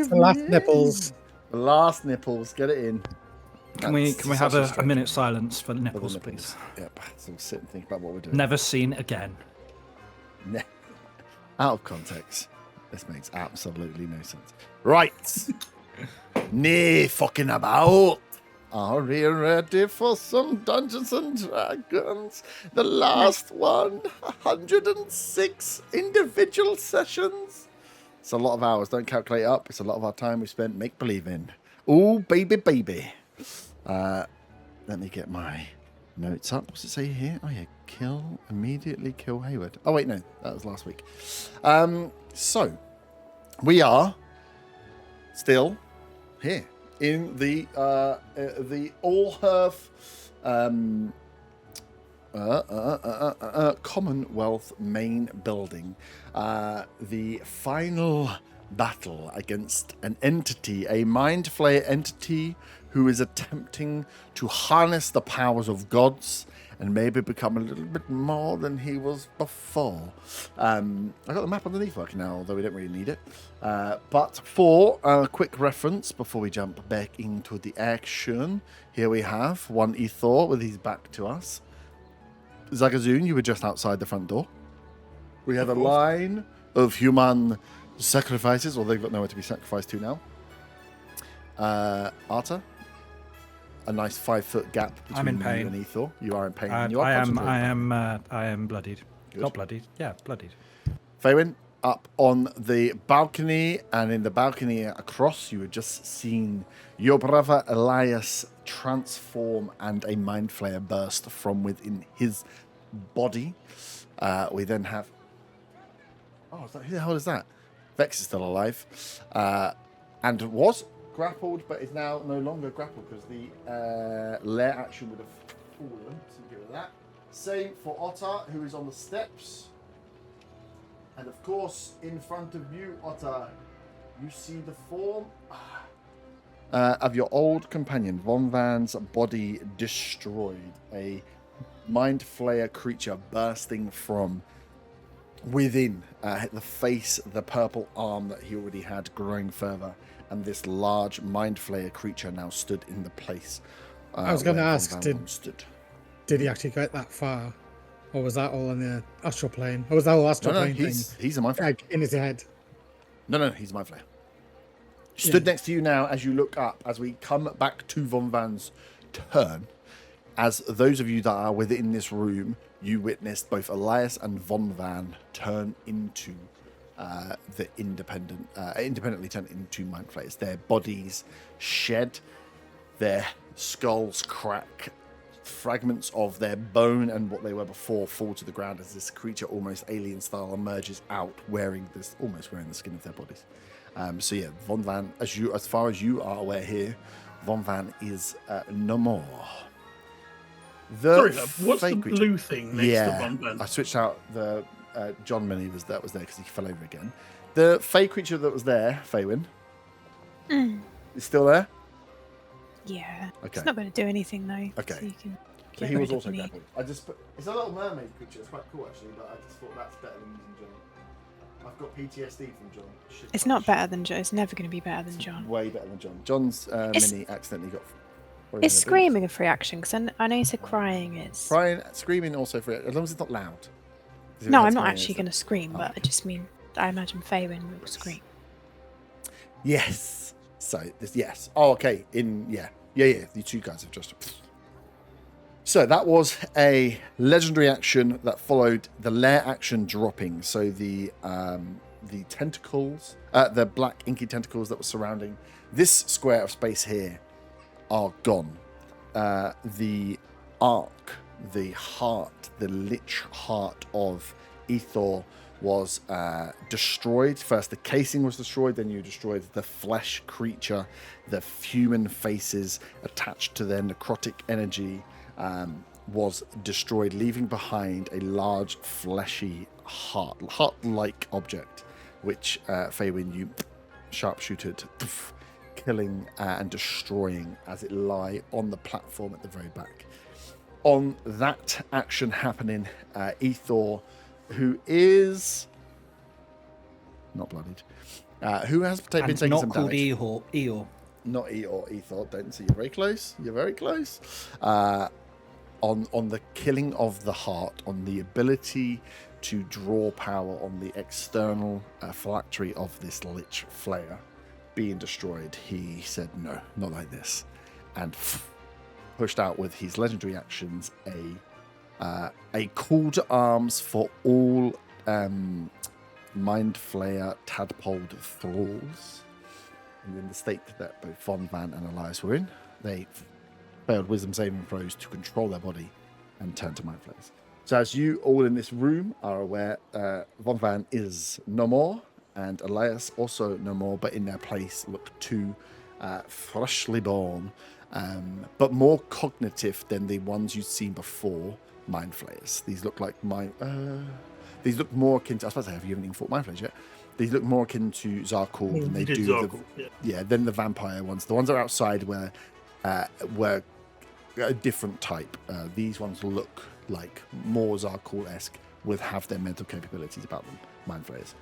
The last nipples. The last nipples. Get it in. Can we have a minute silence for nipples, please? Yep. So we'll sit and think about what we're doing. Never seen again. Out of context. This makes absolutely no sense. Right. Nay, fucking about. Are we ready for some Dungeons and Dragons? The last 106 individual sessions. It's a lot of hours. Don't calculate up. It's a lot of our time we spent make-believing. Oh, baby. Let me get my notes up. What's it say here? Oh, yeah. Immediately kill Hayward. Oh, wait, no. That was last week. So, we are still here in the Allhearth Commonwealth main building. The final battle against an entity, a mind flayer entity who is attempting to harness the powers of gods and maybe become a little bit more than he was before. I got the map underneath working now, although we don't really need it. But for a quick reference, before we jump back into the action, here we have one Ethor with his back to us. Zagazoon, you were just outside the front door. We have a line of human sacrifices, or they've got nowhere to be sacrificed to now. Arta, a nice 5-foot gap between I'm in pain. you and Ethor. You are in pain. I am bloodied. Good. Not bloodied. Yeah, bloodied. Faywin, up on the balcony, and in the balcony across, you had just seen your brother Elias transform and a mind flayer burst from within his body. We then have... Oh, who the hell is that? Vex is still alive. And was grappled, but is now no longer grappled because the lair action would have fallen. So give it that. Same for Otter, who is on the steps. And of course, in front of you, Otter, you see the form of your old companion. Von Van's body destroyed. A mind flayer creature bursting from within the face, the purple arm that he already had growing further. And this large mind flayer creature now stood in the place. I was going to ask, did he actually get that far? Or was that all in the astral plane? Or was that all astral plane thing? He's a mind flayer. In his head? No, he's a mind flayer. Stood next to you now as you look up, as we come back to Von Van's turn. As those of you that are within this room, you witnessed both Elias and Von Van turn into the independently turn into mind flayers. Their bodies shed, their skulls crack, fragments of their bone and what they were before fall to the ground as this creature, almost alien style, emerges out almost wearing the skin of their bodies. So yeah, Von Van, as far as you are aware here, Von Van is no more. Sorry, what's the blue thing next to Von Van? I switched out the John Mini was there because he fell over again. The Fey creature that was there, Faywin, is still there? Yeah. Okay. It's not going to do anything though. Okay. So you can So he was also grappled. It's a little mermaid creature. It's quite cool actually, but I just thought that's better than using John. I've got PTSD from John. It's not better than John. It's never going to be better than John. Way better than John. John's Mini accidentally got. Is screaming a free action? Because I know you said crying is. Screaming also free, as long as it's not loud. No, I'm not actually going to scream, but I just mean I imagine Faywin will scream. Yes. So yes. Oh, okay. Yeah. The two guys have just. So that was a legendary action that followed the lair action dropping. So the tentacles, the black inky tentacles that were surrounding this square of space here, are gone. The arc, the heart, the lich heart of Ethor was destroyed. First the casing was destroyed, then you destroyed the flesh creature, the human faces attached to their necrotic energy was destroyed, leaving behind a large fleshy heart-like object, which Faywin, you sharpshooted, killing and destroying as it lie on the platform at the very back. On that action happening, Ethor, who is not bloodied, Who has been And taking not some called damage? Eeyore. Not Eeyore, Ethor, don't. So you're very close. You're very close. On the killing of the heart, on the ability to draw power, on the external phylactery of this Lich Flayer being destroyed, he said, no, not like this. And pushed out with his legendary actions a call to arms for all Mind Flayer tadpoled thralls. And in the state that both Von Van and Elias were in, they failed wisdom saving throws to control their body and turn to Mind Flayers. So as you all in this room are aware, Von Van is no more, and Elias also no more, but in their place look two freshly born, but more cognitive than the ones you've seen before, Mind Flayers. These look like these look more akin to, I suppose I haven't even fought Mind Flayers yet. These look more akin to Zarkul than they do than the vampire ones. The ones that are outside were a different type. These ones look like more Zarkul-esque, have their mental capabilities about them, Mind Flayers.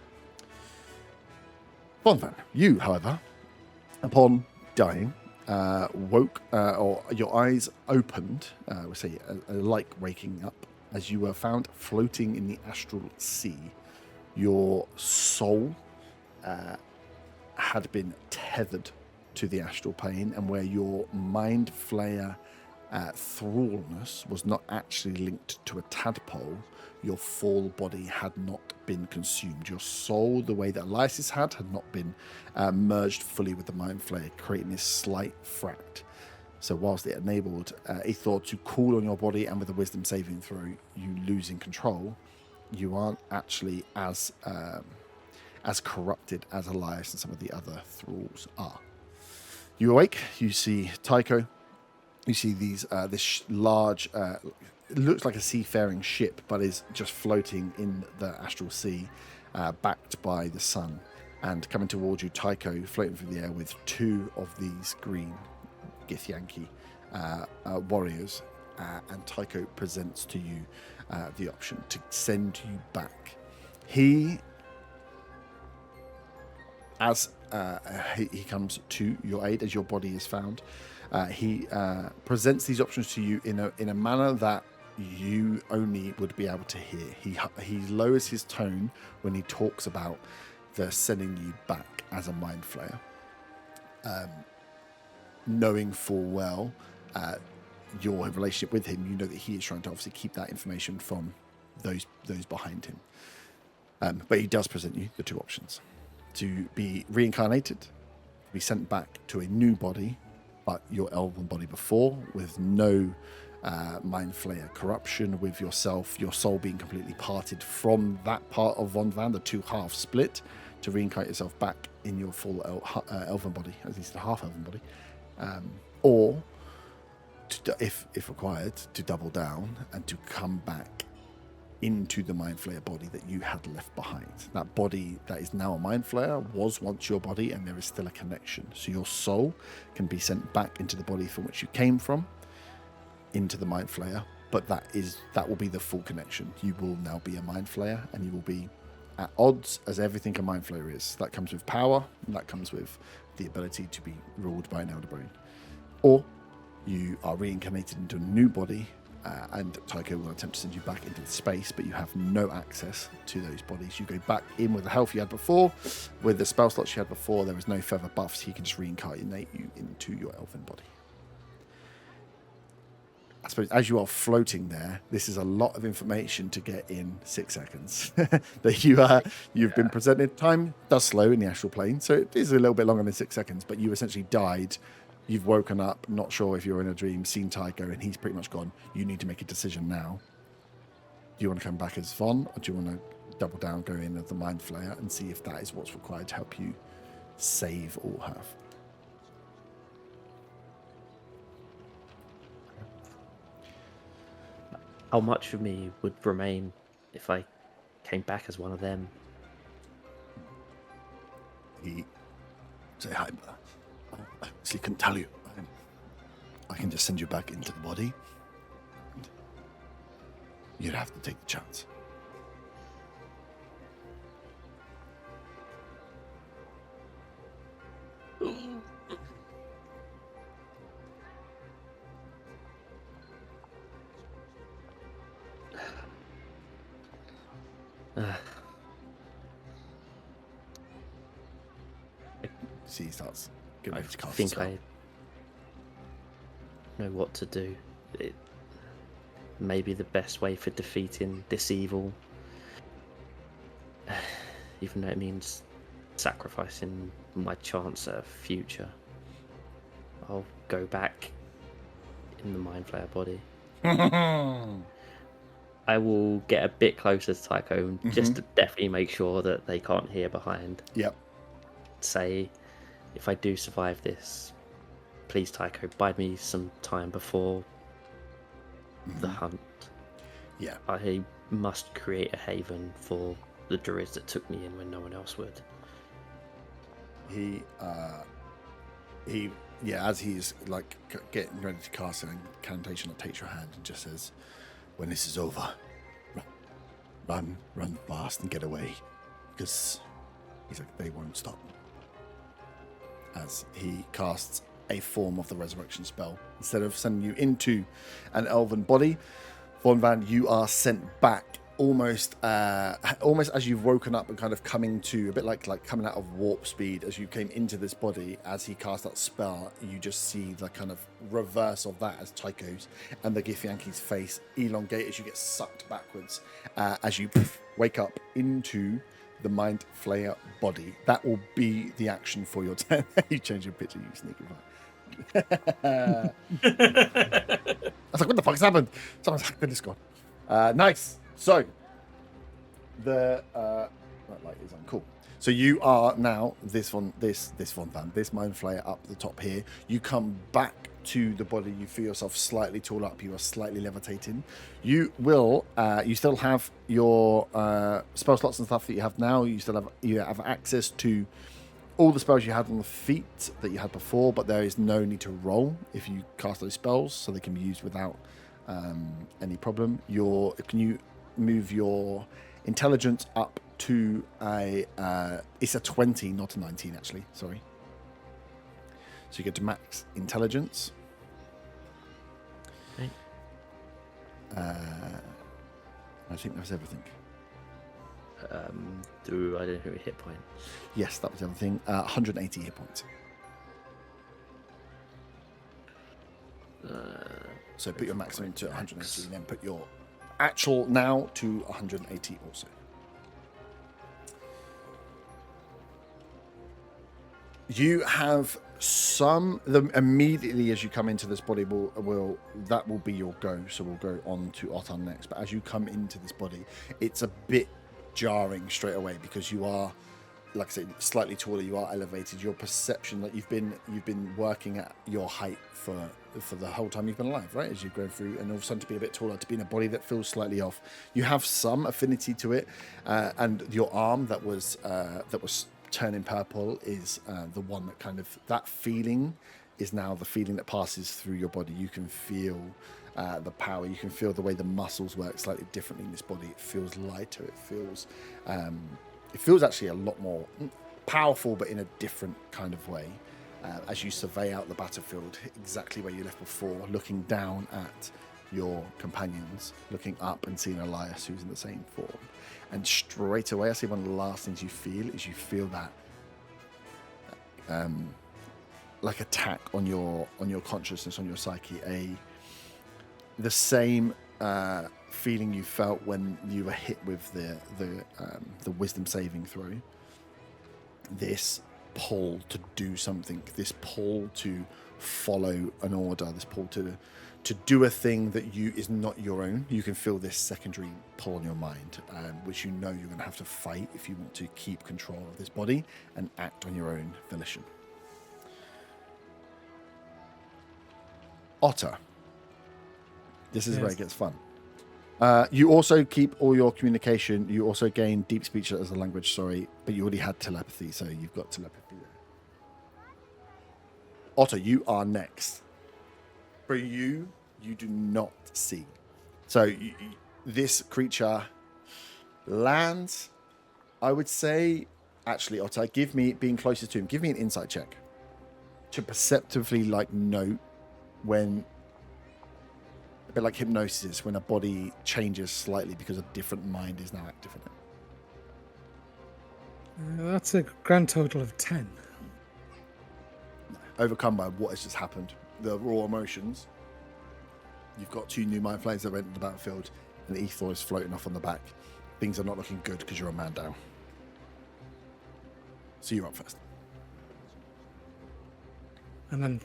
Bonvan, you, however, upon dying, woke, or your eyes opened, we'll say like waking up, as you were found floating in the astral sea. Your soul had been tethered to the astral plane, and where your Mind Flayer thrallness was not actually linked to a tadpole, your full body had not been consumed. Your soul, the way that Elias had not been merged fully with the Mind Flayer, creating this slight fract. So whilst it enabled Ethor to call on your body, and with a wisdom saving throw, you losing control, you aren't actually as corrupted as Elias and some of the other thralls are. You awake, you see Tycho, you see this large, it looks like a seafaring ship, but is just floating in the astral sea, backed by the sun. And coming towards you, Tycho, floating through the air with two of these green Githyanki warriors, and Tycho presents to you the option to send you back. He comes to your aid as your body is found. He presents these options to you in a manner that you only would be able to hear. He lowers his tone when he talks about the sending you back as a Mind Flayer, knowing full well your relationship with him. You know that he is trying to obviously keep that information from those behind him. But he does present you the two options: to be reincarnated, to be sent back to a new body, but your elven body before, with no Mind Flayer corruption, with your soul being completely parted from that part of Von Van, the two halves split, to reincarnate yourself back in your full elven body, at least a half elven body, or to, if required, to double down and to come back into the Mind Flayer body that you had left behind. That body that is now a Mind Flayer was once your body, and there is still a connection. So your soul can be sent back into the body from which you came from, into the Mind Flayer, but that will be the full connection. You will now be a Mind Flayer, and you will be at odds as everything a Mind Flayer is. That comes with power, and that comes with the ability to be ruled by an Elder Brain. Or you are reincarnated into a new body, and Tycho will attempt to send you back into the space, but you have no access to those bodies. You go back in with the health you had before, with the spell slots you had before. There is no further buffs. He can just reincarnate you into your elven body. I suppose as you are floating there, this is a lot of information to get in 6 seconds. That you've been presented. Time does slow in the astral plane, so it is a little bit longer than 6 seconds, but you essentially died. You've woken up, not sure if you're in a dream, seen Tycho, and he's pretty much gone. You need to make a decision now. Do you want to come back as Von, or do you want to double down, go in as the Mind Flayer, and see if that is what's required to help you save Allhearth? How much of me would remain if I came back as one of them? He say hi. I actually couldn't tell you. I can just send you back into the body. You'd have to take the chance. See, he starts getting I ready to cast a think spell. I know what to do. It may be the best way for defeating this evil, even though it means sacrificing my chance at a future. I'll go back in the Mind Flayer body. I will get a bit closer to Tycho just to definitely make sure that they can't hear behind. Yep. Say, if I do survive this, please, Tycho, bide me some time before the hunt. Yeah. I must create a haven for the druids that took me in when no one else would. As he's like getting ready to cast an incantation that takes your hand and just says, "When this is over, run fast and get away," because he's like, they won't stop. As he casts a form of the resurrection spell, instead of sending you into an elven body, Von Van, you are sent back almost as you've woken up and kind of coming to a bit like coming out of warp speed. As you came into this body, as he cast that spell, you just see the kind of reverse of that as Tycho's and the Githyanki's face elongate as you get sucked backwards as you wake up into the Mind Flayer body. That will be the action for your turn. You change your picture, you sneaky fuck. I was like, what the fuck's happened? Someone's hacked the Discord. Nice. So the that light is on. Cool. So you are now this Mind Flayer up the top here. You come back to the body. You feel yourself slightly tall up. You are slightly levitating. You will. You still have your spell slots and stuff that you have now. You have access to all the spells you had on the feet that you had before, but there is no need to roll if you cast those spells, so they can be used without any problem. Can you move your intelligence up to it's a 20, not a 19 actually, sorry. So you get to max intelligence. Okay. I think that was everything. I don't know, hit point. Yes, that was everything. 180 hit points. So put your maximum to 180 and then put your actual now to 180 also. You have immediately as you come into this body that will be your go. So we'll go on to Otan next. But as you come into this body, it's a bit jarring straight away because you are, like I said, slightly taller. You are elevated. Your perception that you've been working at your height for the whole time you've been alive, right? As you've grown through, and all of a sudden to be a bit taller, to be in a body that feels slightly off. You have some affinity to it, and your arm that was turning purple is the one that kind of, that feeling is now the feeling that passes through your body. You can feel the power. You can feel the way the muscles work slightly differently in this body. It feels lighter. It feels actually a lot more powerful, but in a different kind of way. As you survey out the battlefield, exactly where you left before, looking down at your companions, looking up and seeing Elias, who's in the same form. And straight away, I see one of the last things you feel is you feel that like attack on your consciousness, on your psyche, the same feeling you felt when you were hit with the wisdom saving throw. This pull to do something, this pull to follow an order, this pull to do a thing that is not your own. You can feel this secondary pull on your mind, which you know you're going to have to fight if you want to keep control of this body and act on your own volition. Otter. This is where it gets fun. You also keep all your communication. You also gain deep speech as a language, but you already had telepathy, so you've got telepathy there. Otter, you are next. For you do not see. So this creature lands, I would say, actually, Otter, give me, being closest to him, give me an insight check. to perceptively like note when, a bit like hypnosis, when a body changes slightly because a different mind is now active in it. That's a grand total of 10. Overcome by what has just happened, the raw emotions. You've got 2 new mind flames that went into the battlefield, and the ether is floating off on the back. Things are not looking good because you're a man down. So you're up first. And then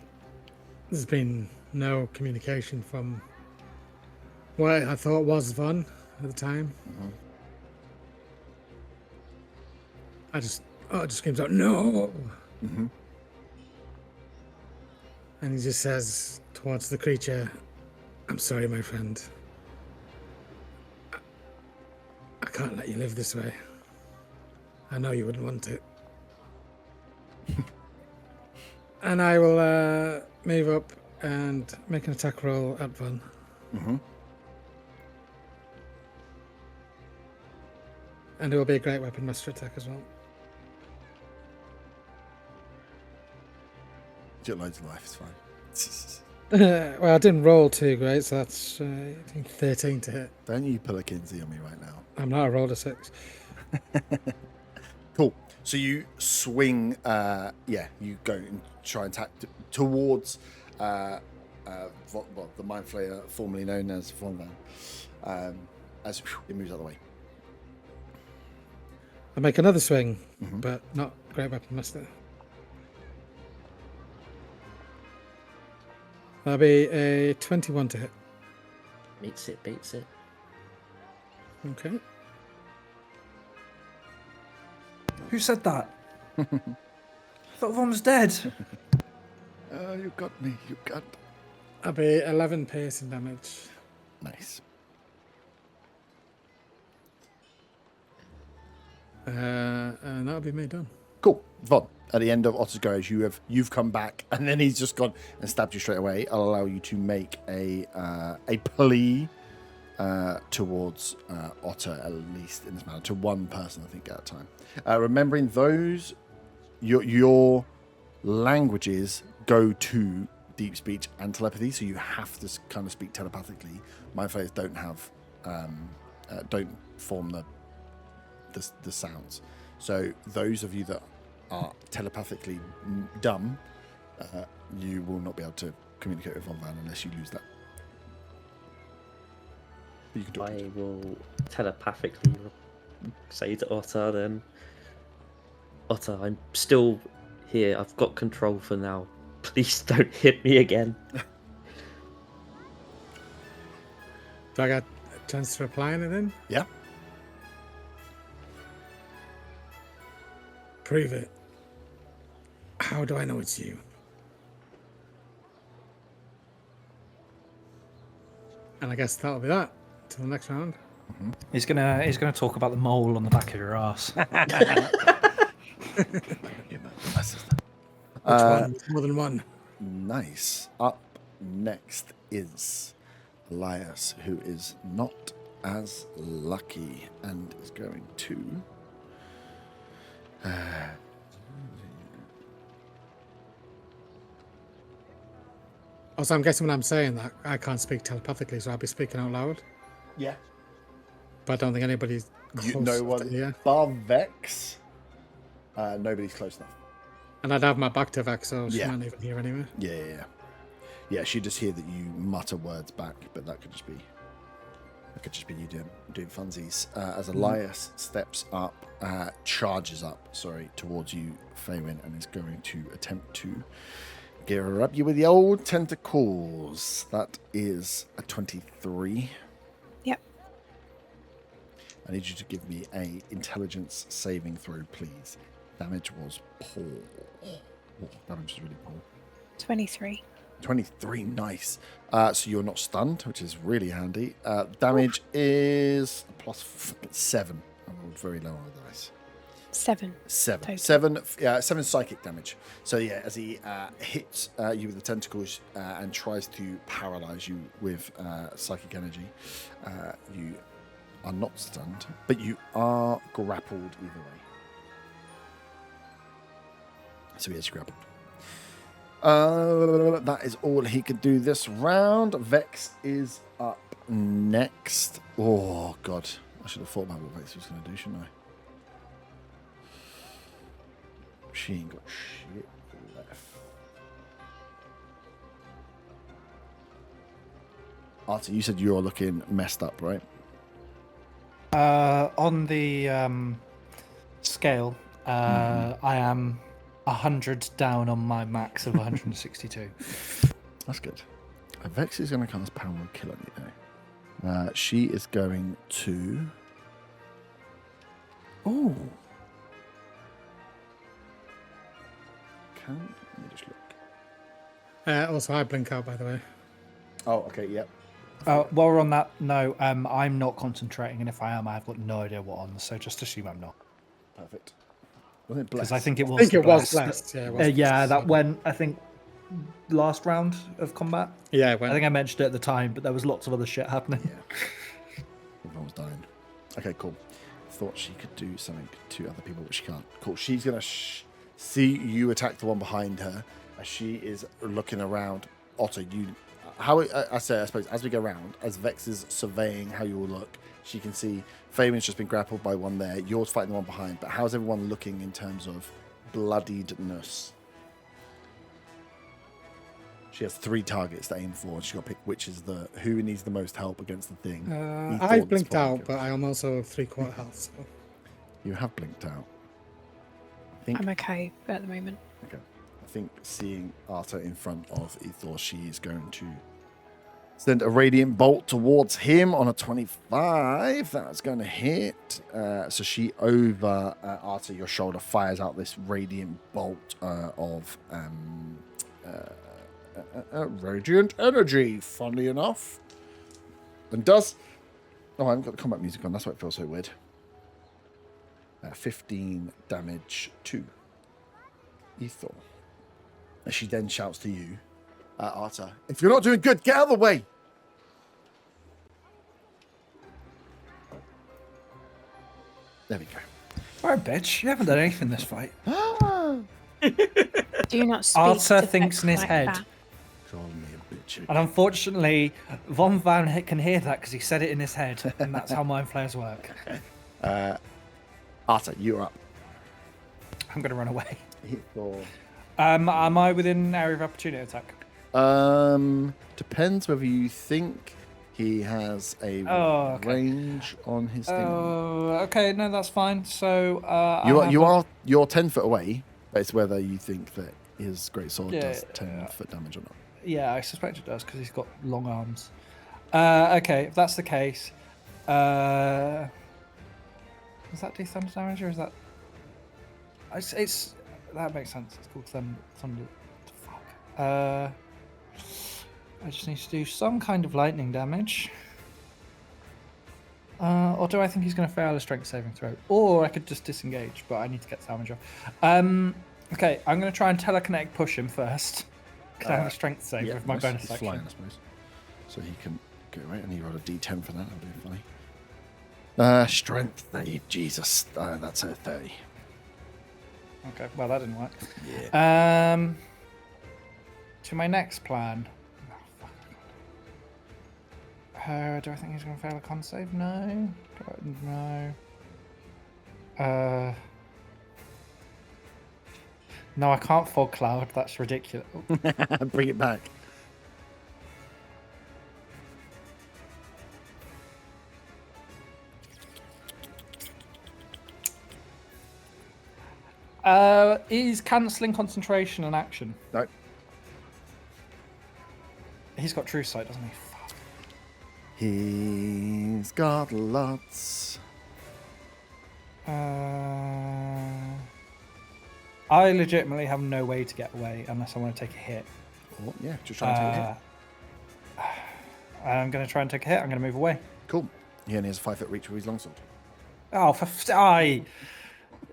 there's been no communication from what I thought was Von at the time. It just screams out, no! And he just says towards the creature, I'm sorry, my friend. I can't let you live this way. I know you wouldn't want it. And I will move up and make an attack roll at Von. And it will be a great weapon master attack as well. You get loads of life, it's fine. Well, I didn't roll too great, so that's I think 13 to hit. Don't you pull a Kinsey on me right now. I'm not, I rolled a 6. Cool. So you swing, you go and try and attack towards the Mind Flayer, formerly known as Von Van, as it moves out of the way. I make another swing, but not great weapon master. That'll be a 21 to hit. Beats it. Okay. Who said that? I thought Von was dead. Oh, you got me. You got. That'll be 11 piercing damage. Nice. And that'll be me done. Cool. Von, at the end of Otter's Garage, you've come back, and then he's just gone and stabbed you straight away. I'll allow you to make a plea towards Otter, at least in this manner, to one person, I think, at a time. Remembering those, your languages go to deep speech and telepathy, so you have to kind of speak telepathically. Mind flayers don't have, don't form the sounds. So those of you that are telepathically dumb, you will not be able to communicate with Von Van unless you lose that. You can do I it. will telepathically say to Otter then, Otter, I'm still here. I've got control for now. Please don't hit me again. Do I get a chance to reply on it then? Yeah. Prove it. How do I know it's you? And I guess that'll be that. Till the next round. He's gonna talk about the mole on the back of your ass. Which one? More than one. Nice. Up next is Elias, who is not as lucky and is going to. Also, I'm guessing when I'm saying that, I can't speak telepathically, so I'll be speaking out loud. Yeah. But I don't think anybody's close You know enough what? to hear. Bar Vex, nobody's close enough. And I'd have my back to Vex, so she Yeah. might even hear anyway. Yeah. Yeah, she just hear that you mutter words back, but that could just be you doing funsies. As Elias steps up, charges up, towards you, Faywin, and is going to attempt to gear up you with the old tentacles. That is a 23. Yep. I need you to give me a intelligence saving throw, please. Damage was poor. Damage was really poor. 23. 23, nice. So you're not stunned, which is really handy. Damage is plus 7. I rolled very low on the dice. 7. 7. Total. 7 psychic damage. So yeah, as he hits you with the tentacles and tries to paralyze you with psychic energy, you are not stunned, but you are grappled either way. So he is grappled. That is all he could do this round. Vex is up next. Oh, God. I should have thought about what Vex was going to do, shouldn't I? She ain't got shit left. Artie, you said you're looking messed up, right? On the scale, I am 100 down on my max of 162. That's good. Vex is going to cast Power and Kill on you now. She is going to... Oh. Let me just look. Also, I blink out, by the way. Oh, okay, yep. While we're on that, no, I'm not concentrating, and if I am, I've got no idea what on, so just assume I'm not. Perfect. Wasn't it Because blessed? I think it was. I think it was blessed. blessed. Yeah, it was Yeah, blessed. that went, I think, last round of combat. Yeah, it went. I think I mentioned it at the time, but there was lots of other shit happening. Yeah. Everyone was dying. Okay, cool. Thought she could do something to other people, but she can't. Cool. She's going to see you attack the one behind her as she is looking around. Otter, you... I suppose, as we go around, as Vex is surveying how you all look, she can see Fabian's just been grappled by one there. Yours fighting the one behind. But how's everyone looking in terms of bloodiedness? She has 3 targets to aim for, and she's got to pick which is who needs the most help against the thing. I've blinked out, but I am also 3/4 health. So. You have blinked out. I'm okay at the moment. Okay. I think seeing Arta in front of Ethor, she is going to send a radiant bolt towards him on a 25. That's going to hit. So she over Arta, your shoulder, fires out this radiant bolt of radiant energy, funnily enough. And does... Oh, I haven't got the combat music on. That's why it feels so weird. 15 damage to Ethor. And she then shouts to you, Arta, if you're not doing good, get out of the way! There we go. Alright, bitch, you haven't done anything this fight. Do you not speak Arthur to thinks Vex in his like head. that? Call me a bitch. And unfortunately, Von Van can hear that because he said it in his head, and that's how mind flayers work. Arta, you're up. I'm going to run away. Ethor. Am I within area of opportunity attack? Depends whether you think he has a range on his thing. Oh, okay, no, that's fine. So You're 10 foot away, but it's whether you think that his great sword does 10 foot damage or not. Yeah, I suspect it does because he's got long arms. Okay, if that's the case, does that do thunder damage or is that? It's that makes sense. It's called thunder. Fuck. I just need to do some kind of lightning damage. Or do I think he's going to fail a strength saving throw? Or I could just disengage, but I need to get damage off. Okay, I'm going to try and telekinetic push him first. Can I have a strength save with my bonus he's action? flying, I suppose. So he can go right, and he rolled a d10 for that. That'll be funny. Strength, Jesus, that's a 30. Okay, well that didn't work. Yeah. To my next plan. Oh, fuck. Do I think he's going to fail a con save? No. No. No, I can't fog cloud. That's ridiculous. Bring it back. Is cancelling concentration an action? No. He's got true sight, doesn't he? Fuck. He's got lots. I legitimately have no way to get away unless I want to take a hit. Oh, yeah, just try and take a hit. I'm going to try and take a hit. I'm going to move away. Cool. He only has a 5 foot reach with his longsword. Oh, aye.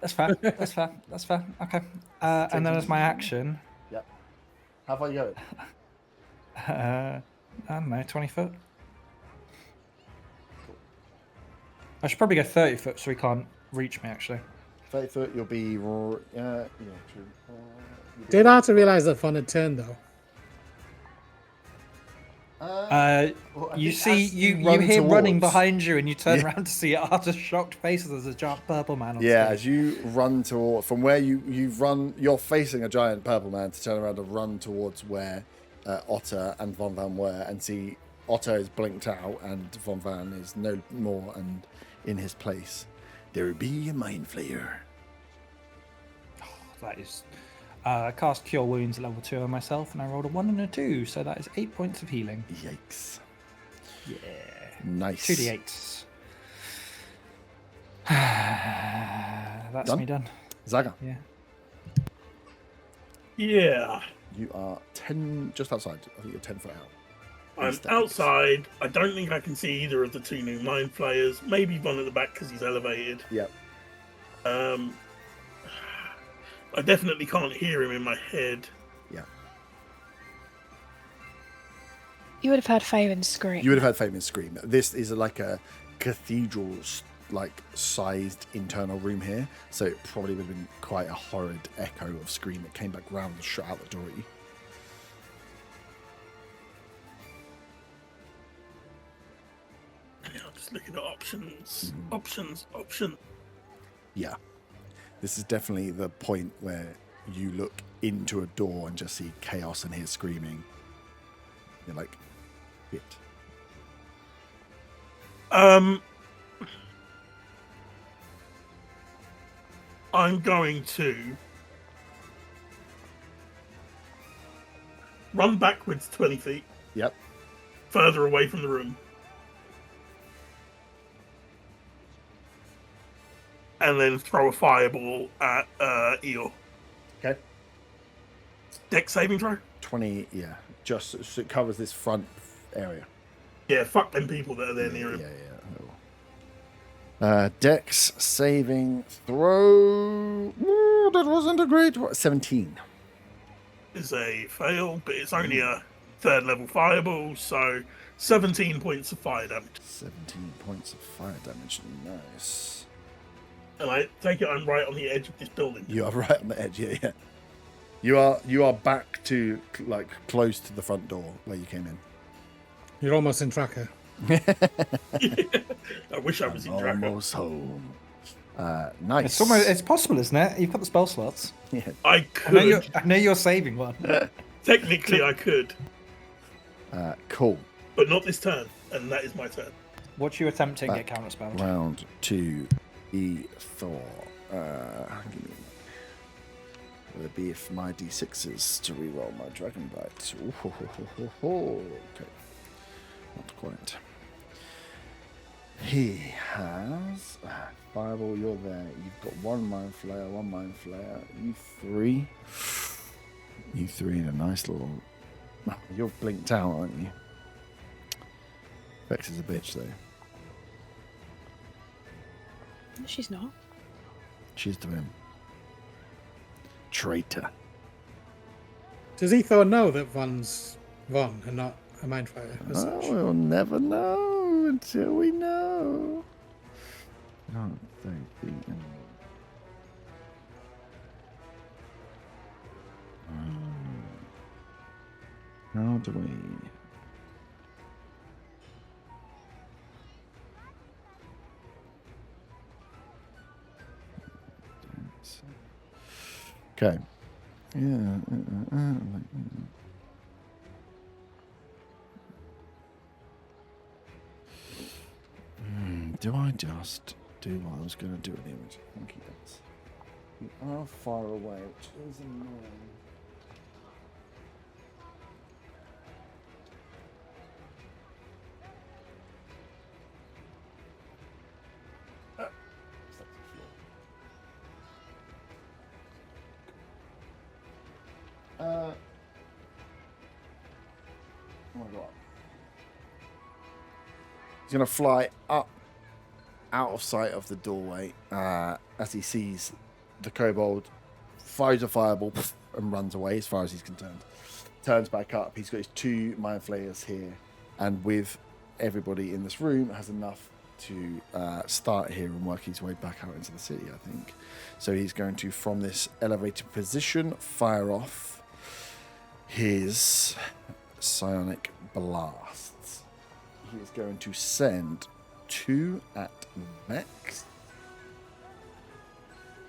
That's fair. That's fair. That's fair. Okay. And then as my action, Yep. How far are you going? I don't know, 20 foot. I should probably go 30 foot so he can't reach me, actually. 30 foot, you'll be... Yeah, true. Did Arthur realise that Von had turned though? You see, you hear running behind you, and you turn around to see Arthur's shocked face as there's a giant purple man on stage. As you run toward from where you've run, you're facing a giant purple man to turn around and run towards where Otter and Von Van were, and see Otter is blinked out and Von Van is no more and in his place. There will be a mind flayer. That is. Cast Cure Wounds at level 2 on myself, and I rolled a 1 and a 2, so that is 8 points of healing. Yikes. Yeah. Nice. 2d8s. That's Done? me done. Zaga. Yeah. Yeah. You are 10, just outside. I think you're 10 foot out. I'm outside. I don't think I can see either of the two new mind flayers. Maybe one at the back because he's elevated. Yep. I definitely can't hear him in my head. Yeah. You would have heard Faven scream. You would have had Fabian scream. This is like a cathedral sized internal room here, so it probably would have been quite a horrid echo of scream that came back round and shut out the door at you. Yeah, I'm just looking at options. Options. Yeah. This is definitely the point where you look into a door and just see chaos and hear screaming. You're like, shit. I'm going to run backwards 20 feet, Yep. further away from the room. And then throw a fireball at Eel. Okay. Dex saving throw? 20, yeah. Just so it covers this front area. Yeah, fuck them people that are there near him. Yeah. Dex saving throw. Ooh, that wasn't a great one. 17. Is a fail, but it's only a 3rd level fireball, so 17 points of fire damage. 17 points of fire damage. Nice. And I take it I'm right on the edge of this building. You are right on the edge, yeah. You are back to like close to the front door where you came in. You're almost in tracker. I wish I was in Draco. Almost home. Nice. It's possible, isn't it? You've got the spell slots. Yeah. I could. I know you're saving one. Technically, I could, Cool. but not this turn, and that is my turn. What you attempting get counter spell? Round 2, Thor. Give me. Will it be if my d6s to reroll my dragon bite? Okay. Not quite. He has fireball. You're there. You've got one mind flayer. You three in a nice little. You're blinked out, aren't you? Vex is a bitch though. No, she's not. She's to him. Traitor. Does Ethor know that Von's Von and not a mind flayer as Oh, such? we'll never know until we know. Can't they be in... How do we... Okay. Yeah. Do I just do what I was going to do with the image? I think he does. You are far away, which is annoying. Oh my god. He's going to fly up out of sight of the doorway as he sees the kobold, fires a fireball and runs away as far as he's concerned. Turns back up. He's got his 2 mind flayers here, and with everybody in this room has enough to start here and work his way back out into the city, I think. So he's going to, from this elevated position, fire off his psionic blasts. He is going to send 2 at Vex.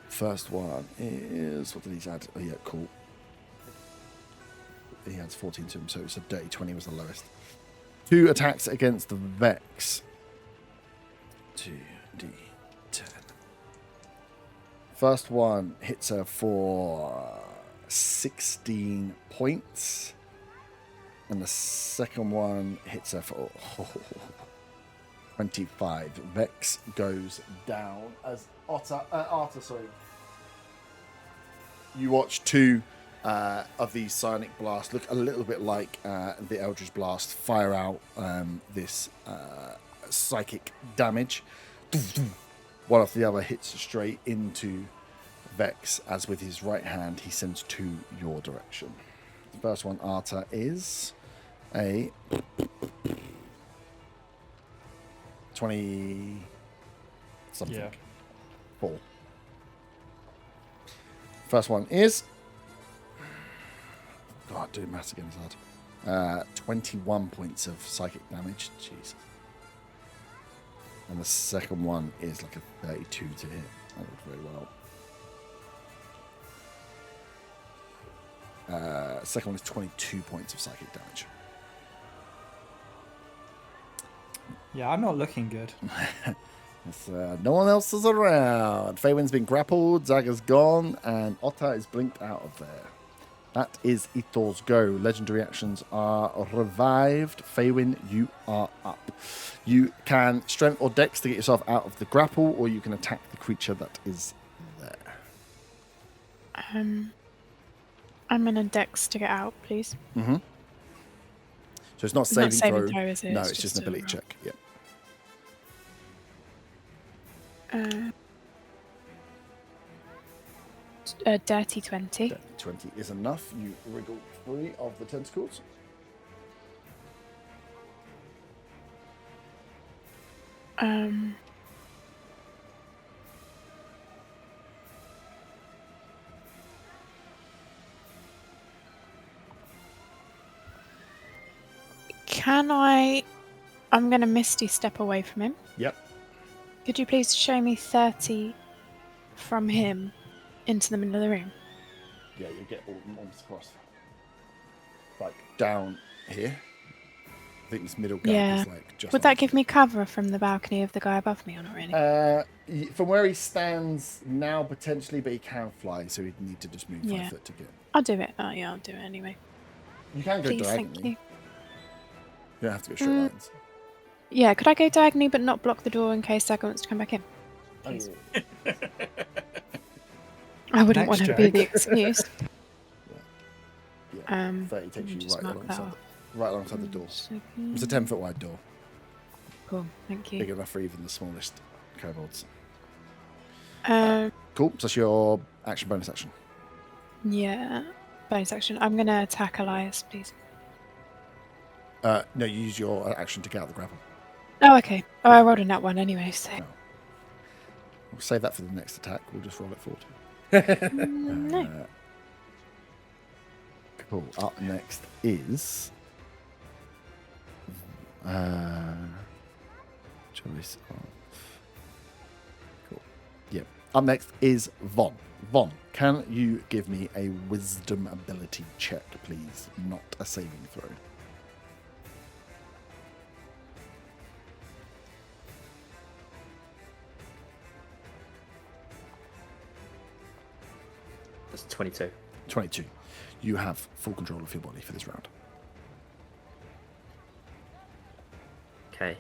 First one is, what did he add? Oh yeah, cool. He adds 14 to him, so it's a dirty 20 was the lowest. 2 attacks against the Vex. 2d10. First one hits her for 16 points. And the second one hits her for 25. Vex goes down as Arta, you watch 2 of these psionic blasts look a little bit like the Eldritch Blast fire out this psychic damage. One after the other hits straight into Vex, as with his right hand he sends 2 your direction. The first one, Arta, is a 20 something. Yeah. 4. First one is, God, doing maths again is hard. 21 points of psychic damage. Jesus. And the second one is like a 32 to hit. That worked very well. Second one is 22 points of psychic damage. Yeah, I'm not looking good. No one else is around. Feywin's been grappled, Zaga's gone, and Otta is blinked out of there. That is Ithor's go. Legendary actions are revived. Feywin, you are up. You can strength or dex to get yourself out of the grapple, or you can attack the creature that is there. I'm gonna dex to get out, please. Mm-hmm. So it's not It's not saving throw, is it? No, it's just an a ability roll. check. Yep. A dirty 20. 20 is enough. You wriggle free of the tentacles. Can I'm going to Misty step away from him. Yep. Could you please show me 30 from him into the middle of the room? Yeah, you get almost across. Like down here. I think this middle gap Yeah. is like just. Would that give me cover from the balcony of the guy above me or not really? From where he stands now, potentially, but he can fly, so he'd need to just move 5 Yeah. foot to get. I'll do it. Oh, yeah, I'll do it anyway. You can go Please, diagonally. thank you. You don't have to go straight lines. Yeah, could I go diagonally but not block the door in case Saga wants to come back in? Please. I wouldn't Next want to be the joke. excuse. Yeah. 30 takes let me you just right mark that alongside, off. right alongside the door. Second. It's a 10-foot wide door, Cool, thank big you. enough for even the smallest kobolds. Cool. So that's your action bonus action. Yeah. Bonus action. I'm going to attack Elias, please. No, you use your action to get out of the grapple. Oh, okay. Oh, I rolled a nat 1 anyway, so. No. We'll save that for the next attack. We'll just roll it forward. No. Cool. Up next is choice of. Cool. Yep. Up next is Von. Von, can you give me a wisdom ability check, please? Not a saving throw. That's 22. 22. You have full control of your body for this round. Okay.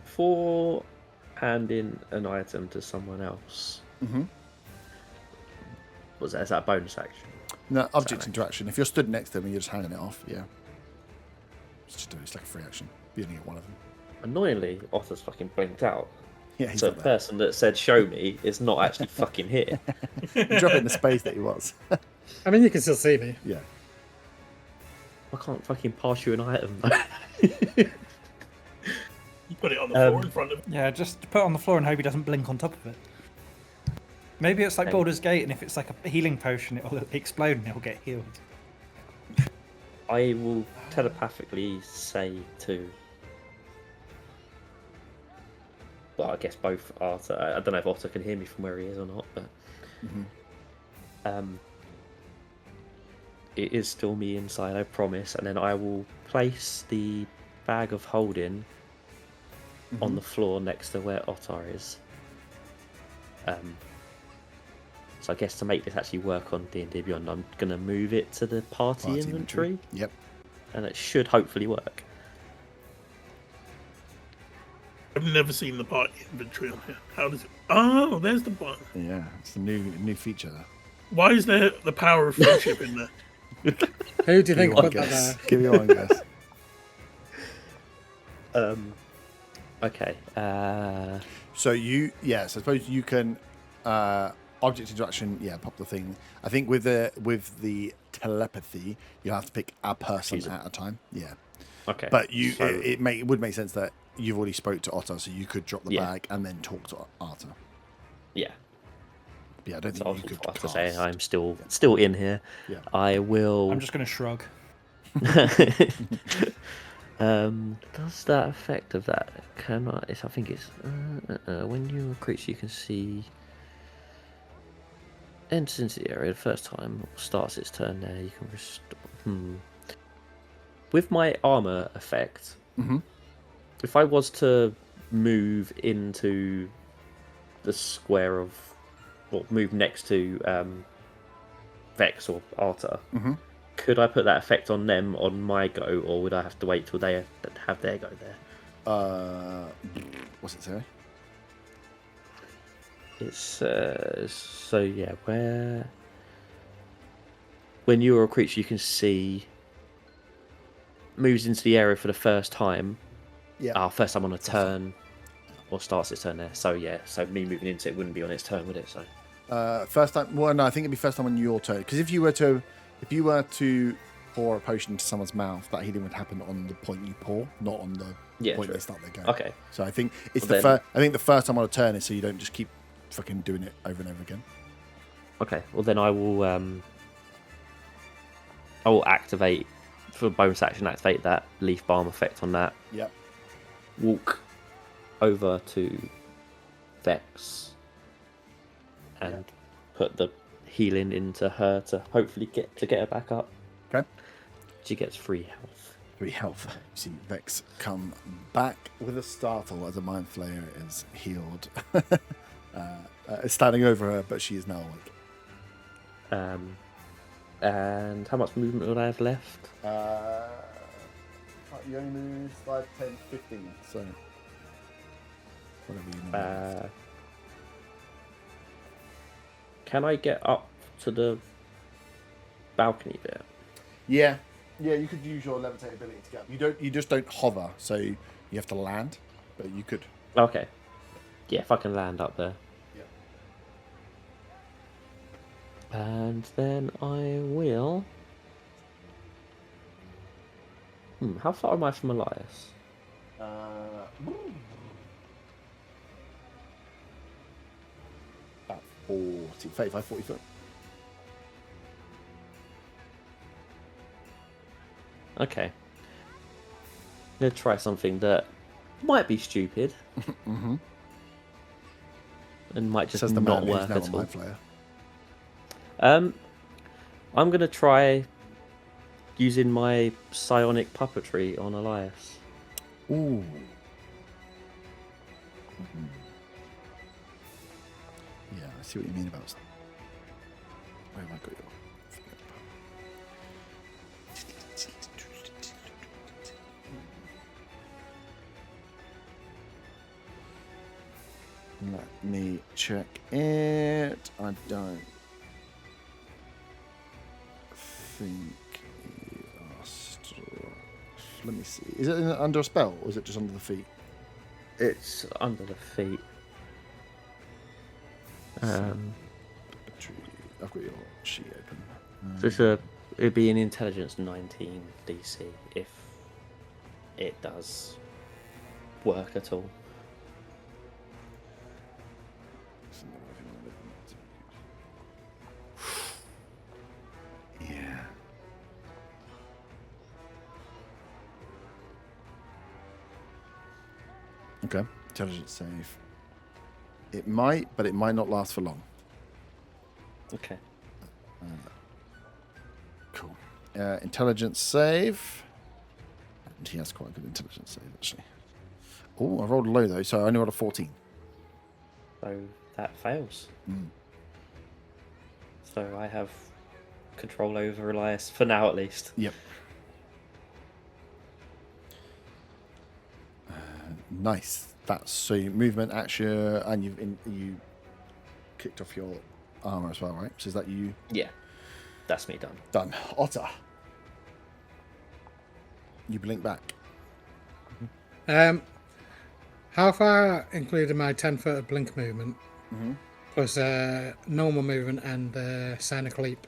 For handing an item to someone else, Mm-hmm. is that a bonus action? No, object Sorry. interaction. If you're stood next to them and you're just handing it off, yeah. It's like a free action. You only get one of them. Annoyingly, Otter's fucking blinked out. Yeah, he's So the not there. person that said show me is not actually fucking here. You drop it in the space that he was. I mean, you can still see me. Yeah. I can't fucking pass you an item though. Put it on the floor in front of him. Yeah, just put it on the floor and hope he doesn't blink on top of it. Maybe it's like Okay. Baldur's Gate, and if it's like a healing potion, it'll explode and it'll get healed. I will telepathically say to. Well, I guess both Arthur. I don't know if Arthur can hear me from where he is or not, but it is still me inside, I promise. And then I will place the bag of holding on the floor next to where Ottar is. So I guess to make this actually work on D&D Beyond, I'm gonna move it to the party inventory. Yep. And it should hopefully work. I've never seen the party inventory on here. How does it? Oh, there's the button. Yeah, it's a new feature. Why is there the power of friendship in there? Who do you think Give me one put that guess. there? Give me one guess. Okay. So I suppose you can object interaction. Yeah, pop the thing. I think with the telepathy, you have to pick a person at a time. Yeah, Okay. but so- it would make sense that you've already spoke to Otter, so you could drop the Yeah. bag and then talk to Otter. Yeah. Yeah, I don't So think you could I have to cast. say I'm still in here. Yeah. I will. I'm just going to shrug. Does that effect of that? Can I? I think it's when you're a creature you can see enters into the area the first time or starts its turn there. You can restore. With my armor effect, if I was to move into the square of, or move next to Vex or Arta, could I put that effect on them on my go, or would I have to wait till they have their go there? What's it say? It's so yeah, when you're a creature you can see moves into the area for the first time. Yeah. First time on a turn, or starts its turn there. So yeah, so me moving into it wouldn't be on its turn, would it? So First time. Well, no, I think it'd be first time on your turn. Because if you were to pour a potion into someone's mouth, that healing would happen on the point you pour, not on the point true. they start their go. Okay. So I think it's Well, the first. I think the first time on a turn is so you don't just keep fucking doing it over and over again. Okay, well then I will activate for bonus action. Activate that leaf balm effect on that. Yep. Walk over to Vex and put the healing into her to hopefully get her back up. Okay. She gets 3 health. 3 health. You see Vex come back with a startle as a mind flayer is healed. Standing over her, but she is now awake. And how much movement would I have left? You only lose 5, 10, 15. So whatever you know. Can I get up to the balcony bit? Yeah, you could use your levitate ability to get up. You just don't hover, so you have to land, but you could. Okay. Yeah, if I can land up there. Yeah. And then I will. How far am I from Elias? About 35, 40 foot. Okay. I'm gonna try something that might be stupid. And might just Says the not man work who's now at a all. mind flayer. I'm gonna try using my psionic puppetry on Elias. Ooh. Yeah, I see what you mean about. Where have I got your? Let me check it. I don't think you are let me see. Is it under a spell or is it just under the feet? It's under the feet. I've got your sheet open. So it'd be an intelligence 19 DC if it does work at all. Yeah. Okay. Intelligence save. It might, but it might not last for long. Okay. Cool. Intelligence save. And he has quite a good intelligence save, actually. Oh, I rolled low, though, so I only rolled a 14. So that fails. So I have control over Elias for now, at least. Yep. Nice. That's so you movement, action, and you kicked off your armor as well, right? So is that you Yeah, that's me done. done? Otter. You blink back. How far, including my 10-foot of blink movement, plus normal movement and scenic leap?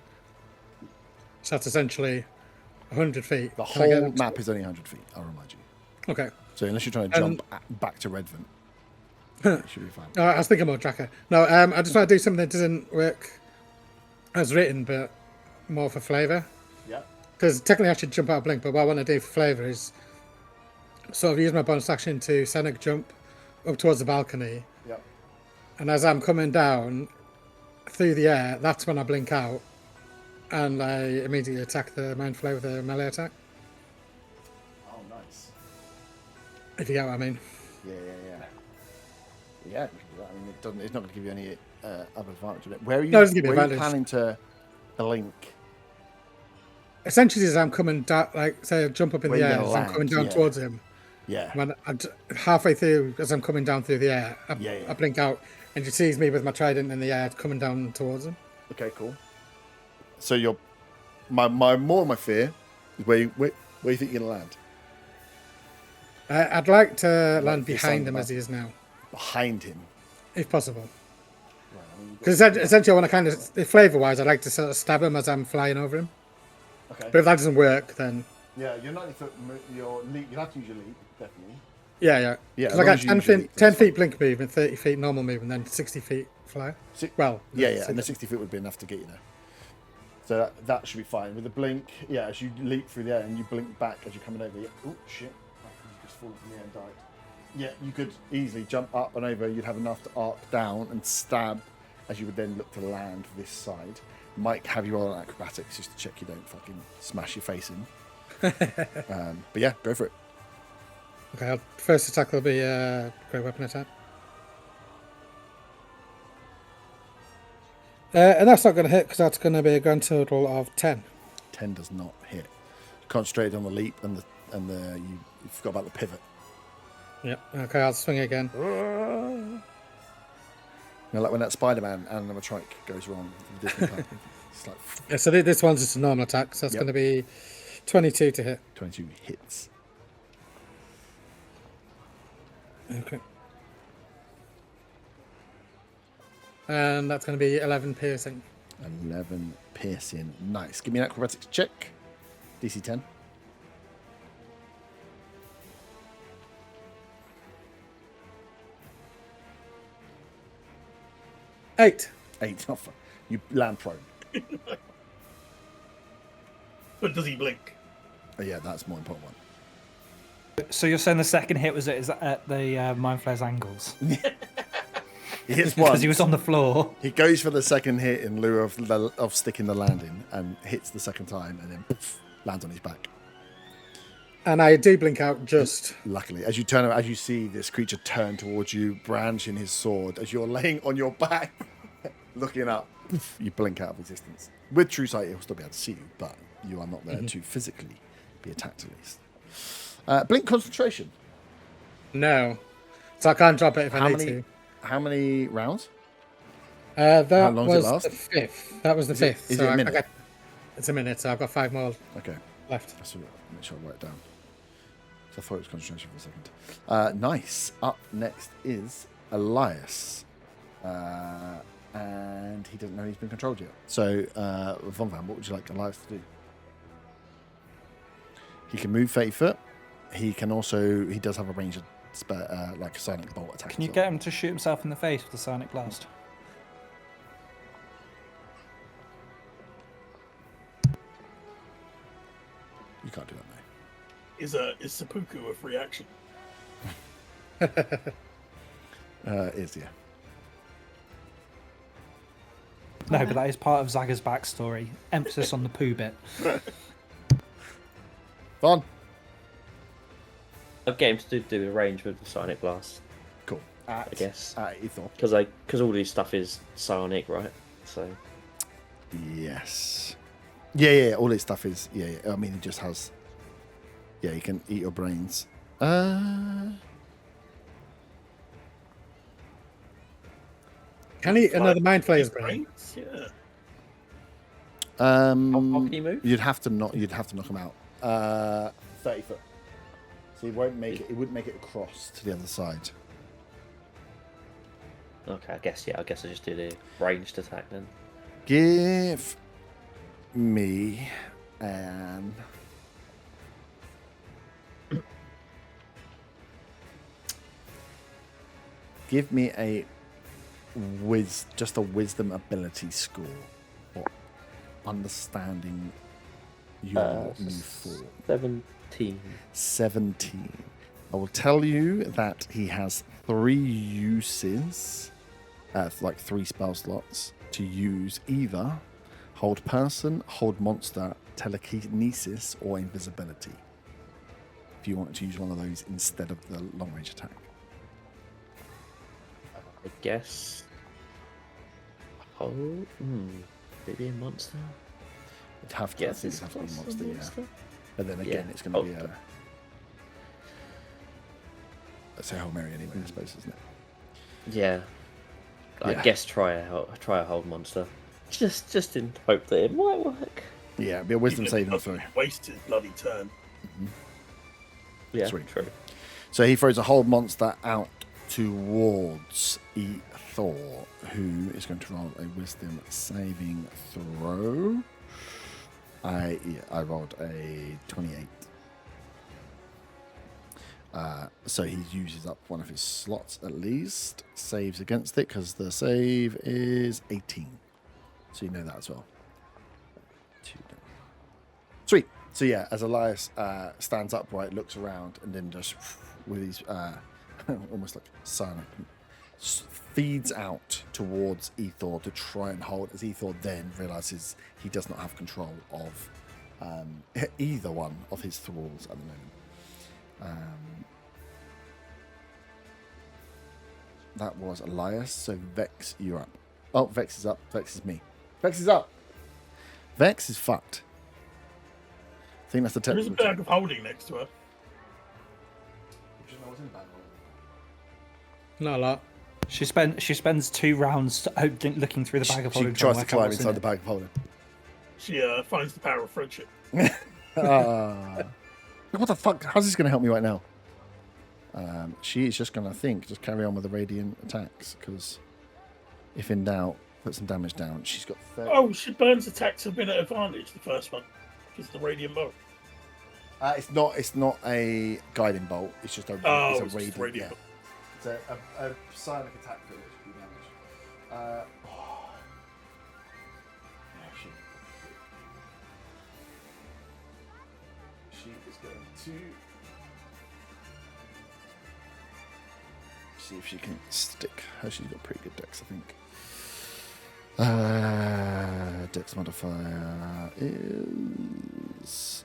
So that's essentially 100 feet. The Can I get whole up to- map is only 100 feet, I'll remind you. Okay. So unless you're trying to jump back to Redvant, it should be fine. I was thinking more tracker. No, I just want to do something that doesn't work as written, but more for flavour. Yeah. Because technically I should jump out of blink, but what I want to do for flavour is sort of use my bonus action to scenic jump up towards the balcony. Yep. And as I'm coming down through the air, that's when I blink out. And I immediately attack the mind flayer with a melee attack. Oh, nice. If you get what I mean. Yeah. Yeah, we can do that. I mean, it's not going to give you any other advantage on it. Where are you, No, it doesn't give me where are you advantage. planning to blink? Essentially, as I'm coming down, like, say I jump up in Where the you air, gonna as I'm land, coming down yeah. towards him. Yeah. When halfway through, as I'm coming down through the air, I blink out, and he sees me with my trident in the air coming down towards him. Okay, cool. So my fear is where you think you're going to land? I'd like to Like land this behind him angle. as he is now, Behind him. if possible. Because essentially, I want to kind of, flavour-wise, I'd like to sort of stab him as I'm flying over him. Okay. But if that doesn't work, then Yeah, your 90 foot, your leap, you'll have to use your leap, definitely. yeah. Yeah, Because as I long got as you 10 use your feet, leap, 10 that's feet blink movement, 30 feet normal movement, then 60 feet fly. Well, Yeah, and the 60 feet would be enough to get you there. So that should be fine. With the blink, yeah, as you leap through the air and you blink back as you're coming over, yeah. Oh, shit. You just fallen from the air and died. Yeah, you could easily jump up and over. You'd have enough to arc down and stab as you would then look to land this side. Might have you roll on acrobatics just to check you don't fucking smash your face in. But yeah, go for it. Okay, first attack will be a great weapon attack. And that's not going to hit because that's going to be a grand total of 10. 10 does not hit. Concentrated on the leap and you forgot about the pivot. Yep. Okay, I'll swing again. You know, like when that Spider-Man animatronic goes wrong. It's like Yeah, so this one's just a normal attack, so that's Yep. going to be 22 to hit. 22 hits. Okay. And that's going to be 11 piercing. 11 piercing. Nice. Give me an acrobatics check. DC 10. 8. 8. Oh, fuck. You land prone. But does he blink? Oh, yeah, that's the more important one. So you're saying the second hit was at the Mind Flayer's angles? He hits once. Because he was on the floor. He goes for the second hit in lieu of sticking the landing and hits the second time and then poof, lands on his back. And I do blink out just. Luckily, as you turn around, as you see this creature turn towards you, brandishing his sword, as you're laying on your back, looking up, you blink out of existence. With true sight, he'll still be able to see you, but you are not there to physically be attacked at least. Blink concentration. No. So I can't drop it if I need to. How many rounds? That How long does it was last? the 5th. That was the 5th. Is so it a minute? It's a minute, so I've got 5 more Okay. left. Make sure I write it down. So I thought it was concentration for a second. Nice. Up next is Elias. And he doesn't know he's been controlled yet. So, Von Van, what would you like Elias to do? He can move 30 foot. He does have a range of like a sonic bolt attack. Can you as get well. him to shoot himself in the face with the sonic blast? You can't do that, Is seppuku a free action? Is yeah. No, but that is part of Zaga's backstory. Emphasis on the poo bit. Fun. I've get him to do a range with the Sonic Blast, Cool. I guess. Ethor. Because all this stuff is psionic, right? So Yes. Yeah. All this stuff is yeah. I mean, it just has. Yeah, you can eat your brains. Can I eat another Mind Flayer's brain? Yeah. how can you move? You'd have to knock him out. 30 foot. So he won't make it. It wouldn't make it across to the other side. Okay, I guess I just do the ranged attack then. Give me an. Give me just a wisdom ability score, or understanding your new form. 17. 17. I will tell you that he has 3 uses, like 3 spell slots to use either hold person, hold monster, telekinesis, or invisibility. If you want to use one of those instead of the long range attack. I guess. Oh, maybe a monster. It'd have to, I think it'd have to be a monster, yeah. But then again, it's going to be a. Let's say Hail Mary anyway, I suppose, isn't it? Yeah. I guess try a hold monster. Just in hope that it might work. Yeah, it'd be a wisdom saving throw. Wasted bloody turn. Yeah, Sweet. true. So he throws a hold monster out towards Thor, who is going to roll a wisdom saving throw. I rolled a 28. So he uses up one of his slots at least. Saves against it because the save is 18. So you know that as well. Sweet. So yeah, as Elias stands upright, looks around, and then just with his almost like sonic feeds out towards Ethor to try and hold, as Ethor then realizes he does not have control of either one of his thralls at the moment. That was Elias. So Vex, you're up. Oh, Vex is up. Vex is me. Vex is up. Vex is fucked. I think that's the There is a technical. bag of holding next to her. Not a lot. She spends 2 rounds looking through the bag of She holding. tries to trying work out climb what's in inside it. the bag of holding. She finds the power of friendship. What the fuck? How's this going to help me right now? She is just going to just carry on with the radiant attacks, because if in doubt, put some damage down. She's got 30. Oh, she burns attacks have been at advantage, the first one. Because the radiant bolt. It's not a guiding bolt. It's just a It's radiant. just radiant bolt. It's a psionic attack for which can do damage. She is going to see if she can stick. She's got pretty good dex, I think. Dex modifier is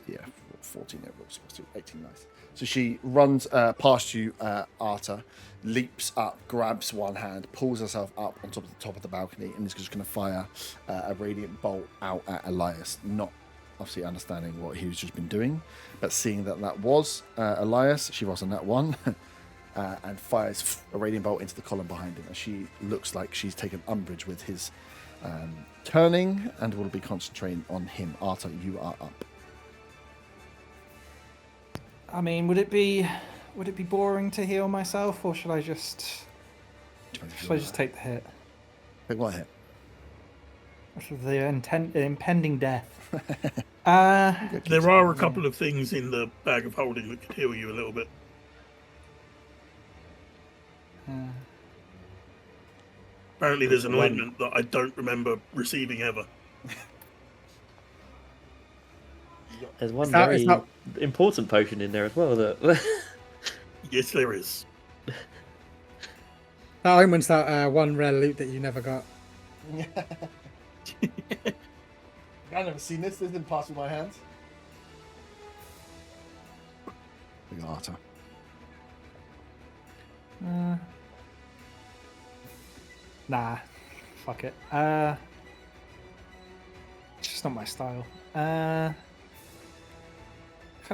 14 overall, supposed to 18. Nice. So she runs past you, Arta, leaps up, grabs one hand, pulls herself up on top of the balcony, and is just going to fire a radiant bolt out at Elias. Not obviously understanding what he's just been doing, but seeing that was Elias, she rolls on that one. And fires a radiant bolt into the column behind him, as she looks like she's taken umbrage with his turning, and will be concentrating on him. Arta, you are up. I mean, would it be boring to heal myself, or should I just take the hit? Pick what hit? The impending death. There are a couple of things in the bag of holding that could heal you a little bit. Apparently, there's an ointment that I don't remember receiving ever. There's one that- very is that- important potion in there as well. That Yes, there is. That ointment's that one rare loot that you never got. I've never seen this. This didn't pass through my hands. Big Arta. Nah, fuck it. It's just not my style. Can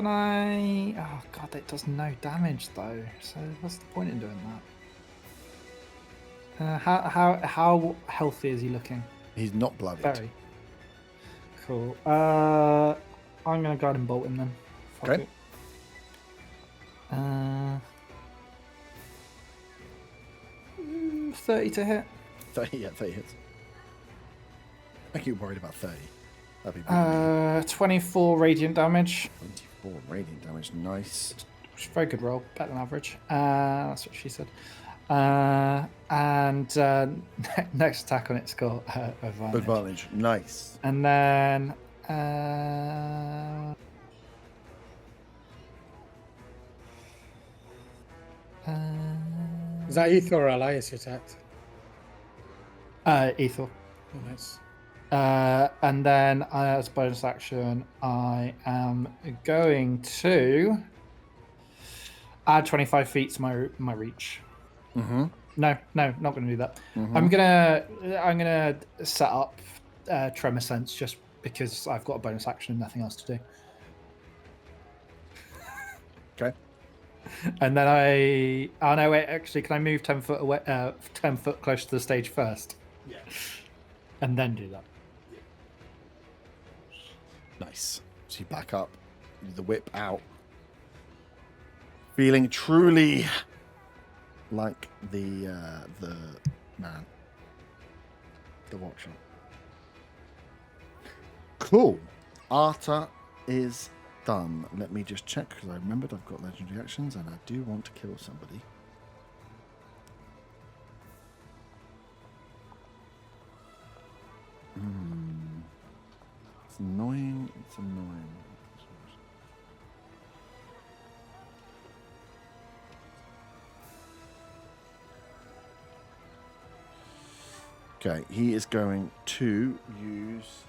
I? Oh god, it does no damage though. So what's the point in doing that? How healthy is he looking? He's not blooded. Very. Cool. I'm gonna guiding bolt him then. Fuck Okay. it. 30 to hit. 30 hits. I keep worried about 30. That'd be really 24 radiant damage. 24 radiant damage. Nice. Which is a very good roll, better than average. That's what she said. And next attack on it's got advantage. Advantage. Nice. And then Is that Ether or Elias you attacked? Ethel. Oh, nice. And then as a bonus action, I am going to add 25 feet to my reach. Mm-hmm. No, not going to do that. I'm gonna set up Tremor Sense just because I've got a bonus action and nothing else to do. Okay. And then oh no, wait. Actually, can I move 10 foot away? 10 foot closer to the stage first. Yeah. And then do that. Nice. So you back up, the whip out, feeling truly like the man, the watcher. Cool. Arta is done. Let me just check because I remembered I've got legendary actions and I do want to kill somebody. It's annoying. It's annoying. Okay, he is going to use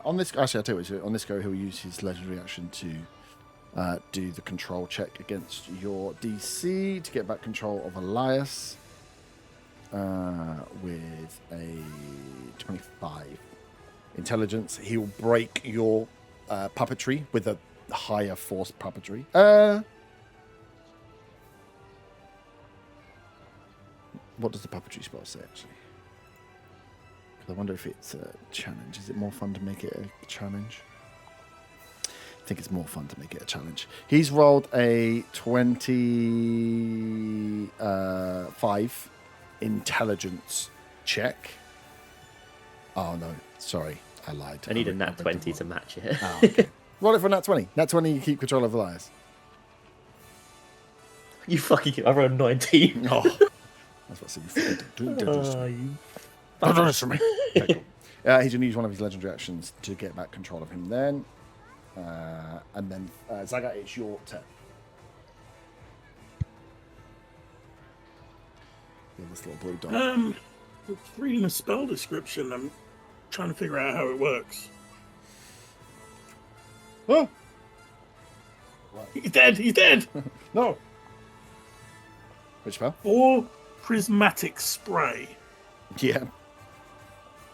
on this. Actually, I'll tell you what. On this go, he'll use his legendary action to do the control check against your DC to get back control of Elias with a 25 intelligence. He will break your puppetry with a higher force puppetry. What does the puppetry spell say actually? I wonder if it's a challenge. Is it more fun to make it a challenge? I think it's more fun to make it a challenge. He's rolled a 25 intelligence check. Oh, no. Sorry. I lied. I need a read nat the 20 wrong. to match it. Oh, okay. Roll it for nat 20. Nat 20, you keep control of Elias. You fucking... I rolled a 19. Oh. That's what I said. Don't do this to me. Don't do this to me. Okay, cool. He's going to use one of his legendary actions to get back control of him then. And then, Zaga, it's your turn. Yeah, this little blue dot. Reading the spell description, I'm trying to figure out how it works. Oh! He's dead! He's dead! No! Which spell? Or prismatic spray. Yeah.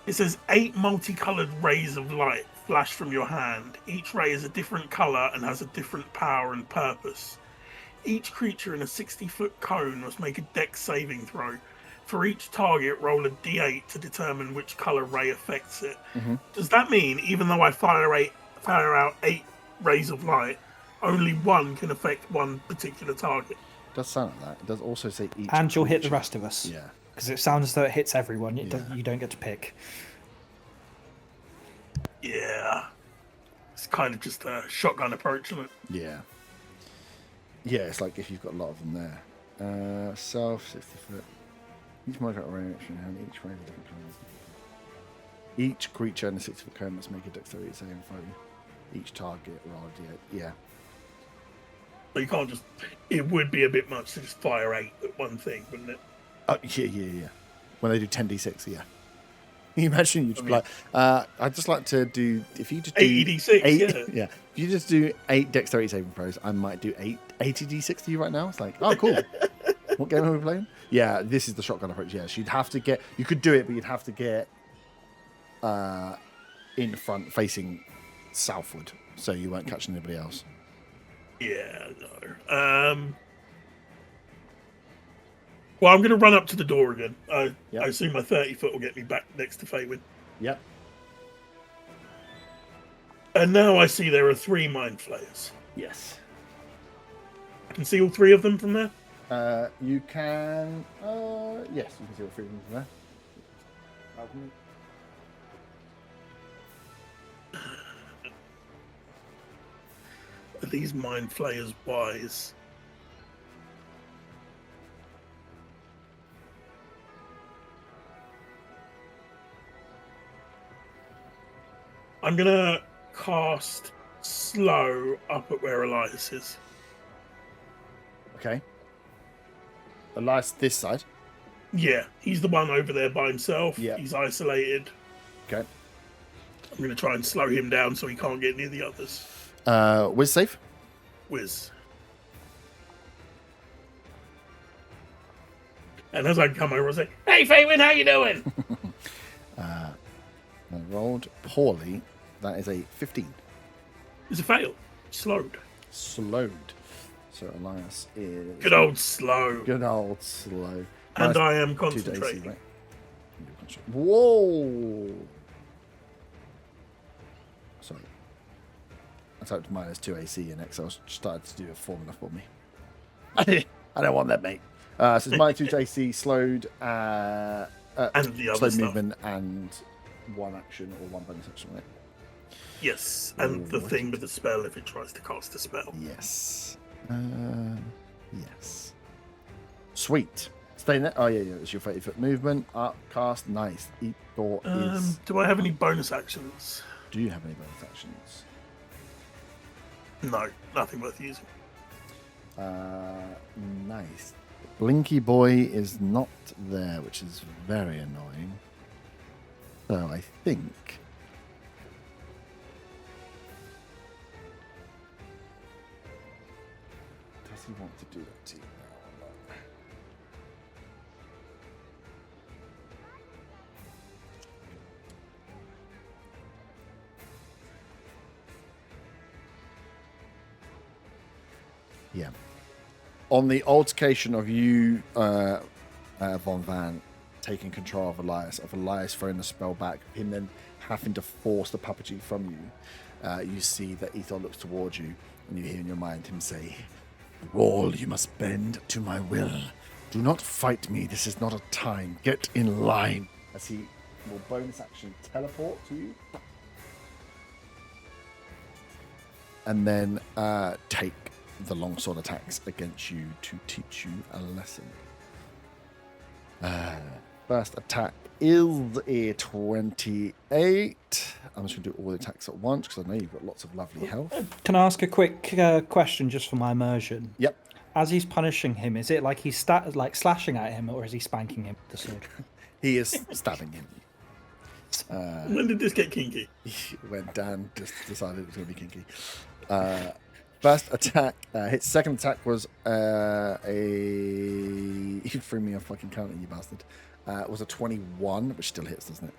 It says 8 multicolored rays of light flash from your hand. Each ray is a different color and has a different power and purpose. Each creature in a 60-foot cone must make a dex saving throw. For each target, roll a d8 to determine which color ray affects it. Mm-hmm. Does that mean even though I fire out 8 rays of light, only one can affect one particular target? It does sound like that. It does also say each. And you'll hit the creature. rest of us. Yeah. Because it sounds as though it hits everyone. Yeah. You don't get to pick. Yeah. It's kind of just a shotgun approach, isn't it? Yeah. Yeah, it's like if you've got a lot of them there. Self 60 foot. Each mark out range and each range different colors. Each creature in a 60 foot cone must make a dexterity saving throw. Each target rolled. Yeah. But you can't just. It would be a bit much to just fire 8 at one thing, wouldn't it? Oh yeah. When they do 10d6, yeah. Can you imagine you just like I'd just like to do if you just do 80d6, yeah. If you just do 8 dexterity saving throws, I might do 80d6 to you right now. It's like, oh cool. What game are we playing? Yeah, this is the shotgun approach. Yes, you'd have to get. You could do it, but you'd have to get in front, facing southward, so you weren't catching anybody else. Yeah, no. Well, I'm going to run up to the door again. I assume my 30 foot will get me back next to Faywin. Yep. And now I see there are 3 mind flayers. Yes. I can see all 3 of them from there. You can. Yes, you can see all 3 of them from there. Are these mind flayers wise? I'm gonna cast slow up at where Elias is. Okay. Elias, this side. Yeah, he's the one over there by himself. Yeah. He's isolated. Okay. I'm gonna try and slow him down so he can't get near the others. Wiz safe. Whiz. And as I come over, I say, "Hey, Faywin, how you doing?" I rolled poorly. That is a 15. It's a fail. Slowed. Slowed. So Elias is Good old slow. Good old slow. And I am 2 to AC, concentrating. right? Whoa! Sorry. I typed minus 2 AC in Excel. Started to do it form enough for me. I don't want that, mate. So it's minus 2 to AC, slowed, And the other slowed stuff. movement, and 1 action or 1 bonus action, right? Yes, and the thing with the spell if it tries to cast a spell. Yes. Yes. Sweet. Stay in there. Oh, yeah. It's your 30 foot movement. Up, cast. Nice. Eat door is. Do I have any bonus actions? Do you have any bonus actions? No, nothing worth using. Nice. Blinky Boy is not there, which is very annoying. So I think. Does he want to do that to you now or not? Yeah. On the altercation of you, Von Van, taking control of Elias throwing the spell back, him then having to force the puppetry from you, you see that Ethel looks towards you, and you hear in your mind him say, "All you must bend to my will. Do not fight me. This is not a time. Get in line." As he will bonus action teleport to you. And then take the longsword attacks against you to teach you a lesson. First attack is a 28. I'm just going to do all the attacks at once because I know you've got lots of lovely health. Can I ask a quick question just for my immersion? Yep. As he's punishing him, is it like he's slashing at him, or is he spanking him with the sword? He is stabbing him. When did this get kinky? When Dan just decided it was going to be kinky. First attack hits. Second attack was you threw me off fucking counting, you bastard. It was a 21, which still hits, doesn't it?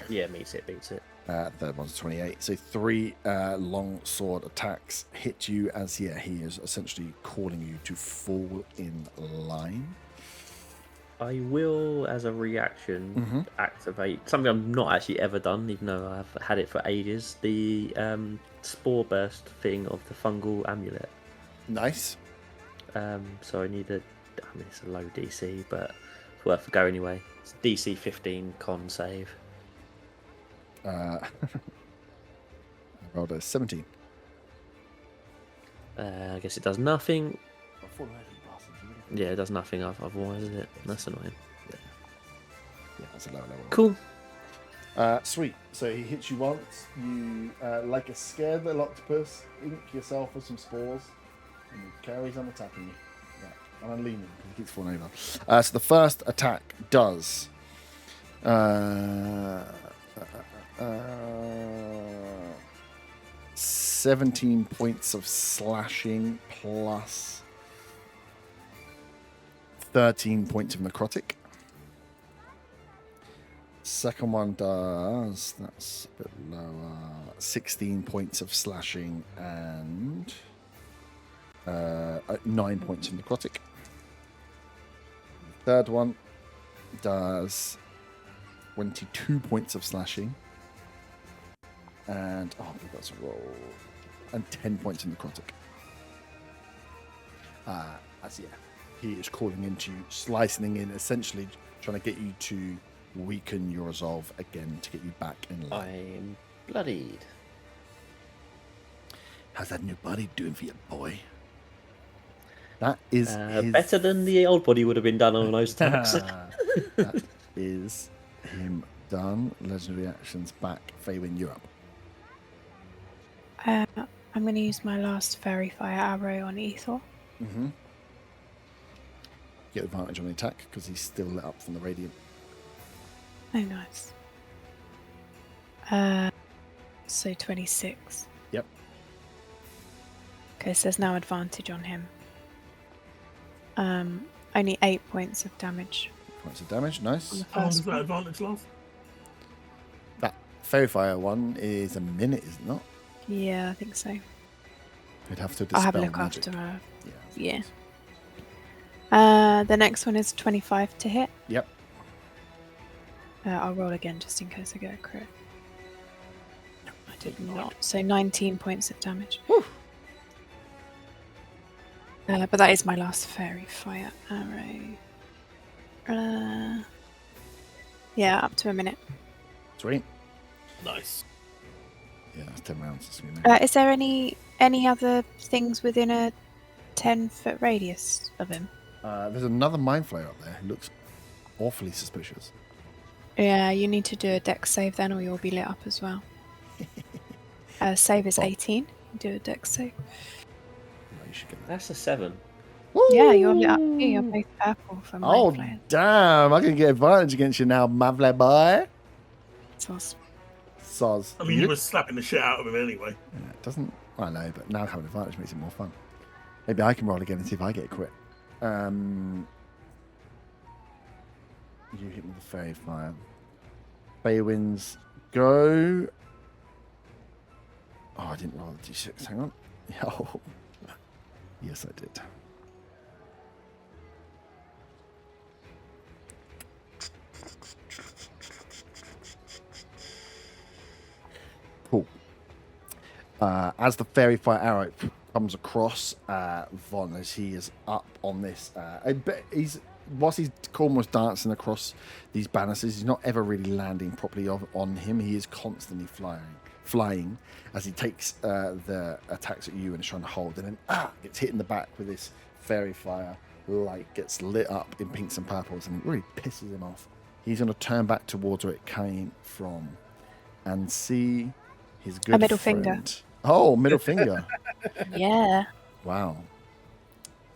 Yeah, meets it, beats it. Third one's 28. So 3 long sword attacks hit you as he is essentially calling you to fall in line. I will, as a reaction, activate something I've not actually ever done, even though I've had it for ages. The spore burst thing of the fungal amulet. Nice. So I need it's a low DC, but it's worth a go anyway. It's DC 15 con save. I rolled a 17. I guess it does nothing. Yeah, it does nothing otherwise, is it? That's annoying. Yeah, that's a lower level. Cool. Sweet. So he hits you once. You, like a scared little octopus, ink yourself with some spores, and he carries on attacking you. Yeah, and I'm leaning because he keeps falling over. So the first attack does 17 points of slashing plus 13 points of necrotic. Second one does, that's a bit lower, 16 points of slashing and 9 points of necrotic. Third one does 22 points of slashing and, that's a roll, and 10 points of necrotic. He is calling into you, slicing in, essentially trying to get you to weaken your resolve again to get you back in line. I'm bloodied. How's that new body doing for you, boy? That is better than the old body would have been done on those attacks. That is him done. Legendary actions back. Faywin, you're up. I'm going to use my last fairy fire arrow on Ethor. Mm-hmm. Get advantage on the attack because he's still lit up from the radiant. Oh, nice. So 26. Yep. Okay, so there's no advantage on him. Only 8 points of damage. Points of damage, nice. On the How long first does that one. advantage last? That fairy fire one is a minute, is it not? Yeah, I think so. You'd have to dispel I'll have a look magic. after her. Yeah. Yeah. The next one is 25 to hit. Yep. I'll roll again just in case I get a crit. I did not. So 19 points of damage. But that is my last fairy fire arrow. Yeah, up to a minute. Sweet. Nice. Yeah, that's 10 rounds. That's gonna be nice. Is there any other things within a 10-foot radius of him? There's another mind flayer up there who looks awfully suspicious. Yeah, you need to do a dex save then, or you'll be lit up as well. Save is 18. Do a dex save. No, you should get that. That's a 7. Yeah, you're lit up. Yeah, you're both purple for mind Oh, flayer. damn. I can get advantage against you now, my fly boy. That's awesome. Soz. I mean, you were slapping the shit out of him anyway. Yeah, it doesn't. I know, but now having advantage makes it more fun. Maybe I can roll again and see if I get a crit. You hit me with the fairy fire. Faywin's go. Oh, I didn't roll the d6. Hang on. Oh, yes, I did. Cool. As the fairy fire arrow comes across Von, as he is up on this, whilst he's almost dancing across these banisters, he's not ever really landing properly on him. He is constantly flying as he takes the attacks at you and is trying to hold, and then gets hit in the back with this fairy fire. Light gets lit up in pinks and purples, and it really pisses him off. He's going to turn back towards where it came from and see his good middle friend. finger. Oh, middle finger. Yeah. Wow.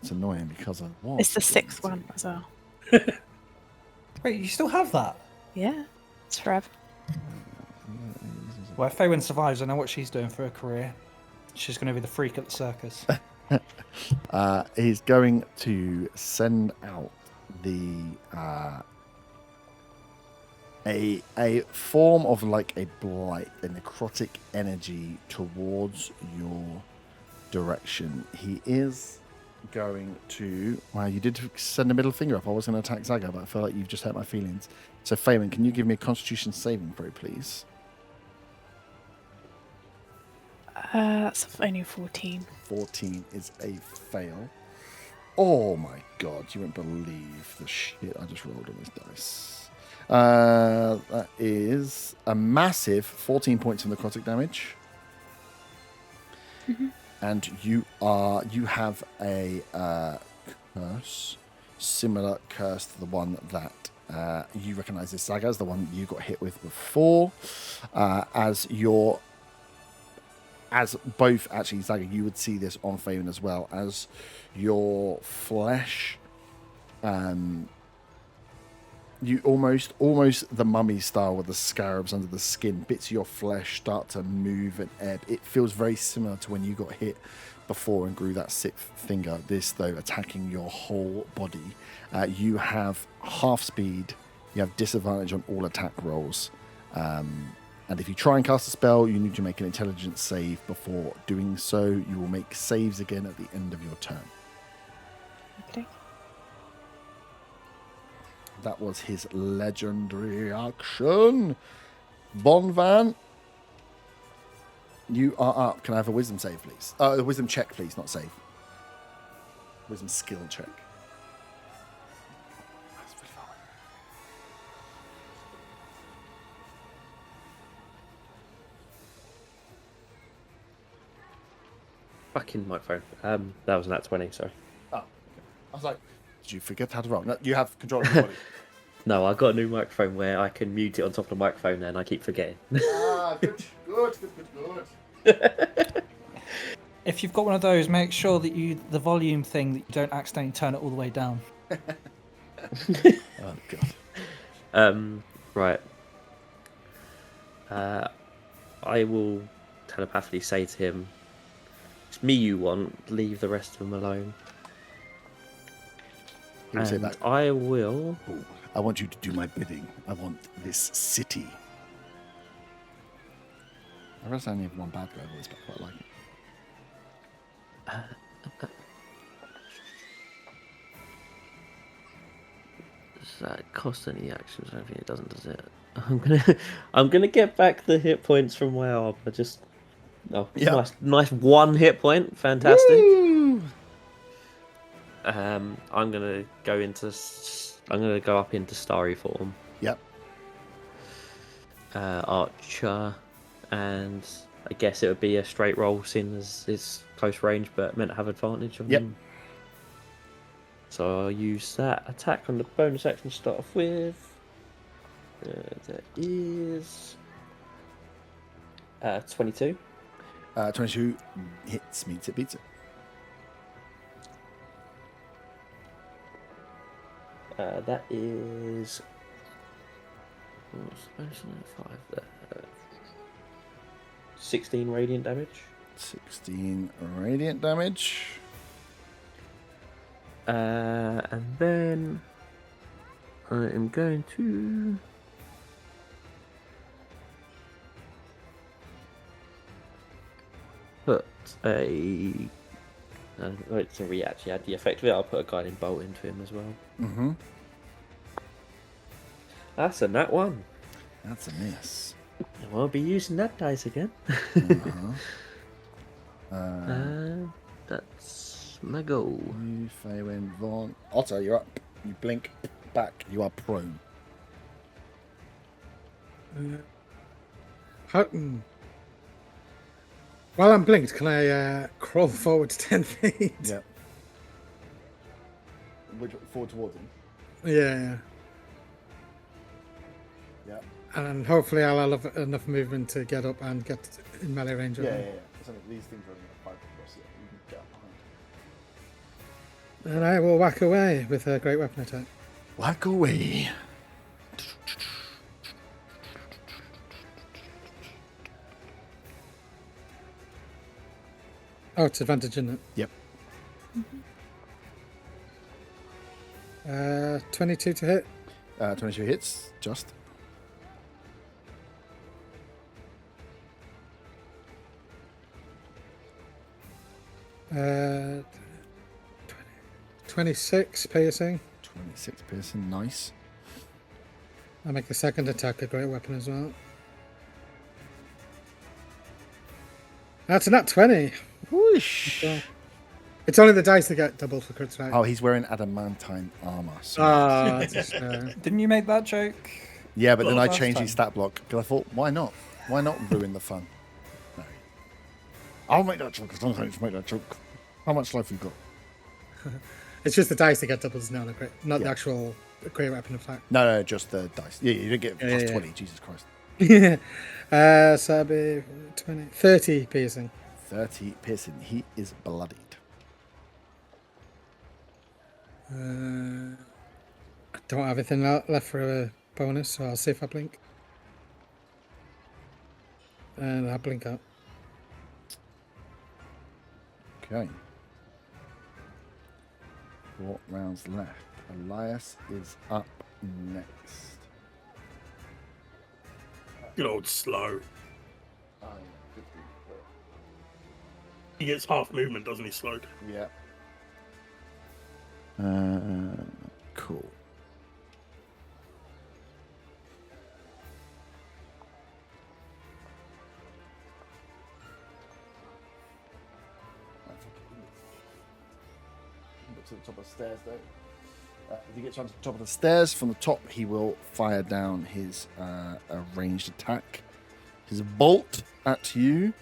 It's annoying because I was. It's the 6th one as well. Wait, you still have that? Yeah. It's forever. Well, if Faywin survives, I know what she's doing for her career. She's going to be the freak at the circus. He's going to send out the a form of like a blight, a necrotic energy towards your direction. He is going to. Wow, you did send a middle finger up. I was going to attack Zaga, but I feel like you've just hurt my feelings. So, Faywin, can you give me a Constitution saving throw, please? That's only 14. 14 is a fail. Oh my god, you won't believe the shit I just rolled on this dice. That is a massive 14 points of necrotic damage. Mm-hmm. And you have a curse similar curse to the one that you recognize this Zaga as the one you got hit with before. As both actually Zaga, you would see this on Faven as well, as your flesh, you almost the mummy style with the scarabs under the skin, bits of your flesh start to move and ebb. It feels very similar to when you got hit before and grew that sixth finger. This, though, attacking your whole body. You have half speed. You have disadvantage on all attack rolls. And if you try and cast a spell, you need to make an intelligence save before doing so. You will make saves again at the end of your turn. Okay. That was his legendary action. Bonvan, you are up. Can I have a wisdom save, please? A wisdom check, please, not save. Wisdom skill check. Fucking microphone. That was nat 20, sorry. Oh, okay. I was like, did you forget how to roll? No, you have control of your body. No, I got a new microphone where I can mute it on top of the microphone and I keep forgetting. Good. If you've got one of those, make sure that the volume thing, that you don't accidentally turn it all the way down. Oh, God. Right. I will telepathically say to him, it's me you want, leave the rest of them alone. Let me say that. I will... Ooh, I want you to do my bidding. I want this city. I realize I only have one bad guy voice, but I quite like it. Does that cost any actions? I don't think it doesn't, does it? I'm gonna get back the hit points from my armor. Nice 1 hit point, fantastic. Woo! I'm gonna go up into starry form. Yep. Archer, and I guess it would be a straight roll, seeing as it's close range, but meant to have advantage on them. So I'll use that attack on the bonus action to start off with. That is 22. 22 hits, meets it, beats it. That is 16 radiant damage. 16 radiant damage. And then I am going to put it's a react. Yeah, the effect of it, I'll put a guiding bolt into him as well. Mm-hmm. That's a nat 1. That's a miss. I won't be using that dice again. That's my go. You, Faywin, Vaughn. Otto, you're up. You blink back. You are prone. While I'm blinked, can I crawl forward to 10 feet? Yeah. Forward towards him. Yeah. Yeah. And hopefully I'll have enough movement to get up and get in melee range of him. So these things are only 5 across it. You can get up behind. And I will whack away with a great weapon attack. Whack away. Oh, it's advantage, isn't it? Yep. 22 to hit. 22 hits, just. Uh, 26 piercing. 26 piercing, nice. I'll make the second attack a great weapon as well. That's a nat 20. Whoosh. It's only the dice that get double for crit strike. Oh, he's wearing adamantine armor. So. Didn't you make that joke? Yeah, but then I last changed time? his stat block because I thought, why not? Why not ruin the fun? No. I'll make that joke. Don't make that joke. How much life you got? It's just the dice that get doubled as now, not the Yeah. actual crit weapon effect. No, just the dice. Yeah, you don't get plus yeah. 20. Jesus Christ. So that'd be 20, 30 piercing. 30 piercing. He is bloodied. I don't have anything left for a bonus, so I'll see if I blink. And I blink out. Okay. 4 rounds left. Elias is up next. Good old slow. He gets half movement, doesn't he, slowed? Yeah. Cool. To the top of the stairs, though. If he gets onto the top of the stairs, from the top, he will fire down his ranged attack. His bolt at you.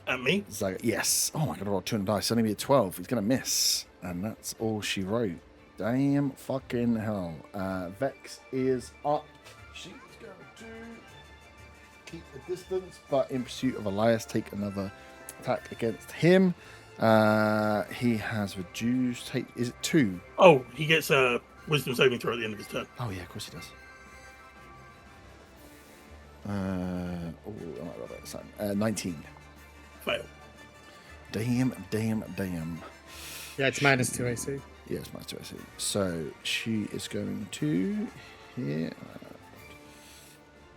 At me? Zaga, yes. Oh my god, I rolled 200 dice. Only be a 12. He's going to miss. And that's all she wrote. Damn fucking hell. Vex is up. She's going to keep the distance, but in pursuit of Elias, take another attack against him. He has reduced. Is it 2? Oh, he gets a wisdom saving throw at the end of his turn. Oh yeah, of course he does. I might roll that this time. 19. Fail. Damn. Yeah, it's minus 2 AC. Yes, minus 2 AC. So she is going to here.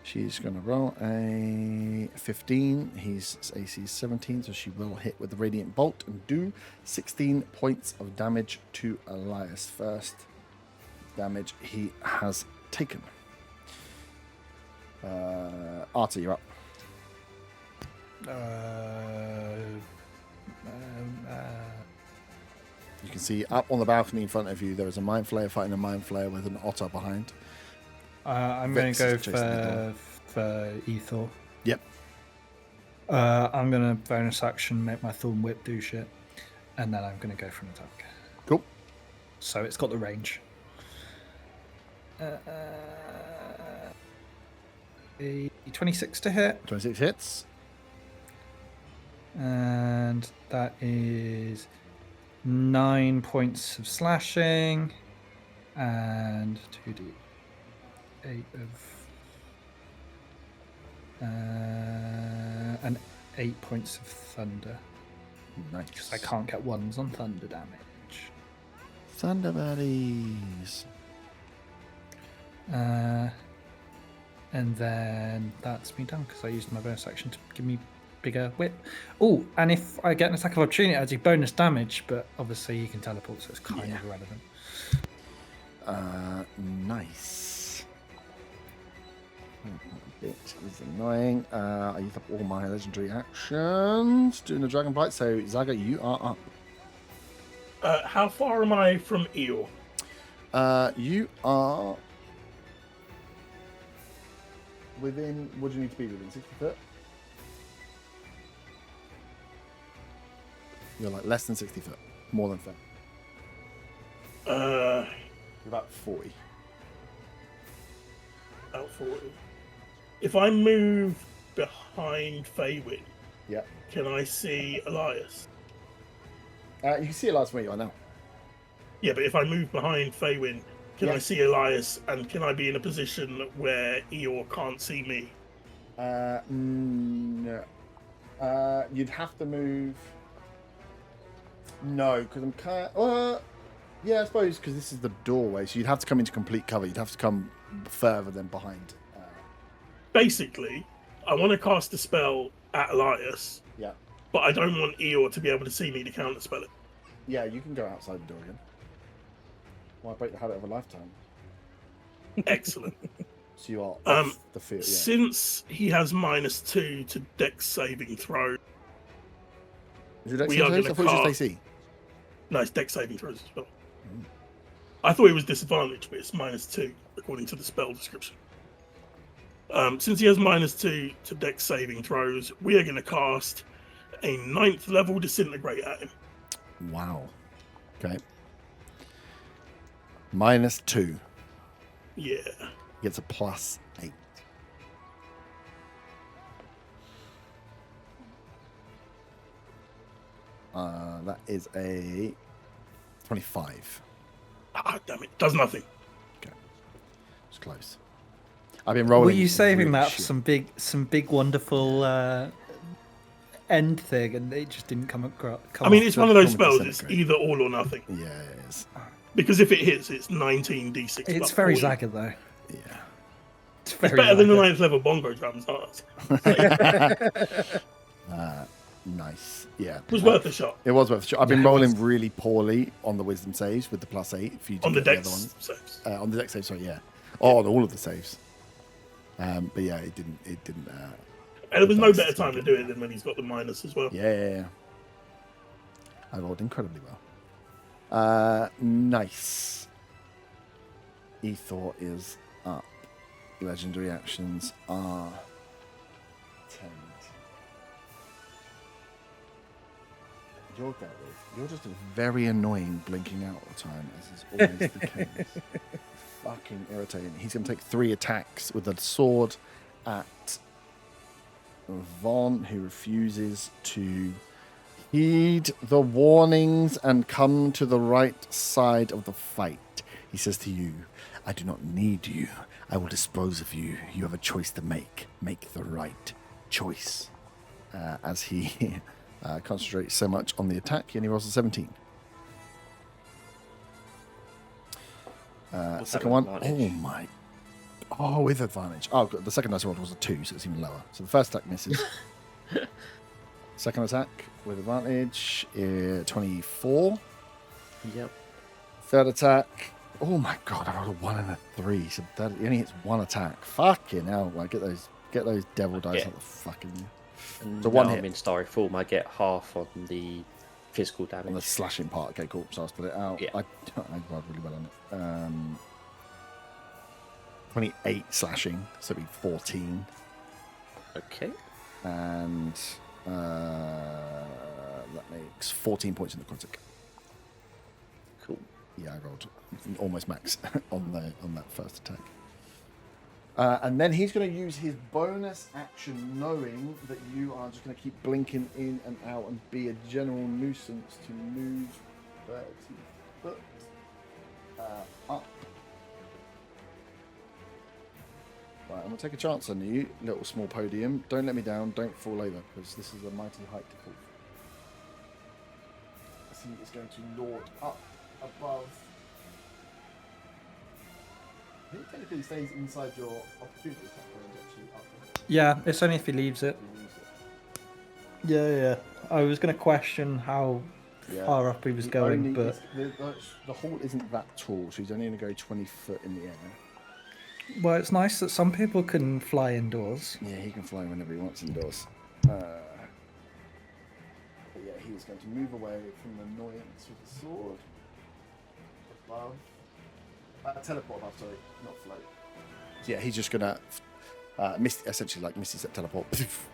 She's going to roll a 15. His AC is 17, so she will hit with the Radiant Bolt and do 16 points of damage to Elias. First damage he has taken. Arthur, you're up. You can see up on the balcony in front of you, there is a Mind Flayer fighting a Mind Flayer with an otter behind. I'm going Vex to go is chasing the for Ethor. Yep. I'm going to bonus action, make my Thorn Whip do shit, and then I'm going to go for an attack. Cool. So it's got the range. A 26 to hit, 26 hits. and that is 9 points of slashing, and 2d8 of and 8 points of thunder. Nice. Because I can't get ones on thunder damage. Thunder buddies. And then that's me done because I used my bonus action to give me bigger whip. Oh, and if I get an attack of opportunity, I do bonus damage, but obviously you can teleport, so it's kind of irrelevant. Nice. That bit is annoying. I used up all my legendary actions doing the dragon bite. So Zaga, you are up. How far am I from Eeyore? You are within. What do you need to be within? 60 foot. You're like less than 60 foot. More than fair. You're about 40. About 40. If I move behind Faywin, Yeah. can I see Elias? You can see Elias where you are now. Yeah, but if I move behind Faywin, can Yeah. I see Elias, and can I be in a position where Eeyore can't see me? No. You'd have to move. No, because I'm kind of. Yeah, I suppose because this is the doorway, so you'd have to come into complete cover. You'd have to come further than behind. Basically, I want to cast a spell at Elias, Yeah. but I don't want Eeyore to be able to see me to counterspell it. Yeah, you can go outside the door again. Why break the habit of a lifetime? Excellent. So you are off the field. Yeah. Since he has -2 to Dex saving throw, Is it Dex we saving are throws? I gonna thought it was cast- just AC. no, it's Dex saving throws as well. I thought it was disadvantage, but it's -2 according to the spell description. Since he has -2 to Dex saving throws, we are going to cast a 9th level disintegrate at him. Wow. Okay. -2. Yeah. Gets a +8. That is a 25. Ah, damn it. Does nothing. Okay. It's close. I've been rolling. Were you saving really that for shit. some big wonderful end thing, and it just didn't come across? I mean, it's one of those Common spells. It's disintegrate. either all or nothing. Yeah, it is. Because if it hits, it's 19d6. It's plus very 40. Zaga though. Yeah. It's It's very better than the Zaga. 9th level bongo drums. Ours. Nice. Yeah. It was worth a shot. It was worth a shot. I've been Yeah, it rolling was. really poorly on the wisdom saves with the +8. If you do On the get dex other one. saves. On the dex save, sorry, yeah. Oh, on all of the saves. But yeah, it didn't. And there was no better time to do it than when he's got the minus as well. Yeah. I rolled incredibly well. Nice. Ethor is up. Legendary actions are 10. You're just very annoying blinking out all the time, as is always the case. Fucking irritating. He's going to take 3 attacks with a sword at Vaughn, who refuses to heed the warnings and come to the right side of the fight. He says to you, I do not need you. I will dispose of you. You have a choice to make. Make the right choice. As he concentrates so much on the attack, he only rolls a 17. Second one. Advantage? Oh, with advantage. Oh, good. The second dice I rolled was a 2, so it's even lower. So the first attack misses. Second attack with advantage, 24. Yep. Third attack. Oh my god, I rolled a 1 and a 3. So that he only hits 1 attack. Fucking hell. Like, get those devil dice Yeah. out the fucking... And So now one I'm hit. in Starry Form. I get half on the physical damage. On the slashing part. Okay, cool. So I'll split it out. Yeah. I rolled really well on it. 28 slashing, so it'd be 14. Okay. And that makes 14 points in necrotic. Cool. Yeah, I rolled almost max on that first attack. And then he's going to use his bonus action, knowing that you are just going to keep blinking in and out and be a general nuisance, to move 30 foot up. Right, I'm going to take a chance on you, little small podium. Don't let me down, don't fall over, because this is a mighty height to fall. I see it's going to lord up above. I think technically it stays inside your opportunity attack range, actually. Up Yeah, it's only if he leaves it. to use it. Yeah. I was going to question how Yeah. far up he was He going, only- but the hall isn't that tall, so he's only going to go 20 foot in the air. well, it's nice that some people can fly indoors. Yeah, he can fly whenever he wants indoors. But yeah, he is going to move away from the annoyance with the sword. Above. Teleport above, sorry, not float. So yeah, he's just going to essentially like Misty Step teleport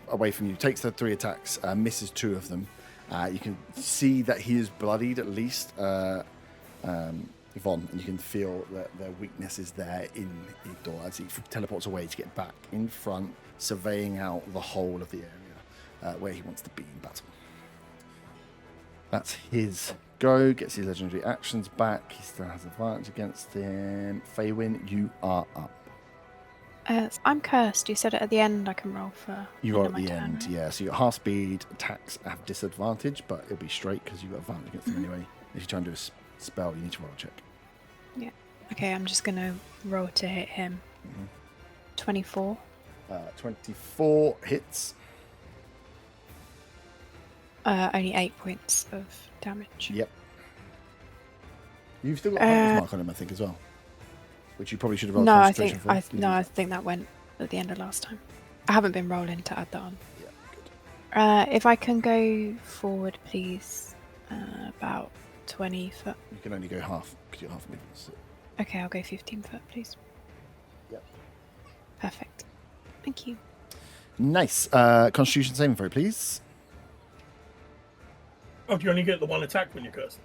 away from you. Takes the 3 attacks, misses 2 of them. You can see that he is bloodied, at least, Yvonne, and you can feel that their weakness is there in Igdor as he teleports away to get back in front, surveying out the whole of the area where he wants to be in battle. That's his go. Gets his legendary actions back. He still has advantage against him. Faywin, you are up. I'm cursed. You said it at the end. I can roll for. You are end at of my the turn, end, right? yeah. So your half speed attacks have disadvantage, but it'll be straight because you've got advantage against them anyway. If you try and do a spell, you need to roll a check. Okay, I'm just gonna roll to hit him. 24. 24 hits. Only 8 points of damage. Yep. You've still got a hunter's mark on him, I think, as well. Which you probably should have rolled No, I concentration think for. I think that went at the end of last time. I haven't been rolling to add that on. Yeah, good. If I can go forward, please, about 20 foot. You can only go half because you're half a movement. So. Okay, I'll go 15 foot, please. Yep. Perfect. Thank you. Nice. Constitution saving throw, please. Oh, do you only get the one attack when you're cursed?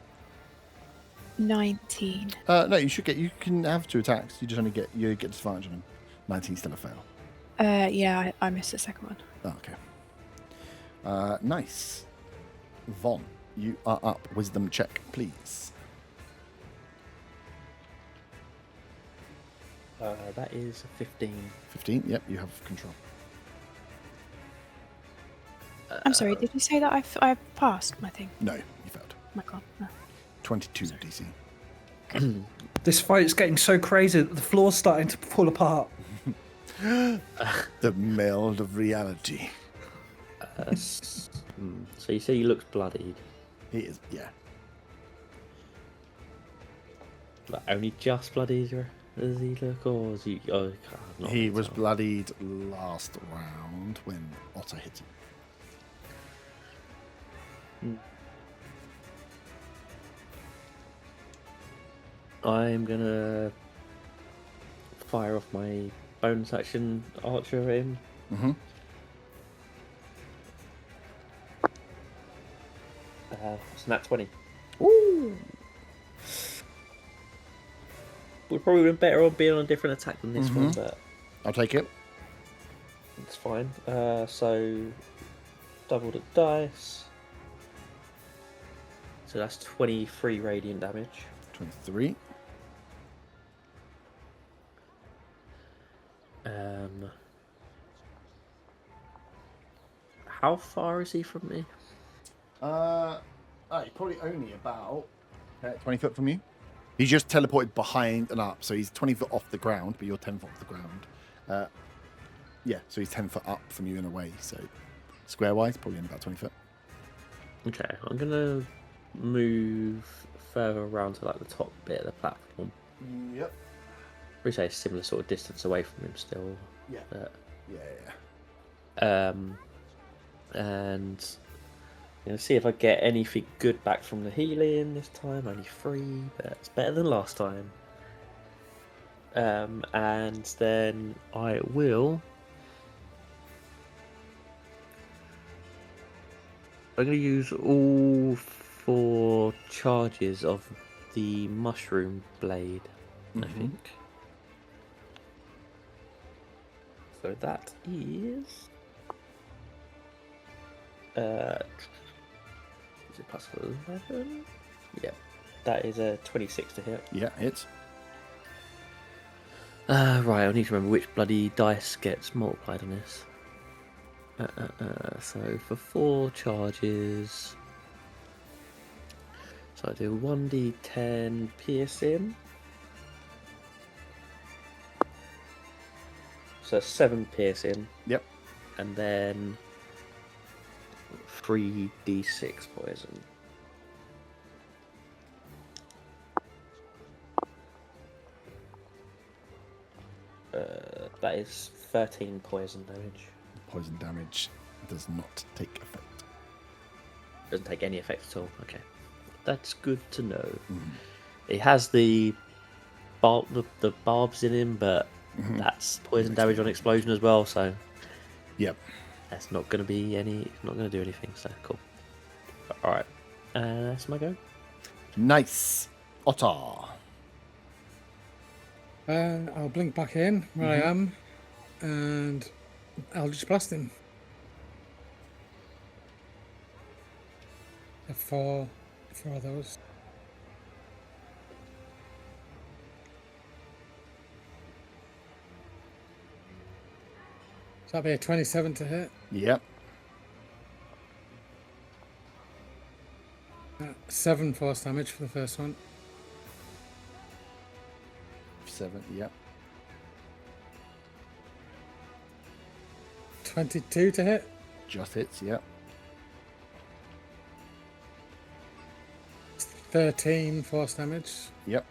19. No, you can have 2 attacks. You get disadvantage on them. 19 still a fail. Yeah, I missed the second one. Oh, okay. Nice. Von, you are up. Wisdom check, please. That is 15. 15. Yep, you have control. I'm sorry, did you say that I passed my thing? No, you failed. Oh my god. No. 22 DC. This fight's getting so crazy that the floor's starting to fall apart. The meld of reality. So you say he looks bloodied. He is, yeah. Like, only just bloodied, does he look, or is he? Oh, I'm not He really was tell. bloodied last round when Otter hit him. I'm gonna fire off my bonus action archer at him. Mm-hmm. It's nat 20. Ooh. We've probably been better on being on a different attack than this one, but I'll take it. it's fine. So double the dice. So that's 23 radiant damage. 23. How far is he from me? He's probably only about 20 foot from you. He's just teleported behind and up, so he's 20 foot off the ground, but you're 10 foot off the ground. Yeah, so he's 10 foot up from you in a way, so square-wise, probably only about 20 foot. Okay, I'm gonna move further around to like the top bit of the platform. Yep. We say a similar sort of distance away from him still. Yeah. But, Yeah. and I'm gonna see if I get anything good back from the healing this time. Only 3, but it's better than last time. And then I will. I'm gonna use all 4 charges of the mushroom blade. I think. So that is. Is it plus 11? Yeah, that is a 26 to hit. Yeah, hits. Right, I need to remember which bloody dice gets multiplied on this. So for 4 charges, so I do 1d10 piercing. So 7 piercing. Yep. And then 3d6 poison. That is 13 poison damage. Poison damage does not take effect. Doesn't take any effect at all. Okay, that's good to know. It has the barbs in him, but that's poison damage on explosion as well. So Yep. that's not going to be any. Not going to do anything. So cool. All right, that's my go. Nice. Otter. I'll blink back in where I am, and I'll just blast him. Four of those. So that'll be a 27 to hit. Yep. 7 force damage for the first one. 7. Yep. 22 to hit. Just hits. Yep. 13 force damage. Yep.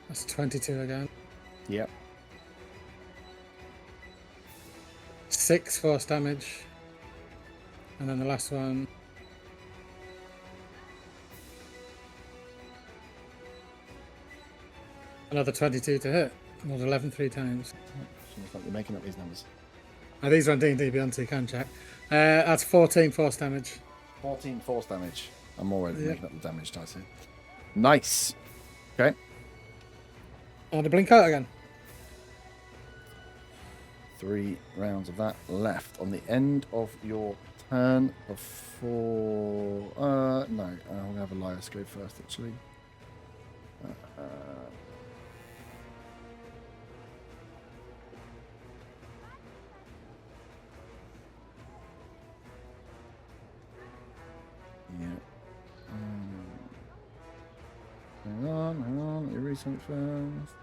That's 22 again. Yep. 6 force damage. And then the last one. Another 22 to hit. Rolled 11 3 times. It's like you're making up these numbers. These are on D&D Beyond, so you can check. That's 14 force damage. 14 force damage. I'm already making up the damage dice here. Nice. Okay. And a blink out again. 3 rounds of that left. On the end of your turn before... no. I'm going to have Elias go first, actually. Yeah. Hang on. Let me read something first.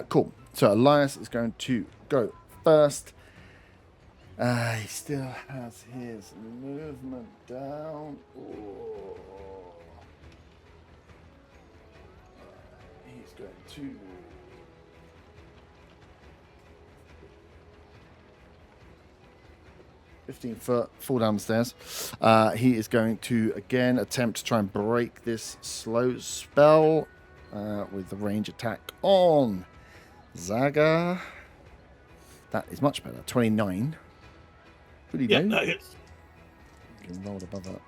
Cool. So Elias is going to go first. He still has his movement down. Oh. He's going to... 15 foot, fall down the stairs. He is going to again attempt to try and break this slow spell with the range attack on Zaga. That is much better. 29. Pretty Yeah, low. that hits. You can roll above that.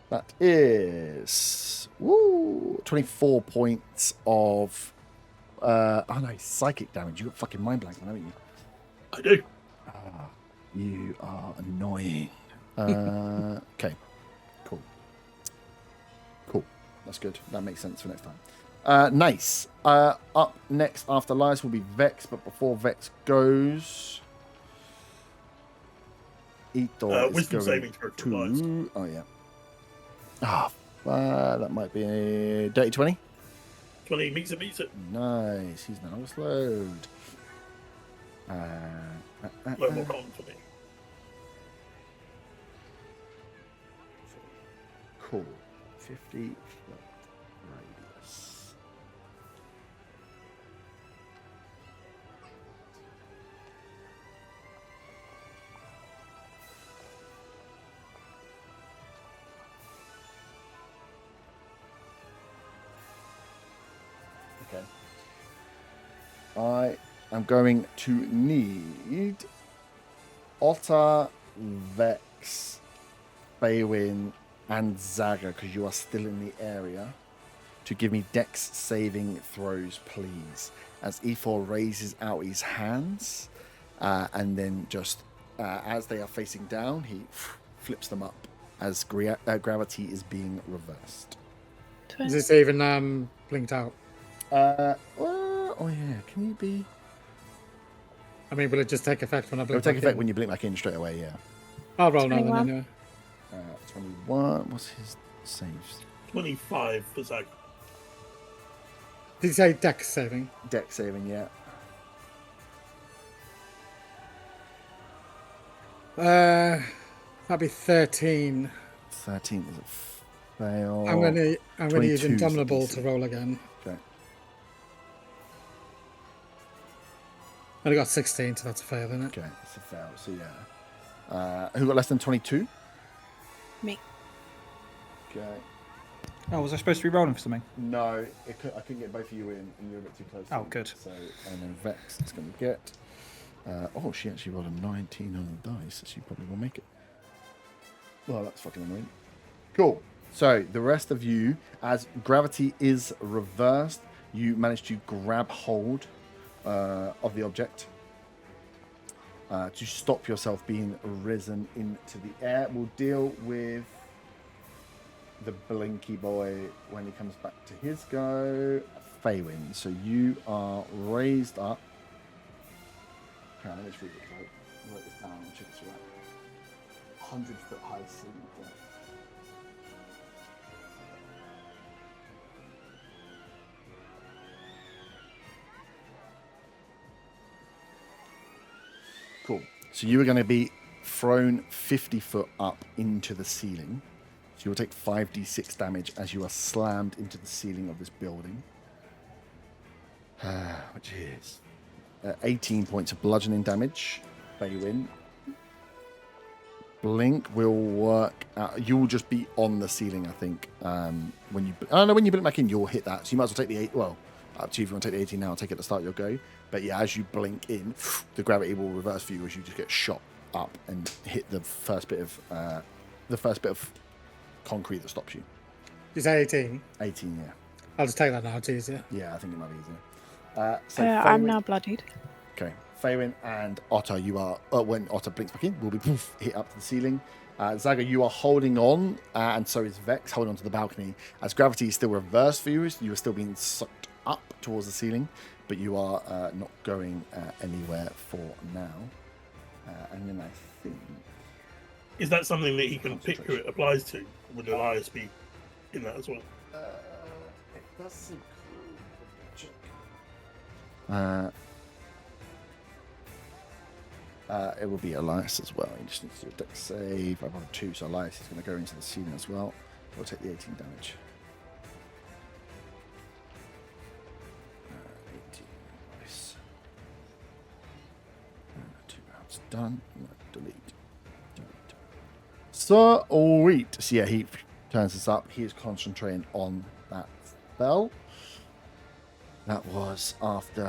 That is 24 points of psychic damage. You got fucking mind blank, haven't you? I do. You are annoying. Okay. Cool. That's good. That makes sense for next time. Nice. Up next after Elias will be Vex, but before Vex goes... Ethor is Wisdom going saving throw for Elias. Oh, yeah. That might be a dirty 20. 20 meets it. Nice. He's now slowed. No more con for me. Cool. 50 foot radius. Okay. I'm going to need Otter, Vex, Baywin, and Zaga, because you are still in the area, to give me Dex saving throws, please. As E4 raises out his hands, and then just as they are facing down, he flips them up as gravity is being reversed. Is this even blinked out? Oh yeah, can you be? I mean, will it just take effect when I blink? It'll take back effect in? when you blink back in straight away. Yeah. I'll roll now then 21. anyway. 21. What's his saves? 25 for Zag. Did you say Dex saving? Dex saving, yeah. That'd be 13. 13 is a fail. I'm gonna use 22 's the Indomitable DC. to roll again. Okay. I got 16, so that's a fail, isn't it? Okay, it's a fail. So yeah. Who got less than 22? Me. Okay. Oh, was I supposed to be rolling for something? No, I couldn't get both of you in, and you're a bit too close. Oh, to me. good. So, and then Vex is going to get. She actually rolled a 19 on the dice, so she probably will make it. Well, that's fucking annoying. Cool. So the rest of you, as gravity is reversed, you manage to grab hold of the object to stop yourself being risen into the air. We'll deal with the Blinky boy when he comes back to his go. Faywin. So you are raised up. Okay, let me just read it. Write this down and check it's right. 100 foot high ceiling. Cool. So you are going to be thrown 50 foot up into the ceiling. So you will take 5d6 damage as you are slammed into the ceiling of this building. Which is 18 points of bludgeoning damage. Baywin. blink will work. You'll just be on the ceiling, I think. When you blink back in, you'll hit that. So you might as well take the 8. Well, up to you if you want to take the 18 now. Take it at the start of your go. But yeah, as you blink in, the gravity will reverse for you as you just get shot up and hit the first bit of concrete that stops you. You say 18? 18, yeah. I'll just take that now. It's easier. Yeah, I think it might be easier. So I'm Faerun- now bloodied. Okay, Faerun and Otter, you are when Otter blinks back in, will be hit up to the ceiling. Zaga, you are holding on, and so is Vex holding on to the balcony. As gravity is still reversed for you, you are still being sucked up towards the ceiling, but you are not going anywhere for now. And then I think... Is that something that he can pick who it applies to? Would Elias be in that as well? It does check. It will be Elias as well. He just needs to do a dex save. I rolled 2, so Elias is going to go into the ceiling as well. We'll take the 18 damage. 18. Nice. 2 rounds done. Delete. Sweet. So yeah, he turns this up. He is concentrating on that spell. That was after...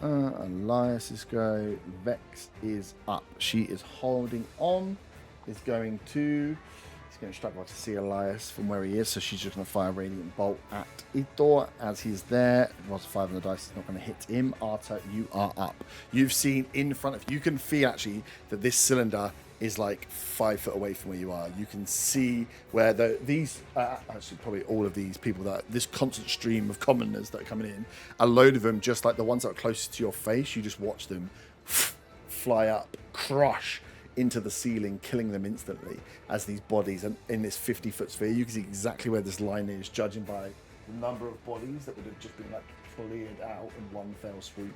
Elias's go. Vex is up. She is holding on. Is going to... He's going to struggle to see Elias from where he is, so she's just going to fire a Radiant Bolt at Ithor as he's there. It was 5 on the dice. It's not going to hit him. Arta, you are up. You've seen in front of you. You can feel actually that this cylinder is like 5 foot away from where you are. You can see where these, actually probably all of these people, this constant stream of commoners that are coming in, a load of them, just like the ones that are closest to your face, you just watch them fly up, crush into the ceiling, killing them instantly as these bodies, and in this 50-foot sphere, you can see exactly where this line is, judging by the number of bodies that would have just been like cleared out in one fell swoop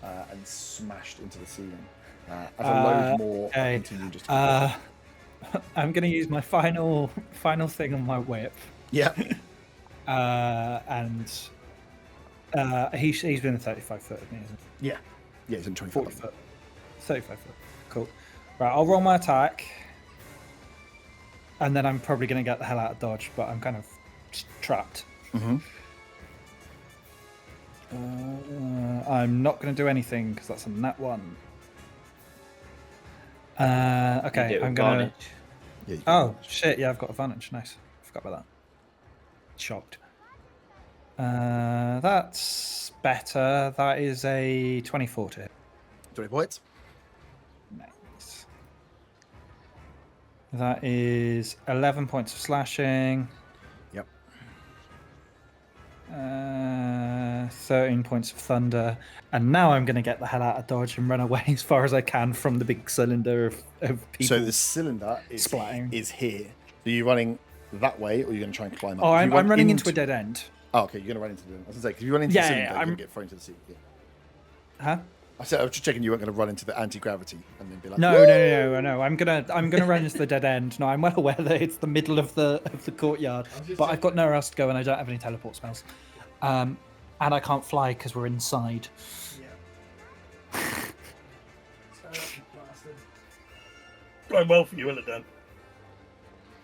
and smashed into the ceiling. As a load more continue just I'm going to use my final thing on my whip. Yeah. And he's been 35 foot of me, isn't he? Yeah. Yeah, he's in 25 40 foot. 35 foot. Cool. Right, I'll roll my attack. And then I'm probably going to get the hell out of dodge, but I'm kind of trapped. Mm-hmm. I'm not going to do anything because that's a nat 1. Okay, I'm going to... Yeah, Oh, shit, yeah, I've got advantage. Nice. Forgot about that. Shocked. That's better. That is a 24 to hit. 20 points. Nice. That is 11 points of slashing. Yep. 13 points of thunder. And now I'm going to get the hell out of dodge and run away as far as I can from the big cylinder of people. So the cylinder is here. So you're running that way, or you're going to try and climb up? Oh, I'm running into a dead end. Oh, okay, you're going to run into the... I was going to say, because if you run into the cylinder, you're going to get thrown into the sea. Yeah. Huh? I was just checking you weren't going to run into the anti-gravity and then be like... No. I'm gonna run into the dead end. No, I'm well aware that it's the middle of the courtyard, but I've got nowhere else to go and I don't have any teleport spells. And I can't fly because we're inside. Yeah. Going well for you, isn't it, Dan?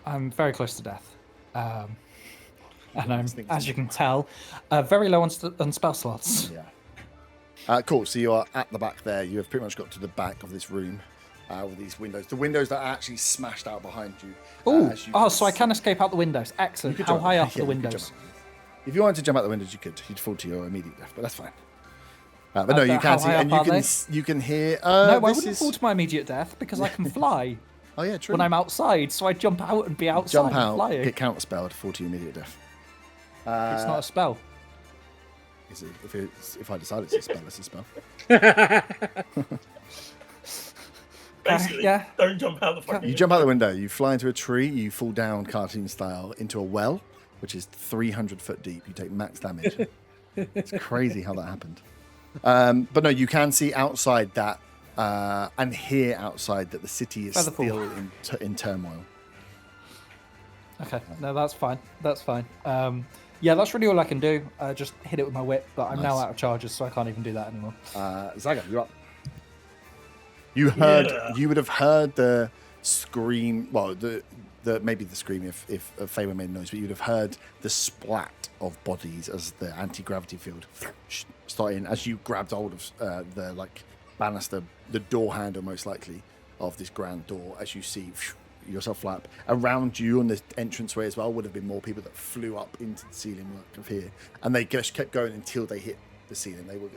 I'm very close to death. And I'm, as you can tell, very low on spell slots. Yeah. Cool. So you are at the back there. You have pretty much got to the back of this room with these windows. The windows that are actually smashed out behind you. So I can escape out the windows. Excellent. How high up are the windows? If you wanted to jump out the windows, you could. You'd fall to your immediate death, but that's fine. But no, you can see, and you can hear. No, I wouldn't fall to my immediate death because I can fly. Oh yeah, true. When I'm outside, so I jump out and be outside. Jump out, flying. get counter spell to fall to your immediate death. It's not a spell. Is it, if I decide it's a spell, it's a spell. Basically, yeah. Don't jump out the fucking... You jump out the window, you fly into a tree, you fall down cartoon style into a well, which is 300 foot deep. You take max damage. It's crazy how that happened. But no, you can see outside that and hear outside that the city is still in turmoil. Okay, no, that's fine. That's fine. Yeah, that's really all I can do. Just hit it with my whip, but I'm now Nice. out of charges, so I can't even do that anymore. Zaga, you're up. You would have heard the scream. Well, the maybe the scream if Fayway made noise, but you'd have heard the splat of bodies as the anti-gravity field started as you grabbed hold of the banister, the door handle most likely of this grand door. As you see yourself flap around you on this entranceway as well, would have been more people that flew up into the ceiling of here, and they just kept going until they hit the ceiling. They were.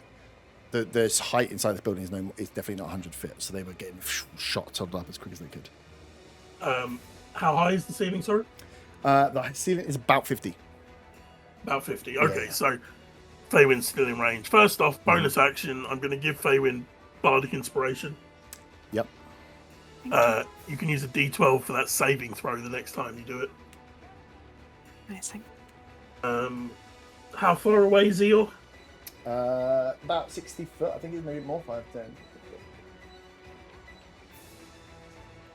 The height inside this building is definitely not 100 feet, so they were getting shot up as quick as they could. How high is the ceiling, sorry? The ceiling is about 50. About 50. Okay, Yeah. so Faywin's still in range. First off, bonus action, I'm going to give Faywin Bardic Inspiration. Yep. You can use a D12 for that saving throw the next time you do it. Amazing. How far away is Eeyore? About 60 foot. I think it's maybe more 5'10".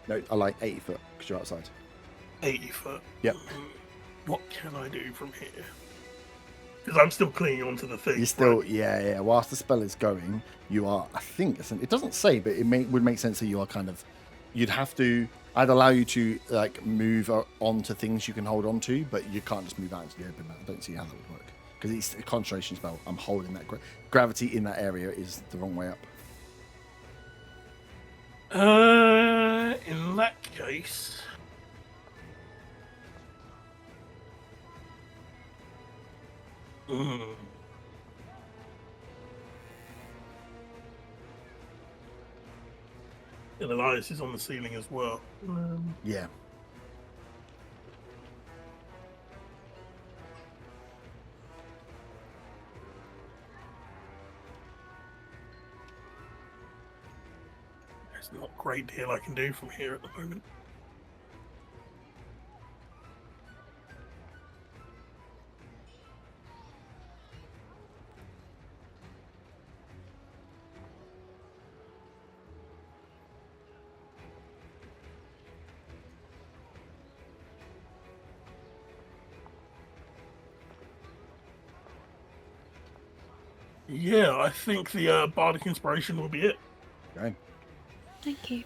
No, I like 80 foot because you're outside. 80 foot. Yep. What can I do from here? Because I'm still clinging onto the thing. You're still, right? yeah. Whilst the spell is going, you are. I think it doesn't say, but would make sense that you are kind of. You'd have to. I'd allow you to move onto things you can hold on to, but you can't just move out into the open. I don't see how that would work. Because it's a concentration spell. I'm holding that gravity in that area is the wrong way up. In that case, and Elias is on the ceiling as well. Yeah. There's not a great deal I can do from here at the moment. Yeah, I think the Bardic Inspiration will be it. Okay. Thank you.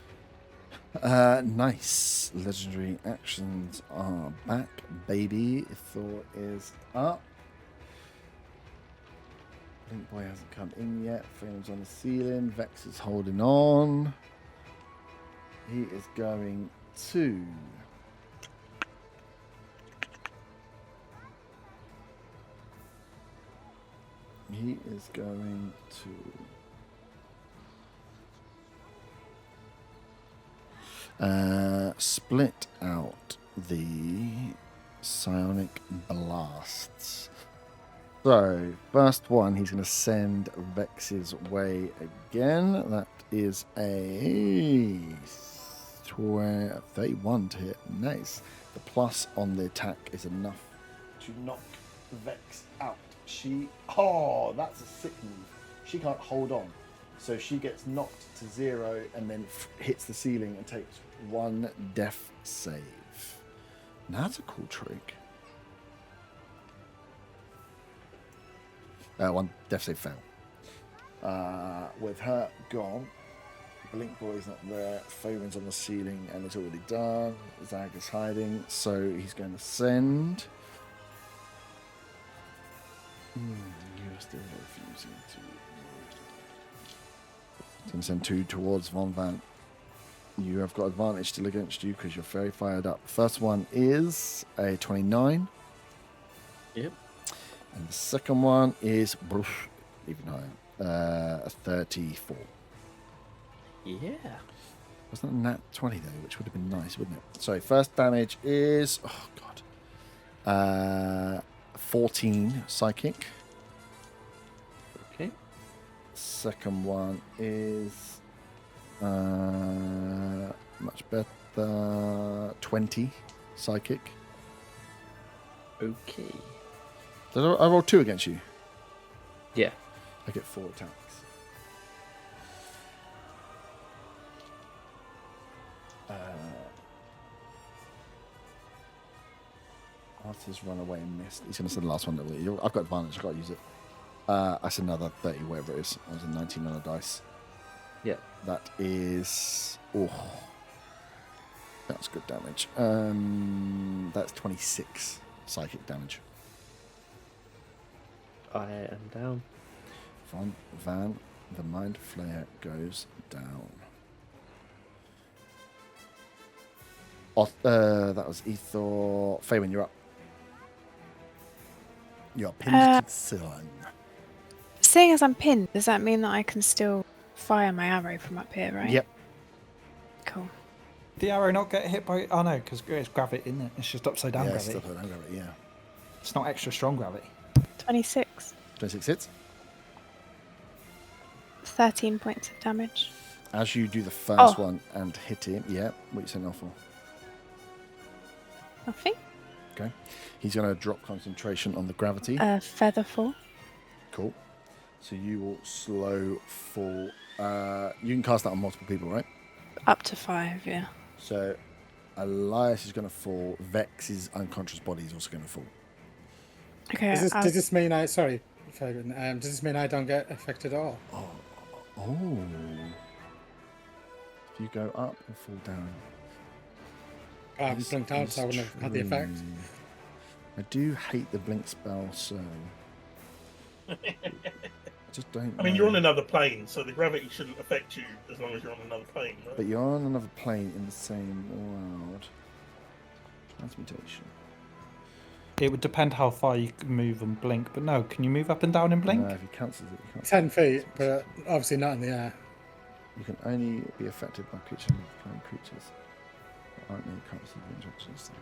Nice. Legendary actions are back, baby. Thor is up. Link Boy hasn't come in yet. Frame's on the ceiling. Vex is holding on. He is going to. He is going to split out the psionic blasts. So, first one, he's going to send Vex's way again. That is a 31 to hit. Nice. The plus on the attack is enough to knock Vex out. That's a sick move. She can't hold on. So she gets knocked to 0 and then hits the ceiling and takes 1 death save. Now that's a cool trick. 1 death save fail. With her gone, Blink Boy's not there. Fabian's on the ceiling and it's already done. Zag is hiding, so he's going to send. You're still refusing to. He's going to send 2 towards Von Van. You have got advantage still against you because you're very fired up. First one is a 29. Yep. And the second one is even higher, a 34. Yeah. Wasn't a nat 20 though, which would have been nice, wouldn't it? So first damage is 14 psychic. Okay. Second one is much better, 20 psychic. Okay. Did I roll 2 against you? Yeah. I get 4 attacks. Arthur's run away and missed. He's going to say the last one. I've got advantage. I've got to use it. That's another 30, whatever it is. That was a 19 on a dice. Yeah. That is... Oh. That's good damage. That's 26 psychic damage. I am down. From Van, the Mind Flayer goes down. That was Ethor. Faywin, you're up. You're pinned to the ceiling. Seeing as I'm pinned, does that mean that I can still fire my arrow from up here, right? Yep. Cool. The arrow not get hit by... Oh, no, because it's gravity, isn't it? It's just upside down Yeah, gravity. it's upside down gravity, yeah. It's not extra strong gravity. 26. 26 hits. 13 points of damage. As you do the first one and hit him, yeah, what are you saying off for? Nothing. Okay. He's going to drop concentration on the gravity. Feather fall. Cool. So you will slow fall. You can cast that on multiple people, right? Up to 5, yeah. So Elias is going to fall. Vex's unconscious body is also going to fall. Okay. Does this mean I... Sorry, Fagan, does this mean I don't get affected at all? Oh. If you go up and fall down. I haven't blinked out, so I wouldn't have had the effect. I do hate the blink spell, so... I just don't I mean, know. you're on another plane, so the gravity shouldn't affect you as long as you're on another plane, right? But you're on another plane in the same world. Transmutation. It would depend how far you can move and blink, but no, can you move up and down and blink? If he cancels it, you can't. 10 feet, but obviously not in the air. You can only be affected by creatures that aren't near copies of the instructions.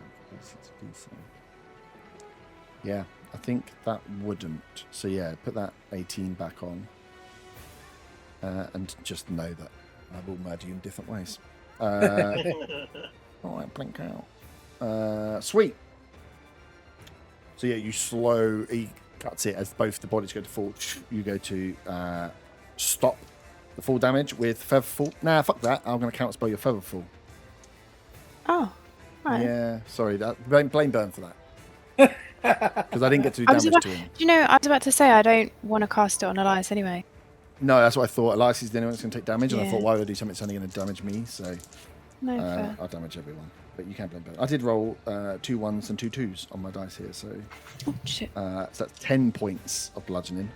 Yeah, I think that wouldn't. So yeah, put that 18 back on. And just know that I will murder you in different ways. Alright, blink out. Sweet. So yeah, you slow, he cuts it as both the bodies go to fall. You go to stop the fall damage with feather fall. Nah, fuck that. I'm going to counter spell your feather fall. Oh, right. Yeah, sorry. Blame Burn for that. Because I didn't get to do damage to him. Do you know, I was about to say I don't want to cast it on Elias anyway. No, that's what I thought. Elias is the only one that's going to take damage, and I Yeah. thought, why would I do something that's only going to damage me? So No, fair. I'll damage everyone. But you can't blame Burn. I did roll 2 1s and 2 2s on my dice here, so Oh, shit. so that's 10 points of bludgeoning.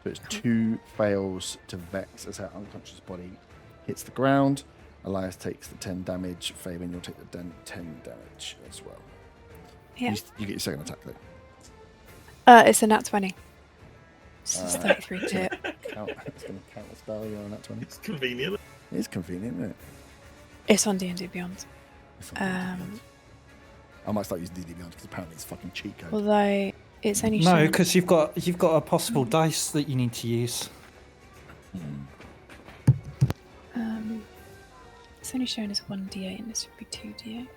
So it's 2 fails to Vex as her unconscious body hits the ground. Elias takes the 10 damage. Fabian, you'll take the 10 damage as well. Yeah. You get your second attack though. It's a nat 20. It's 33 to hit. It's going to count the spell. You're on that 20. It's convenient. It is convenient, isn't it? It's on D&D Beyond. It's on D&D. I might start using D&D Beyond because apparently it's fucking cheat code. Although it's only No, shown- because you've got a possible dice that you need to use. it's only shown as 1d8 and this would be 2d8.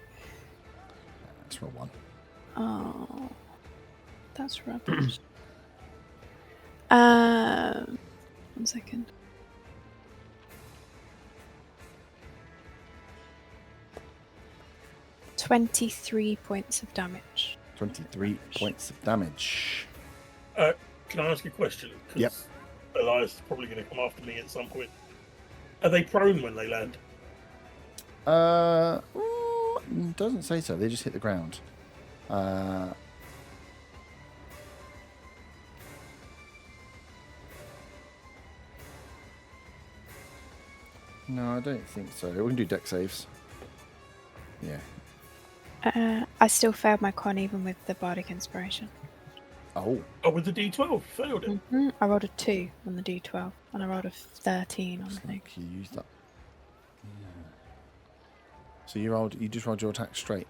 Let's roll 1. Oh, that's rubbish. 1 second. $23 points of damage. 23 points of damage. Can I ask a question? 'Cause Yep. Elias is probably going to come after me at some point. Are they prone when they land? Doesn't say so. They just hit the ground. No, I don't think so. We can do deck saves. Yeah. I still failed my con even with the Bardic Inspiration. Oh. Oh, with the D12, failed it. I rolled a 2 on the D12 and I rolled a 13 on the thing. You used that. Yeah. So you just rolled your attack straight.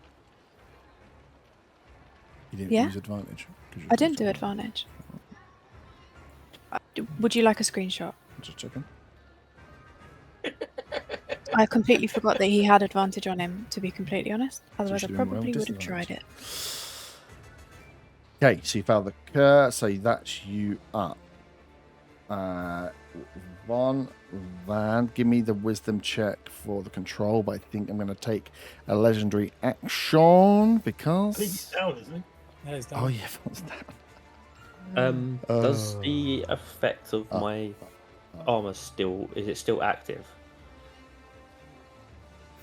You didn't Yeah. use advantage. I didn't do advantage. Would you like a screenshot? Just checking. I completely forgot that he had advantage on him, to be completely honest. Otherwise, I should have been probably well would have tried it. Okay, so you failed the curse, so that's you up. Van, give me the wisdom check for the control, but I think I'm going to take a legendary action I think he's because... down, isn't he? Yeah, he's Oh down. yeah, falls down. Does the effect of my armor is it still active?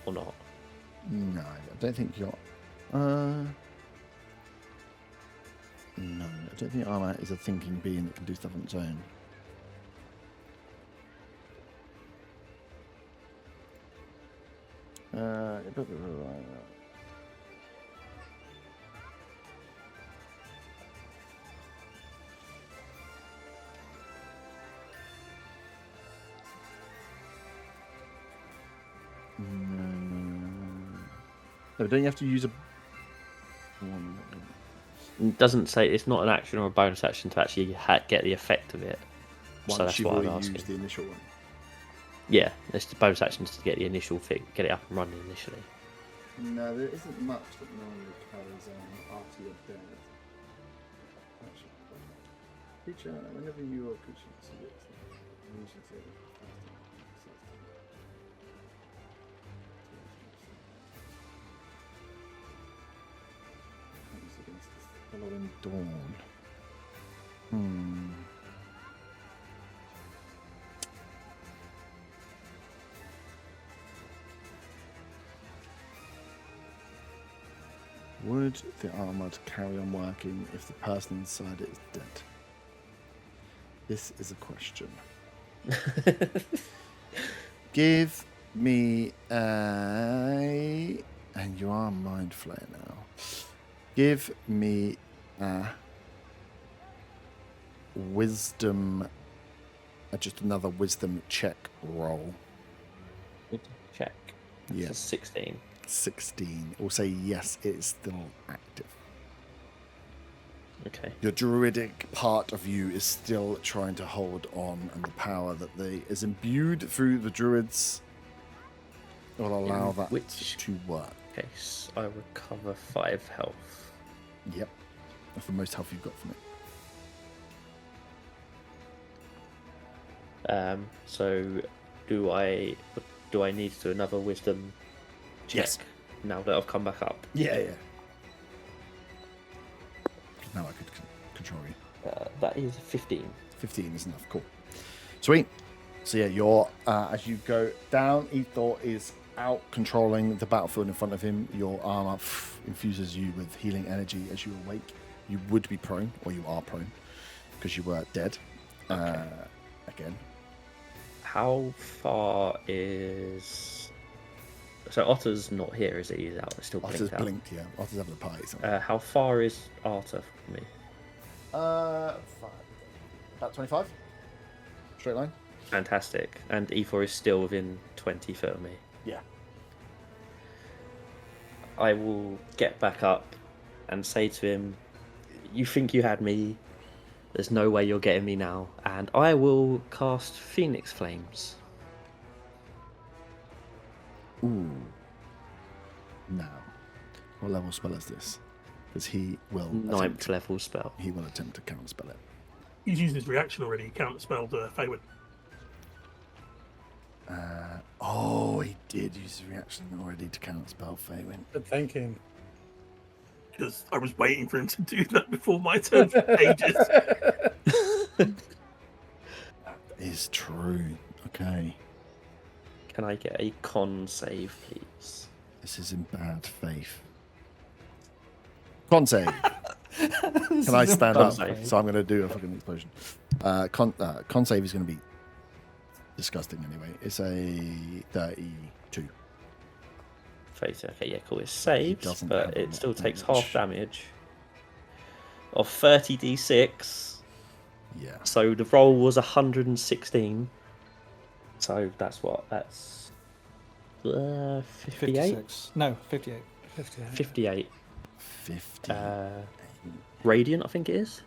Or not? No, I don't think you're. No, I don't think armor is a thinking being that can do stuff on its own. No, don't you have to use a? It doesn't say it's not an action or a bonus action to actually get the effect of it. Once so that's you've why I'm already asking. used the initial one. Yeah, it's the bonus action to get the initial thing, get it up and running initially. No, there isn't much that normally carries on after you're dead. Creature, whenever you or creature selects you should say against the following dawn. Would the armor carry on working if the person inside it is dead? This is a question. Give me a... And you are Mind Flayer now. Give me a wisdom... just another wisdom check roll. Check. Yeah. It's a 16. 16. We'll say yes, it is still active. Okay. Your druidic part of you is still trying to hold on, and the power that is imbued through the druids will allow In that which to work. case, I recover 5 health. Yep. That's the most health you've got from it. So do I need to do another wisdom check Yes. now that I've come back up? Yeah. Now I could control you. That is 15. 15 is enough. Cool. Sweet. So yeah, you're as you go down, Ethor is out controlling the battlefield in front of him. Your armor infuses you with healing energy as you awake. You would be prone, or you are prone, because you were dead. Okay. Again. How far is... So Otter's not here, is he? He's out. It's still blinked Otter's out. blinked, yeah. Otter's having a party. How far is Arthur from me? 5. About 25. Straight line. Fantastic. And E4 is still within 20 foot of me. Yeah. I will get back up and say to him, you think you had me, there's no way you're getting me now, and I will cast Phoenix Flames. Ooh. Now, what level spell is this? Because he will 9th level spell. He will attempt to counterspell it. He's used his reaction already. He counterspelled Feywind. He did use his reaction already to counterspell Feywind. Good thinking. Because I was waiting for him to do that before my turn for ages. Is true. Okay. Can I get a con save, please? This is in bad faith. Con save. Can I stand Con up? save. So I'm going to do a fucking explosion. Con save is going to be disgusting anyway. It's a 32. 30. Okay, yeah, cool. It saves, doesn't but have a it lot still of takes damage. half damage of 30d6. Yeah. So the roll was 116. So that's what? That's 58? 56. No, 58. 58. 50. Radiant, I think it is.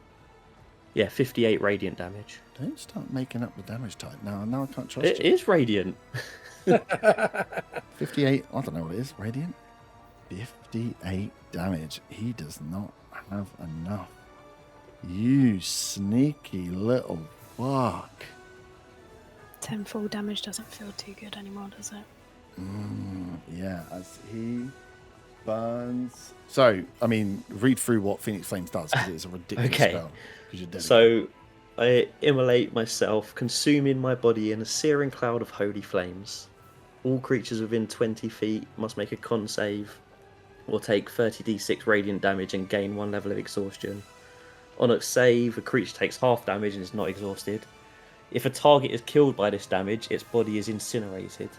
Yeah, 58 radiant damage. Don't start making up the damage type now. Now I can't trust It you. is radiant. 58. I don't know what it is. Radiant. 58 damage. He does not have enough. You sneaky little fuck. 10 full damage doesn't feel too good anymore, does it? Yeah, as he burns. So, I mean, read through what Phoenix Flames does, because it's a ridiculous Okay. spell. 'Cause you're dead. So I immolate myself, consuming my body in a searing cloud of holy flames. All creatures within 20 feet must make a con save or take 30d6 radiant damage and gain 1 level of exhaustion. On a save, a creature takes half damage and is not exhausted. If a target is killed by this damage, its body is incinerated.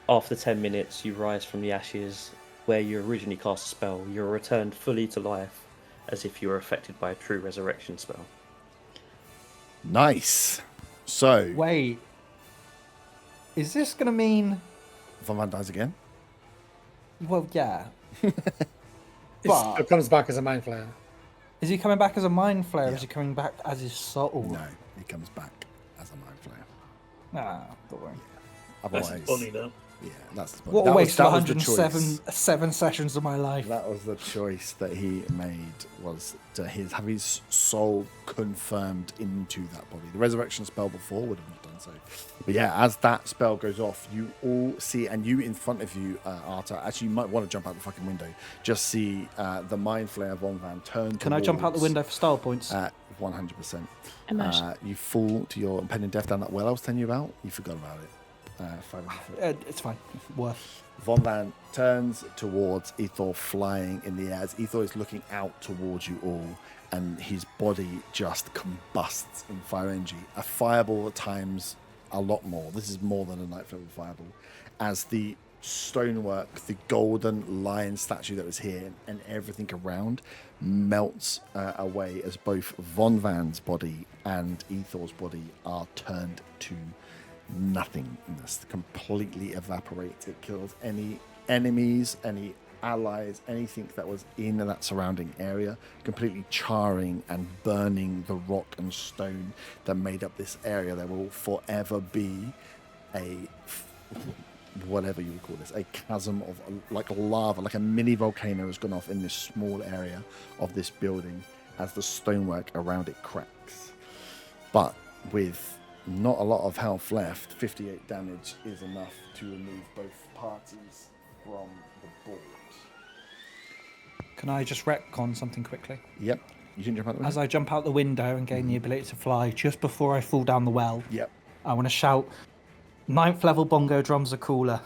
After 10 minutes, you rise from the ashes where you originally cast a spell. You are returned fully to life, as if you were affected by a true resurrection spell. Nice. So, Wait. Is this going to mean... Von Van dies again. Well, yeah. It comes back as a mind flayer. Is he coming back as a mind flayer? Or Yeah. is he coming back as his soul? No, he comes back as a mind flayer. Nah, don't worry. That's Otherwise, funny though. yeah, that's the What a waste of that was the 107 sessions of my life. That was the choice that he made, was to have his soul confirmed into that body. The resurrection spell before would have not done so. But yeah, as that spell goes off, you all see, and you in front of you, Arta, actually you might want to jump out the fucking window, just see the Mind Flayer Von Van turn Can I jump out the towards, window for style points? 100%. Imagine. You fall to your impending death down that well I was telling you about. You forgot about it. 500 foot. It's fine. Worth. Von Van turns towards Ethor, flying in the air as Ethor is looking out towards you all, and his body just combusts in fire energy. A fireball at times, a lot more. This is more than a night level fireball. As the stonework, the golden lion statue that was here, and everything around melts away as both Von Van's body and Ethor's body are turned to nothingness, completely evaporates. It kills any enemies, any allies, anything that was in that surrounding area, completely charring and burning the rock and stone that made up this area. There will forever be whatever you would call this, a chasm of like lava, like a mini volcano has gone off in this small area of this building as the stonework around it cracks. But with not a lot of health left, 58 damage is enough to remove both parties from the board. Can I just retcon something quickly? Yep. You can jump out the window? As I jump out the window and gain the ability to fly, just before I fall down the well, Yep. I want to shout, 9th level bongo drums are cooler.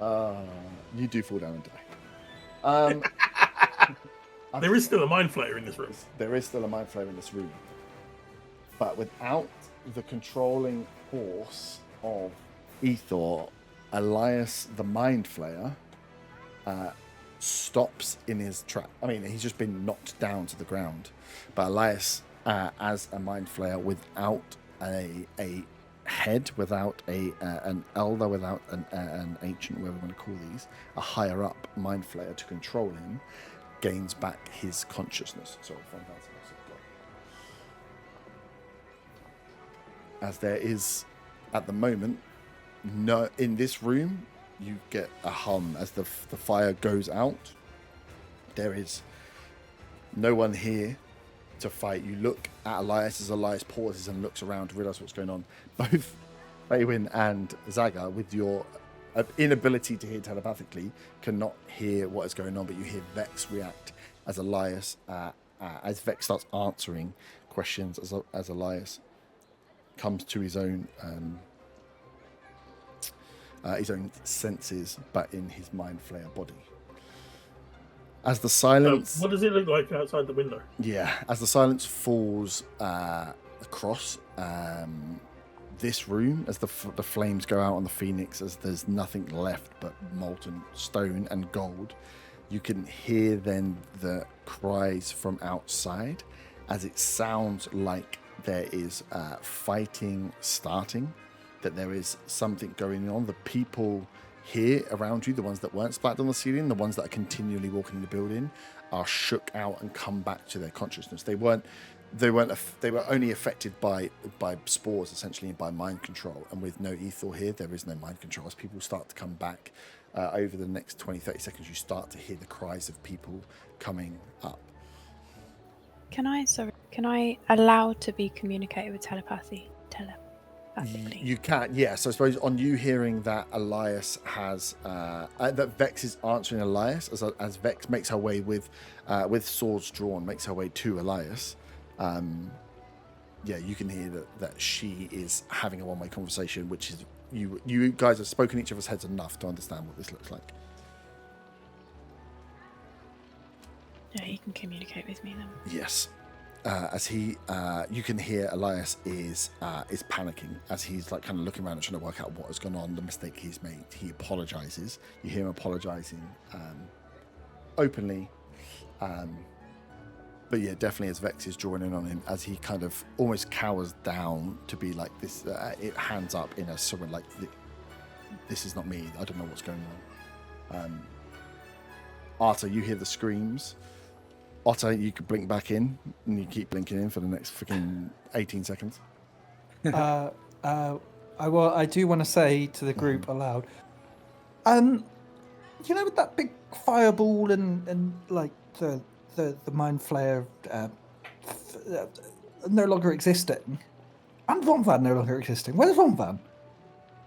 You do fall down and die. There is still a mind flayer in this room. There is still a mind flayer in this room. But without the controlling force of Ethor, Elias the Mind Flayer stops in his track. I mean, he's just been knocked down to the ground. But Elias, as a Mind Flayer, without a head, without an elder, without an ancient, whatever we want to call these, a higher up Mind Flayer to control him, gains back his consciousness. Sorry, fantastic. As there is, at the moment, no in this room, you get a hum as the fire goes out. There is no one here to fight. You look at Elias as Elias pauses and looks around to realize what's going on. Both Faywin and Zaga, with your inability to hear telepathically, cannot hear what is going on, but you hear Vex react as Elias, as Vex starts answering questions as Elias comes to his own senses, but in his mind flayer body. As the silence, What does it look like outside the window? as the silence falls across this room, as the flames go out on the phoenix, as there's nothing left but molten stone and gold, you can hear then the cries from outside, as it sounds like there is fighting starting, that there is something going on. The people here around you, the ones that weren't splattered on the ceiling, the ones that are continually walking the building, are shook out and come back to their consciousness. They were only affected by spores, essentially, and by mind control. And with no Ethor here, there is no mind control. As people start to come back over the next 20-30 seconds, you start to hear the cries of people coming up. Can I allow to be communicated with telepathy? basically. You can, yeah. So I suppose on you hearing that Elias has, that Vex is answering Elias as Vex makes her way with swords drawn, makes her way to Elias. Yeah, you can hear that she is having a one-way conversation, which is you guys have spoken each other's heads enough to understand what this looks like. Yeah, he can communicate with me then. Yes. As he, you can hear Elias is panicking as he's like kind of looking around and trying to work out what has gone on, the mistake he's made. He apologizes. You hear him apologizing openly. But yeah, definitely as Vex is drawing in on him, as he kind of almost cowers down to be like this, it hands up in a sort of like, this is not me. I don't know what's going on. Arta, you hear the screams. Otter, you could blink back in, and you keep blinking in for the next freaking 18 seconds. I do want to say to the group aloud, you know, with that big fireball and like the mind flayer no longer existing, and Von Van no longer existing. Where's Von Van?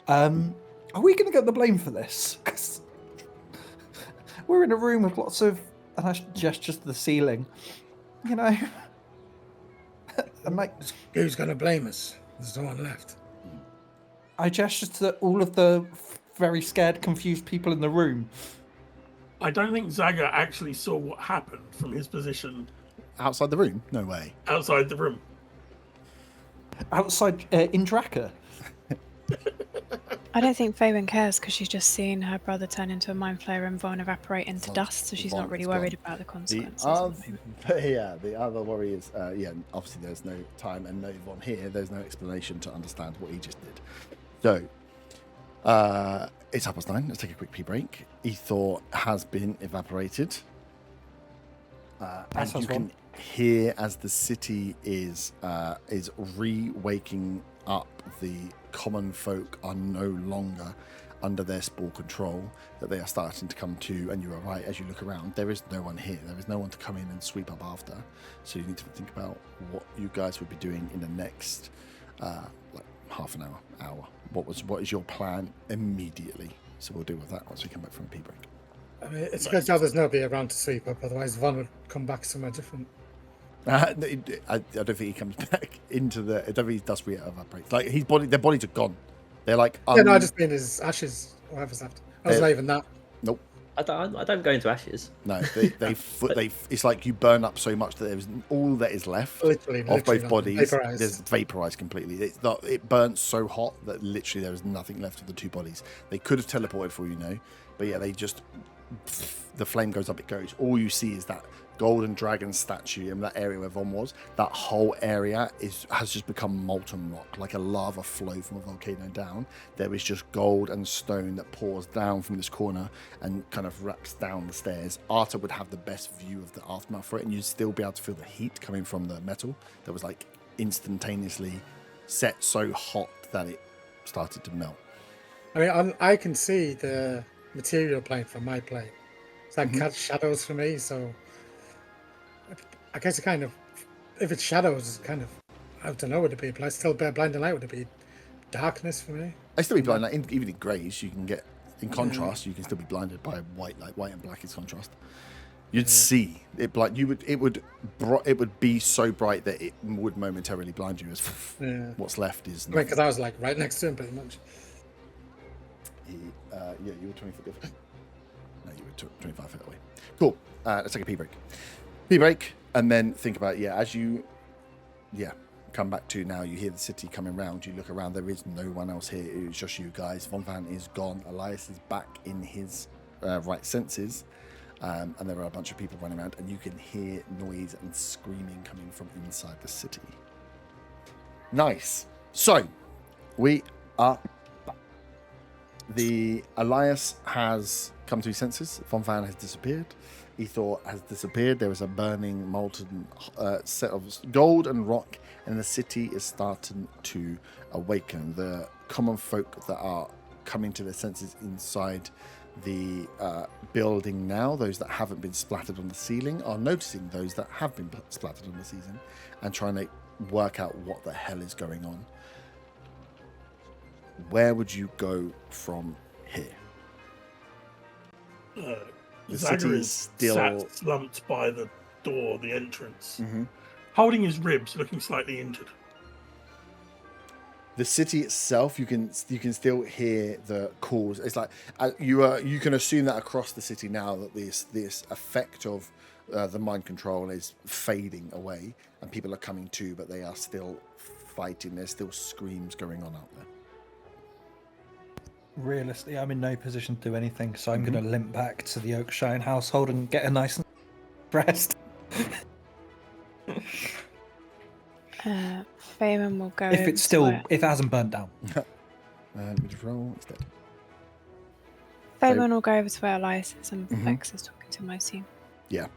Are we going to get the blame for this? 'Cause we're in a room with lots of. And I gestures to the ceiling, you know. I'm like, who's going to blame us? There's no one left. I gesture to all of the very scared, confused people in the room. I don't think Zaga actually saw what happened from his position Outside the room? No way. outside the room. Outside in Draka. I don't think Faywin cares because she's just seen her brother turn into a mind flayer and Vaughn evaporate into Von- dust, so she's not really Vaughn's worried gone. about the consequences. The other worry is, obviously there's no time and no Von here. There's no explanation to understand what he just did. So, it's 9:30. Let's take a quick pee break. Ethor has been evaporated. And you can hear as the city is re-waking up, the common folk are no longer under their spore control, that they are starting to come to, and you are right, as you look around, there is no one here. There is no one to come in and sweep up after. So you need to think about what you guys would be doing in the next like half an hour. What is your plan immediately? So we'll deal with that once we come back from a pee break. I mean, it's a good job there's nobody around to sweep up, otherwise Von would come back somewhere different. I don't think he comes back into the. I don't think he does re-evaporate. Like their bodies are gone. They're like. Yeah, no, I just mean his ashes, whatever's left. I was not even that. Nope. I don't go into ashes. No, they it's like you burn up so much that there's all that is left Literally of both nothing. bodies. Vaporized. There's vaporized completely. It's not. It burns so hot that literally there is nothing left of the two bodies. They could have teleported for you know, but yeah, they just. The flame goes up, it goes. All you see is that golden dragon statue in that area where Von was. That whole area has just become molten rock, like a lava flow from a volcano down. There is just gold and stone that pours down from this corner and kind of wraps down the stairs. Arta would have the best view of the aftermath for it, and you'd still be able to feel the heat coming from the metal that was like instantaneously set so hot that it started to melt. I mean, I can see the material plane from my plane. So I can catch shadows for me, so I guess it kind of, if it's shadows, it's kind of, I don't know, would it be still blinding light? Would it be darkness for me? I still be blind, like, even in greys, you can get, in contrast, you can still be blinded by white light. White and black is contrast. You'd see it, like it would be so bright that it would momentarily blind you. As what's left is. Because I was like right next to him, pretty much. You were 20 foot different. No, you were 25 feet away. Cool. Let's take a pee break. Pee break, and then think about as you, come back to now. You hear the city coming round. You look around. There is no one else here. It's just you guys. Von Van is gone. Elias is back in his right senses, and there are a bunch of people running around, and you can hear noise and screaming coming from inside the city. Nice. So we are. The Elias has come to his senses. Von Van has disappeared. Ethor has disappeared. There is a burning, molten set of gold and rock, and the city is starting to awaken. The common folk that are coming to their senses inside the building now, those that haven't been splattered on the ceiling, are noticing those that have been splattered on the ceiling and trying to work out what the hell is going on. where would you go from here? The Zaga city is is still sat slumped by the door, the entrance, Mhm. holding his ribs, looking slightly injured. The city itself, you can still hear the calls. It's like you can assume that across the city now that this effect of the mind control is fading away, and people are coming to, but they are still fighting. There's still screams going on out there. Realistically, I'm in no position to do anything, so I'm going to limp back to the Oakshine household and get a nice rest. Feynman will go. If over it's to still, where- if it hasn't burnt down. Let me just roll instead. Feynman will go over to where Elias is and Vex is talking to him, I assume. Yeah.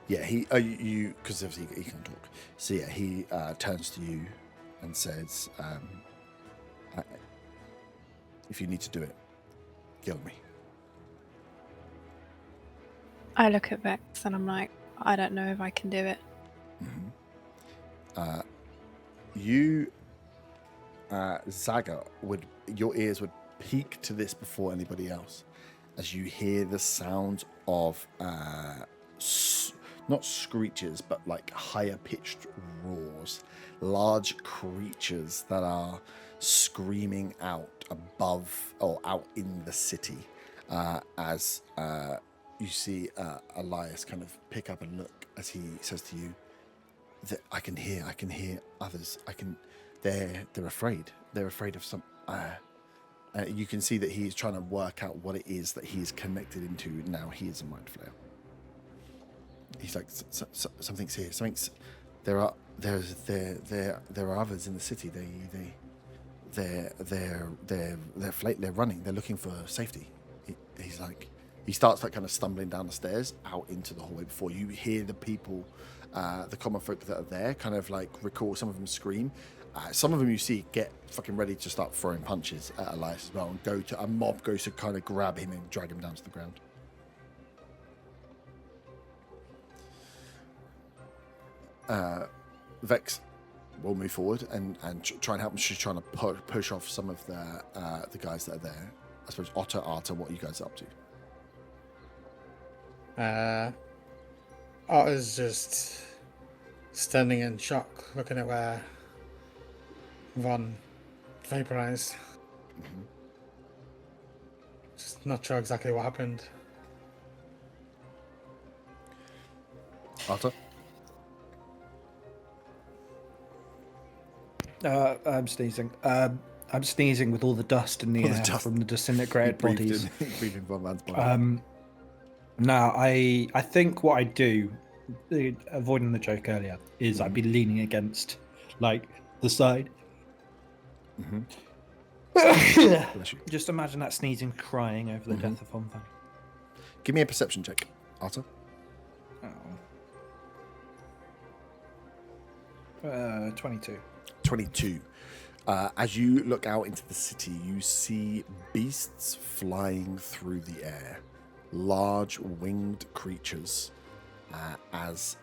Yeah, you because obviously he can talk. So yeah, he turns to you and says, "If you need to do it, kill me." I look at Vex and I'm like, I don't know if I can do it. You, Zaga, your ears would peak to this before anybody else, as you hear the sound of not screeches, but like higher pitched roars, large creatures that are screaming out above or out in the city, as you see Elias kind of pick up and look as he says to you that I can hear others. They're afraid. They're afraid of some. You can see that he's trying to work out what it is that he's connected into now. He is a mind flayer. He's like, something's here. There are others in the city. They're running. They're looking for safety. He starts like kind of stumbling down the stairs out into the hallway before you hear the people, the common folk that are there, kind of like recall. Some of them scream. Some of them you see get fucking ready to start throwing punches at Elias as well, and a mob goes to kind of grab him and drag him down to the ground. Vex will move forward and try and help him. She's trying to push off some of the guys that are there. I suppose Arta, what are you guys up to? Otter's just standing in shock, looking at where Von vaporized. Just not sure exactly what happened. Arta? I'm sneezing. I'm sneezing with all the dust in the air from the disintegrated bodies. Breathing Von Van's body. No, I think what I do, avoiding the joke earlier, is I'd be leaning against, like, the side. Just imagine that sneezing, crying over the death of Von Van. Give me a perception check, Arta. 22. 22. As you look out into the city, you see beasts flying through the air. Large winged creatures, as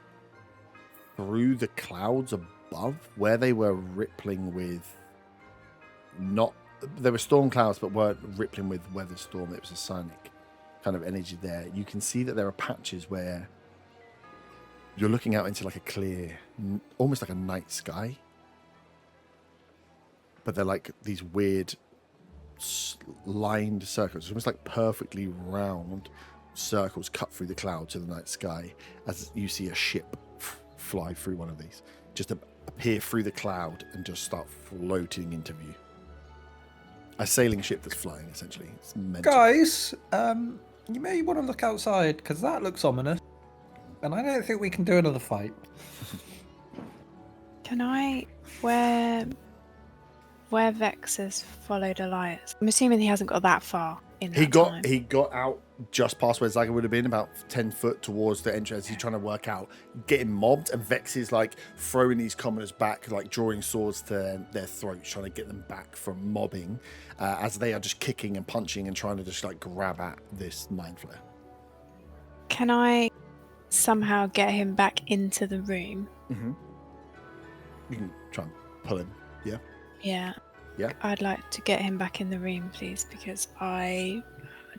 through the clouds above, where they were rippling with there were storm clouds but weren't rippling with weather storm. It was a sonic kind of energy there. You can see that there are patches where you're looking out into like a clear, almost like a night sky, but they're like these weird lined circles, almost like perfectly round circles cut through the clouds to the night sky, as you see a ship fly through one of these, just appear through the cloud and just start floating into view. A sailing ship that's flying, essentially. It's mental. Guys, you may want to look outside, because that looks ominous. And I don't think we can do another fight. Can I... Where Vex has followed Elias? I'm assuming he hasn't got that far in that time. He got out just past where Zaga would have been, about 10 foot towards the entrance. He's trying to work out getting mobbed, and Vex is like throwing these commoners back, like drawing swords to their throats, trying to get them back from mobbing, as they are just kicking and punching and trying to just like grab at this mind flayer. Can I somehow get him back into the room? You can try and pull him, yeah. Yeah. Yeah. I'd like to get him back in the room, please, because I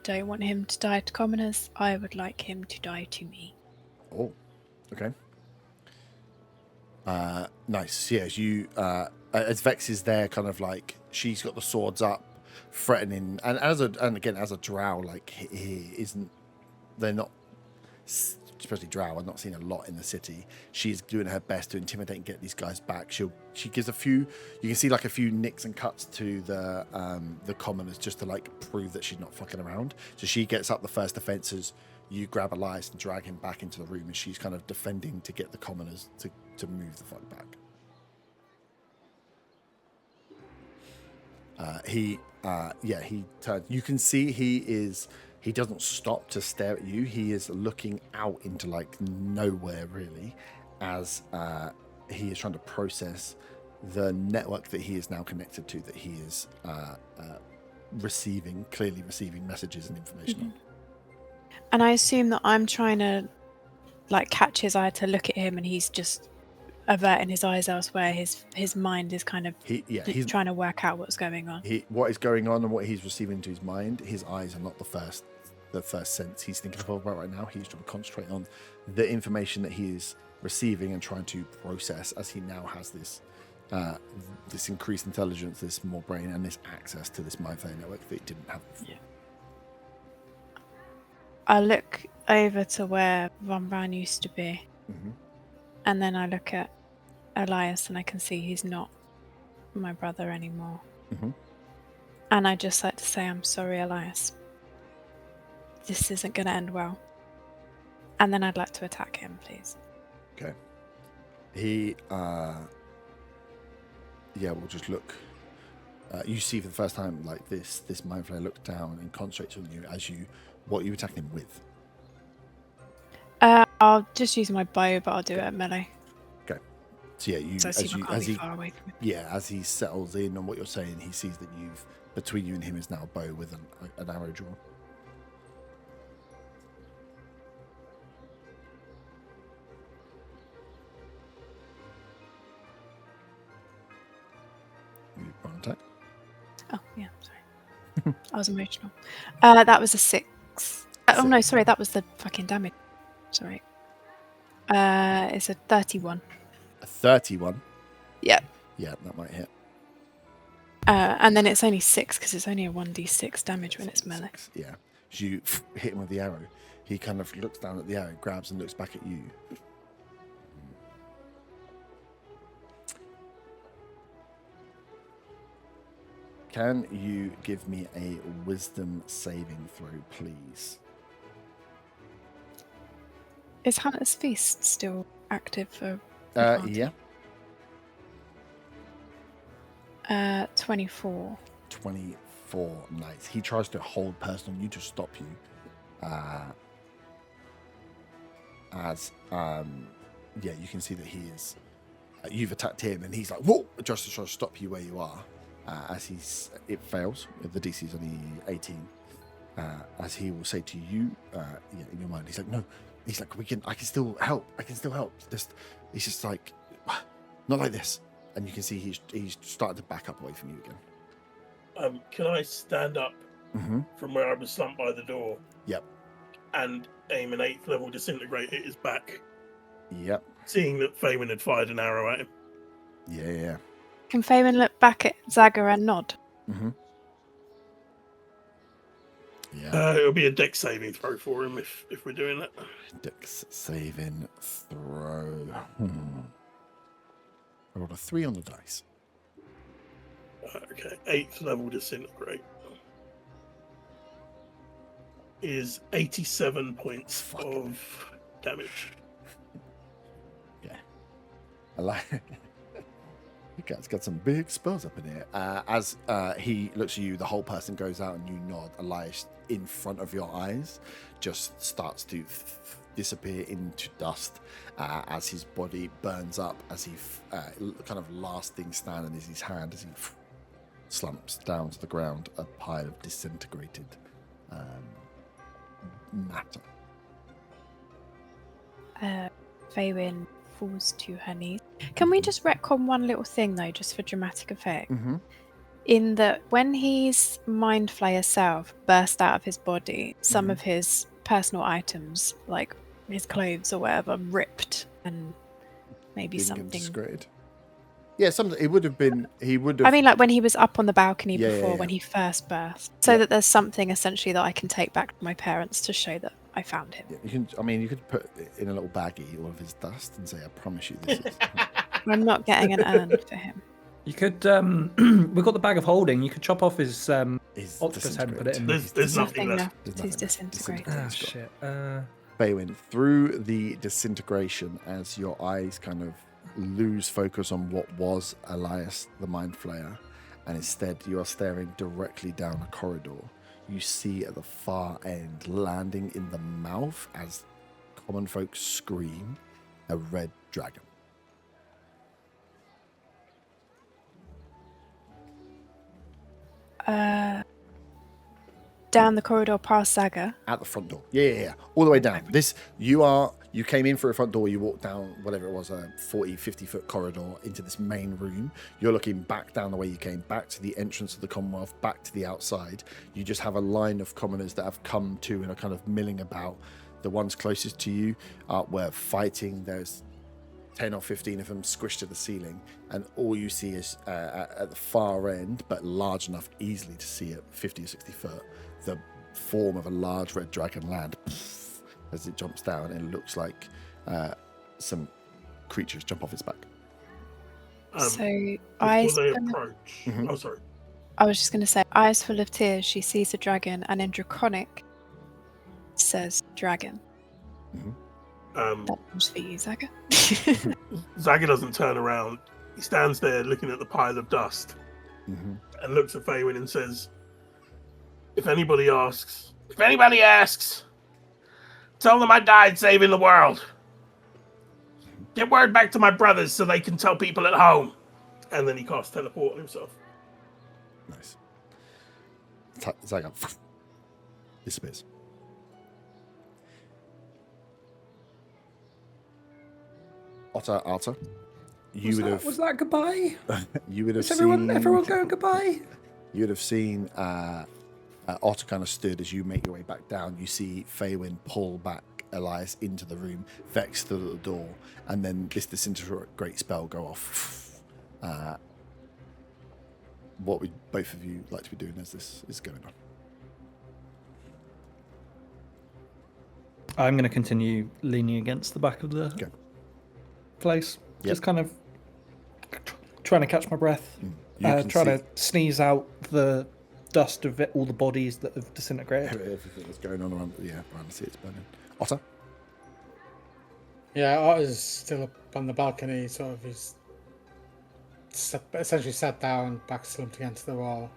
don't want him to die to commoners. I would like him to die to me. Oh, okay. Nice. Yeah, as Vex is there, kind of like she's got the swords up, threatening, and as a drow, like he isn't. They're not, especially drow. I've not seen a lot in the city. She's doing her best to intimidate and get these guys back. She gives a few. You can see like a few nicks and cuts to the commoners just to like prove that she's not fucking around. So she gets up the first defenses. You grab Elias and drag him back into the room, and she's kind of defending to get the commoners to move the fuck back. He turns. You can see he doesn't stop to stare at you. He is looking out into like nowhere really, as he is trying to process the network that he is now connected to, that he is clearly receiving messages and information on. And I assume that I'm trying to like catch his eye to look at him, and he's just averting his eyes elsewhere. His mind is kind of he's trying to work out what's going on. What is going on and what he's receiving into his mind. His eyes are not the first sense he's thinking about right now. He's trying to concentrate on the information that he is receiving and trying to process, as he now has this increased intelligence, this more brain, and this access to this mind flayer network that he didn't have before. Yeah. I look over to where Von Braun used to be, and then I look at Elias, and I can see he's not my brother anymore. And I just like to say, I'm sorry, Elias. This isn't going to end well. And then I'd like to attack him, please. Okay. He, we'll just look. You see for the first time, like this mind flayer look down and concentrates on you what are you attacking him with? I'll just use my bow, but I'll do it at melee. Okay. So yeah, far away from him. Yeah, as he settles in on what you're saying, he sees that between you and him is now a bow with an arrow drawn. One attack. Oh yeah, sorry. I was emotional. That was a 6. Oh no, sorry, that was the fucking damage. Sorry. It's a 31. A 31? Yep. Yeah, that might hit. And then it's only 6 because it's only a 1d6 damage when it's melee. Yeah. As you hit him with the arrow, he kind of looks down at the arrow, grabs and looks back at you. Can you give me a wisdom saving throw, please? Is Hunter's Feast still active for? Yeah. 24. 24. Nice. He tries to hold person on you to stop you. You can see that he is. You've attacked him, and he's like, "Whoa!" Just to try to stop you where you are. It fails. The DC is only 18. As he will say to you, in your mind, he's like, "No." He's like, I can still help. He's just like, not like this. And you can see he's starting to back up away from you again. Can I stand up from where I was slumped by the door? Yep. And aim an 8th level disintegrate at his back? Yep. Seeing that Faywin had fired an arrow at him. Yeah. Can Faywin look back at Zaga and nod? Yeah. It'll be a dex saving throw for him if we're doing that. Dex saving throw. I rolled a 3 on the dice. Okay, 8th level disintegrate is 87 points of damage. Yeah. I like You guys got some big spells up in here. As he looks at you, the whole person goes out and you nod. Elias, in front of your eyes, just starts to disappear into dust as his body burns up, as he kind of last thing standing is his hand as he slumps down to the ground, a pile of disintegrated matter. Faywin falls to her knees Can we just retcon one little thing though, just for dramatic effect? Mm-hmm. In that when his mind flayer self burst out of his body, some of his personal items, like his clothes or whatever, ripped and maybe Didn't get something. desecrated. Yeah, it would have been. He would have. I mean, like when he was up on the balcony Yeah, before, yeah. when he first burst, so that there's something essentially that I can take back to my parents to show that I found him. You can. I mean, you could put in a little baggie all of his dust and say, "I promise you, this is." I'm not getting an urn for him. You could. We've got the bag of holding. You could chop off his Is octopus head and put it in. There's nothing left. left. He's disintegrated. Ah, shit. Faywin, through the disintegration, as your eyes kind of lose focus on what was Elias the Mind Flayer, and instead you are staring directly down a corridor, you see at the far end, landing in the mouth as common folk scream, a red dragon. Down the corridor past Saga. At the front door. Yeah. All the way down. You came in through a front door, you walked down, whatever it was, a 40, 50-foot corridor into this main room. You're looking back down the way you came, back to the entrance of the Commonwealth, back to the outside. You just have a line of commoners that have come to and are kind of milling about. The ones closest to you were fighting. There's 10 or 15 of them squished to the ceiling, and all you see is at the far end, but large enough easily to see at 50 or 60 foot, the form of a large red dragon land as it jumps down, and it looks like some creatures jump off its back. So Before eyes. they full of- approach. Oh, sorry. I was just going to say, eyes full of tears. She sees a dragon, and in Draconic says dragon. That one's for you, Zaga. Zaga doesn't turn around. He stands there looking at the pile of dust and looks at Faywin and says, if anybody asks, tell them I died saving the world. Get word back to my brothers so they can tell people at home. And then he casts teleport on himself. Nice. Zaga disappears. Otter, you would have. Was that goodbye? You would have Is seen. everyone going goodbye? You would have seen Otter kind of stood as you make your way back down. You see Faywin pull back Elias into the room, Vex stood at the door, and then this disintegrate spell go off. What would both of you like to be doing as this is going on? I'm going to continue leaning against the back of the place. Yep. Just kind of trying to catch my breath. Trying to sneeze out the dust of all the bodies that have disintegrated. Everything that's going on around the sea, it's burning. Otter? Yeah, Otter's still up on the balcony, sort of. He's essentially sat down, back slumped against the wall.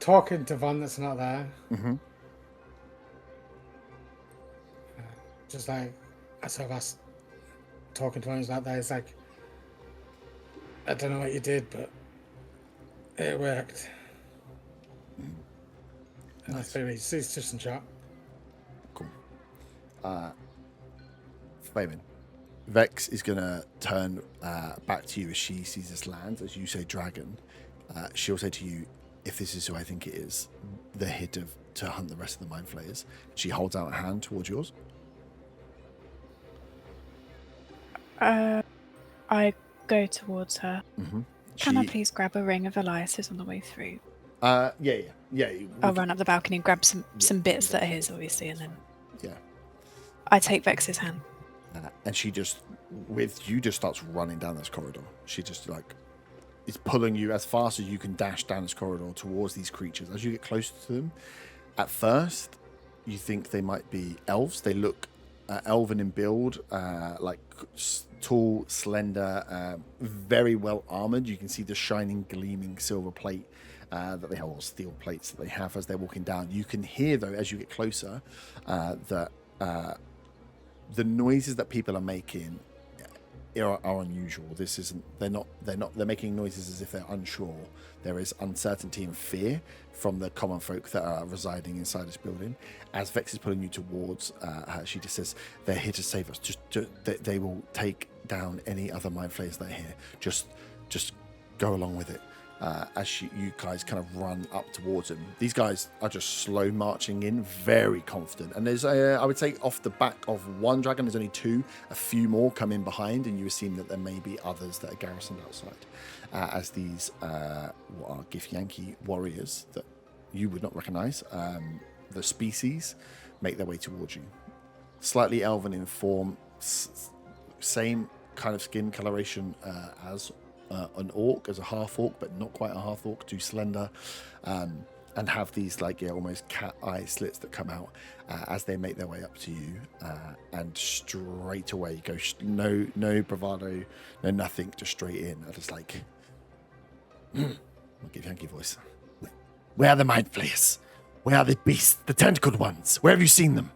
Talking to Von that's not there. Just like, I sort of asked, talking to him, he's not there. He's like, I don't know what you did, but it worked. And that's really, he's just in shock. Cool. Fabian. Vex is going to turn back to you as she sees this land. As you say dragon, she'll say to you, if this is who I think it is, the hit to hunt the rest of the Mind Flayers. She holds out a hand towards yours. I go towards her. Can I She- please grab a ring of Elias's on the way through? Yeah. I'll run up the balcony and grab some bits that are his, obviously, and then Yeah. I take Vex's hand. And she just, with you, just starts running down this corridor. She just is pulling you as fast as you can dash down this corridor towards these creatures. As you get closer to them, at first, you think they might be elves. They look elven in build, like tall, slender, very well armored. You can see the shining, gleaming silver plate that they have, or steel plates that they have as they're walking down. You can hear, though, as you get closer, that the noises that people are making are unusual. This isn't. They're making noises as if they're unsure. There is uncertainty and fear from the common folk that are residing inside this building. As Vex is pulling you towards her, she just says, "They're here to save us. They will take down any other mind flayers that are here. Just go along with it." As you guys kind of run up towards them. These guys are just slow marching in, very confident. And there's, I would say, off the back of one dragon, there's only two. A few more come in behind, and you assume that there may be others that are garrisoned outside. As these what are Githyanki warriors that you would not recognize, the species, make their way towards you. Slightly elven in form, same kind of skin coloration as an orc, as a half orc, but not quite a half orc, too slender, and have these almost cat eye slits that come out as they make their way up to you, and straight away go no bravado, no nothing, just straight in. I just I'll give Yankee voice. Where are the mind flayers? Where are the beasts, the tentacled ones? Where have you seen them?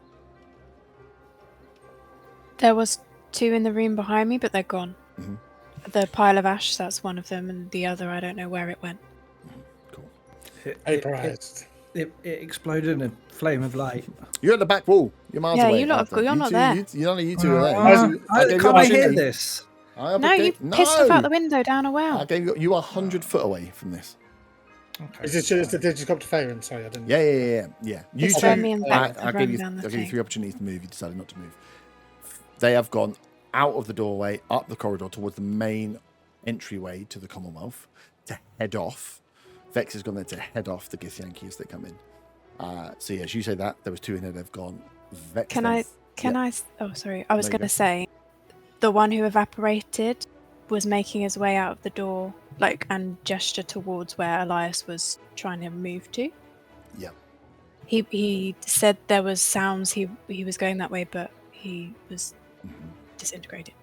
There was 2 in the room behind me, but they're gone. Mm-hmm. The pile of ash, that's one of them, and the other, I don't know where it went. Cool. Vaporized. It exploded in a flame of light. You're at the back wall. You're miles Yeah, away. you lot have- you're not there. None of you two are there. I gave you can't I hear opportunity. this? No, you pissed off out the window down a I well. gave you 100 foot away from this. Okay. Is it just, did you go up to Faerun? Sorry, I didn't. Yeah. You It's two, where me and Beck I have gave run you down the 3 thing. opportunities to move. You decided not to move. They have gone out of the doorway, up the corridor towards the main entryway to the Commonwealth to head off. Vex has gone there to head off the Githyanki as they come in. So yeah, as you say that, there was 2 in there, they've gone. Vex Can then- I? Oh, sorry. I was No, you going to go. say, the one who evaporated was making his way out of the door, and gesture towards where Elias was trying to move to. Yeah. He said there was sounds. He was going that way, but he was disintegrated.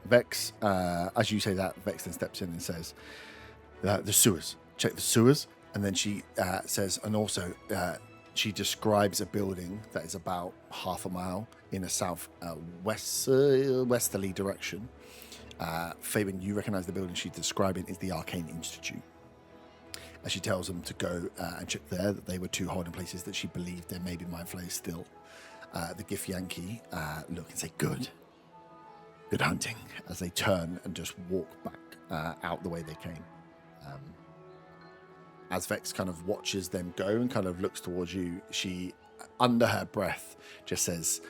Vex, as you say that, Vex then steps in and says, the sewers. Check the sewers. And then she says, and also she describes a building that is about half a mile in a westerly direction. Fabian, you recognize the building she's describing is the Arcane Institute. As she tells them to go and check there, that they were 2 holding places that she believed there may be mind flayers still. The Githyanki look and say, good hunting, as they turn and just walk back out the way they came. As Vex kind of watches them go and kind of looks towards you, she, under her breath, just says,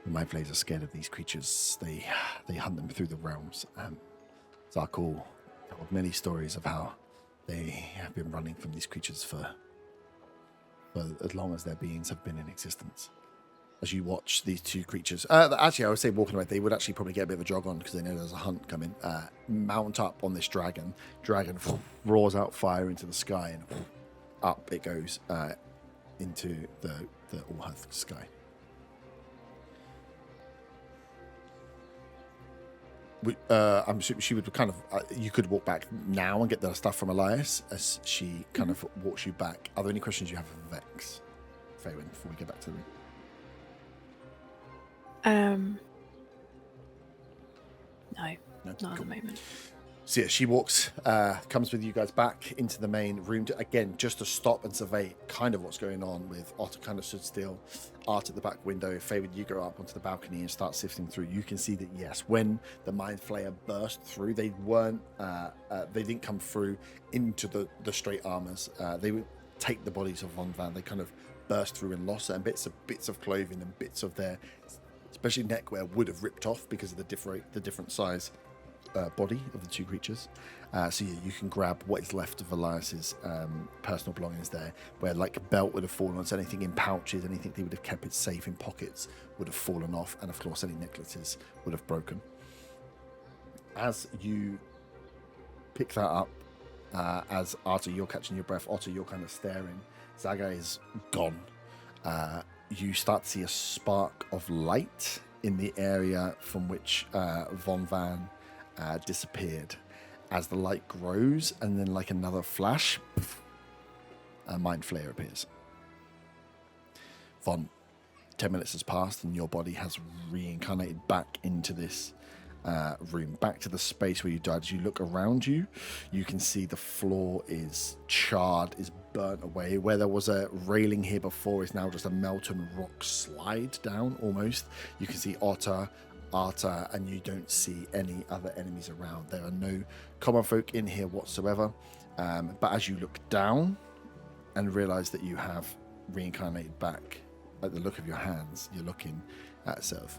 the mind flayers are scared of these creatures. They hunt them through the realms. Zarkul told many stories of how they have been running from these creatures for as long as their beings have been in existence. As you watch these 2 creatures, actually, I would say walking away, they would actually probably get a bit of a jog on because they know there's a hunt coming. Mount up on this dragon. Dragon roars out fire into the sky, and up it goes into the Allhearth sky. I'm assuming she would kind of. You could walk back now and get the stuff from Elias as she kind of walks you back. Are there any questions you have for Vex, Faerun, before we get back to the room? No, not at the moment. So yeah, she walks, comes with you guys back into the main room just to stop and survey kind of what's going on. With Otter kind of stood still, Art at the back window. Favorite, you go up onto the balcony and start sifting through. You can see that yes, when the Mind Flayer burst through, they weren't, they didn't come through into the straight armors. They would take the bodies of Von Van. They kind of burst through and lost it, and bits of clothing and bits of their, especially neckwear, would have ripped off because of the different size body of the 2 creatures. So yeah, you can grab what is left of Elias's personal belongings there, where like a belt would have fallen on, so anything in pouches, anything they would have kept it safe in pockets would have fallen off, and of course any necklaces would have broken. As you pick that up, as Arta, you're catching your breath, Otter, you're kind of staring, Zaga is gone. You start to see a spark of light in the area from which Von Van disappeared. As the light grows, and then like another flash, a Mind Flayer appears. Von, 10 minutes has passed and your body has reincarnated back into this room, back to the space where you died. As you look around you, you can see the floor is charred, is burnt away. Where there was a railing here before is now just a melted rock slide down almost. You can see Arta, and you don't see any other enemies around. There are no common folk in here whatsoever. But as you look down and realize that you have reincarnated back, at the look of your hands, you're looking at sort of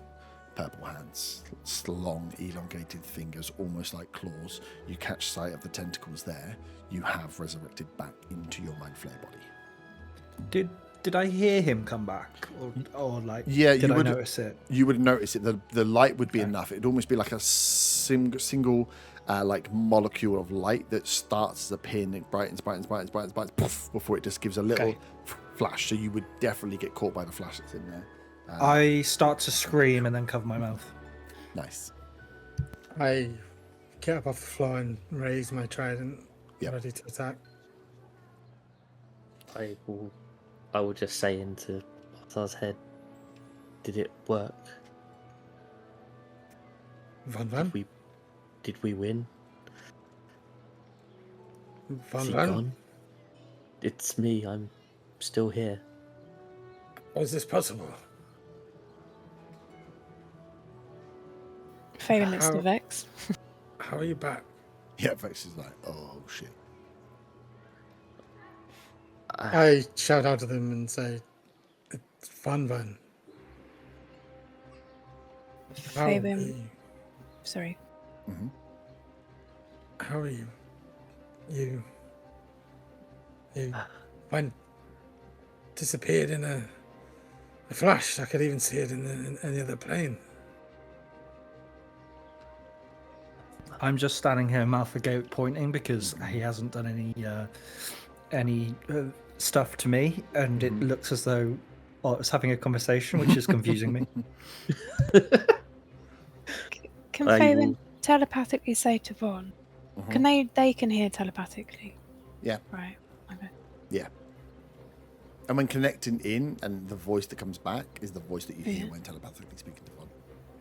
purple hands, long, elongated fingers, almost like claws. You catch sight of the tentacles there. You have resurrected back into your mind flare body. Did I hear him come back, or like? Yeah, did you I would notice it? You would notice it. The light would be enough. It'd almost be like a single like molecule of light that starts as a pin. It brightens, poof, before it just gives a little flash. So you would definitely get caught by the flash that's in there. I start to scream and then cover my mouth. Nice. I get up off the floor and raise my trident, ready to attack. I will just say into Arthur's head, did it work? Van? Did we win? Is he Van? gone? It's me, I'm still here. How is this possible? Faven looks to Vex. How are you back? Yeah, Vex is like, oh shit. I shout out to them and say, it's Van. How are Faven. you? Sorry. Mm-hmm. How are you? You went, disappeared in a flash. I could even see it in any other plane. I'm just standing here, mouth agape, pointing because he hasn't done any stuff to me, and it looks as though it's having a conversation, which is confusing me. Can Faven telepathically say to Vaughn? Can they can hear telepathically? Yeah. Right. Okay. Yeah. And when connecting in, and the voice that comes back is the voice that you hear when telepathically speaking to Vaughn.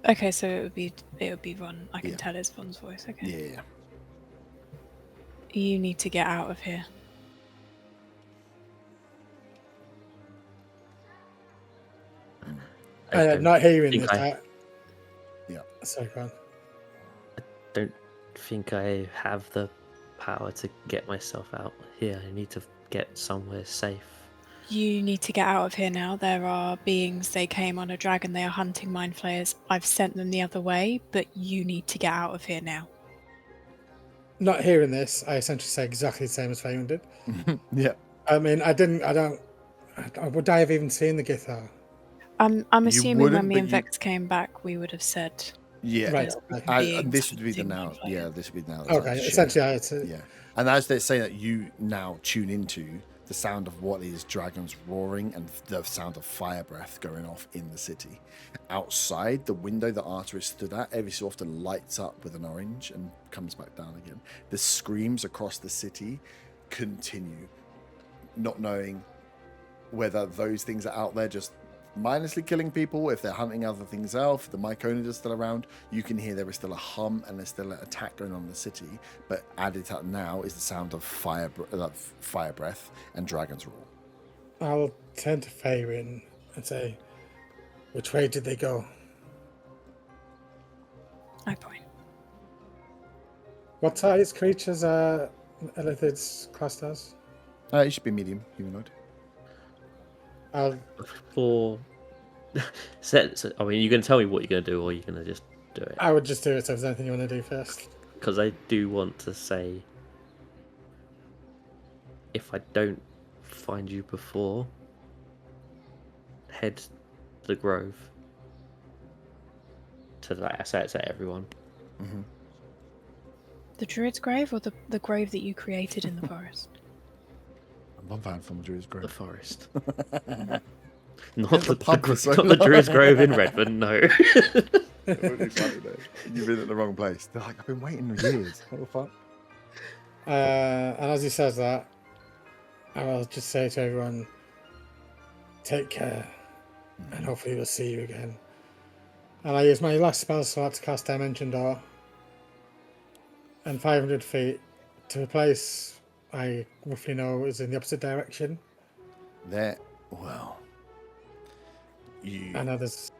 Okay, so it would be Vaughn. I can tell it's Vaughn's voice. Okay. Yeah. You need to get out of here. Not hearing think this. Yeah. Sorry, go on. I don't think I have the power to get myself out here. I need to get somewhere safe. You need to get out of here now. There are beings. They came on a dragon. They are hunting mind flayers. I've sent them the other way, but you need to get out of here now. Not hearing this, I essentially say exactly the same as Faven did. Yeah. I mean, would I have even seen the Githar? I'm assuming wouldn't, when me but and Vex came back, we would have said. Yeah. Right. And this would be the now. Yeah, this would be now. Okay, essentially, Yeah. And as they're saying that, you now tune into the sound of what is dragons roaring and the sound of fire breath going off in the city. Outside, the window that Arthur stood at every so often lights up with an orange and comes back down again. The screams across the city continue, not knowing whether those things are out there just mindlessly killing people, if they're hunting other things out, if the Myconids are still around. You can hear there is still a hum and there's still an attack going on in the city, but added up now is the sound of fire breath and dragons roar. I'll turn to Faven and say, which way did they go? I point. What size creatures are Elithid's classed as? It should be medium humanoid. For I mean, you're going to tell me what you're going to do, or you're going to just do it? I would just do it. So, if there's anything you want to do first, Because I do want to say, if I don't find you before, head to the grove. I say it to everyone. Mm-hmm. The druid's grave, or the grave that you created in the forest? I'm fan from the Druid's The Grove. forest. Not the pub for so not the long. Druid's Grove in Redvant, no. You've been at the wrong place. They're like, I've been waiting years. What the fuck? and as he says that, I will just say to everyone, take care. and hopefully we'll see you again. And I use my last spell slot to cast Dimension Door, and 500 feet to a place I roughly know is in the opposite direction. There, well, you. I know there's.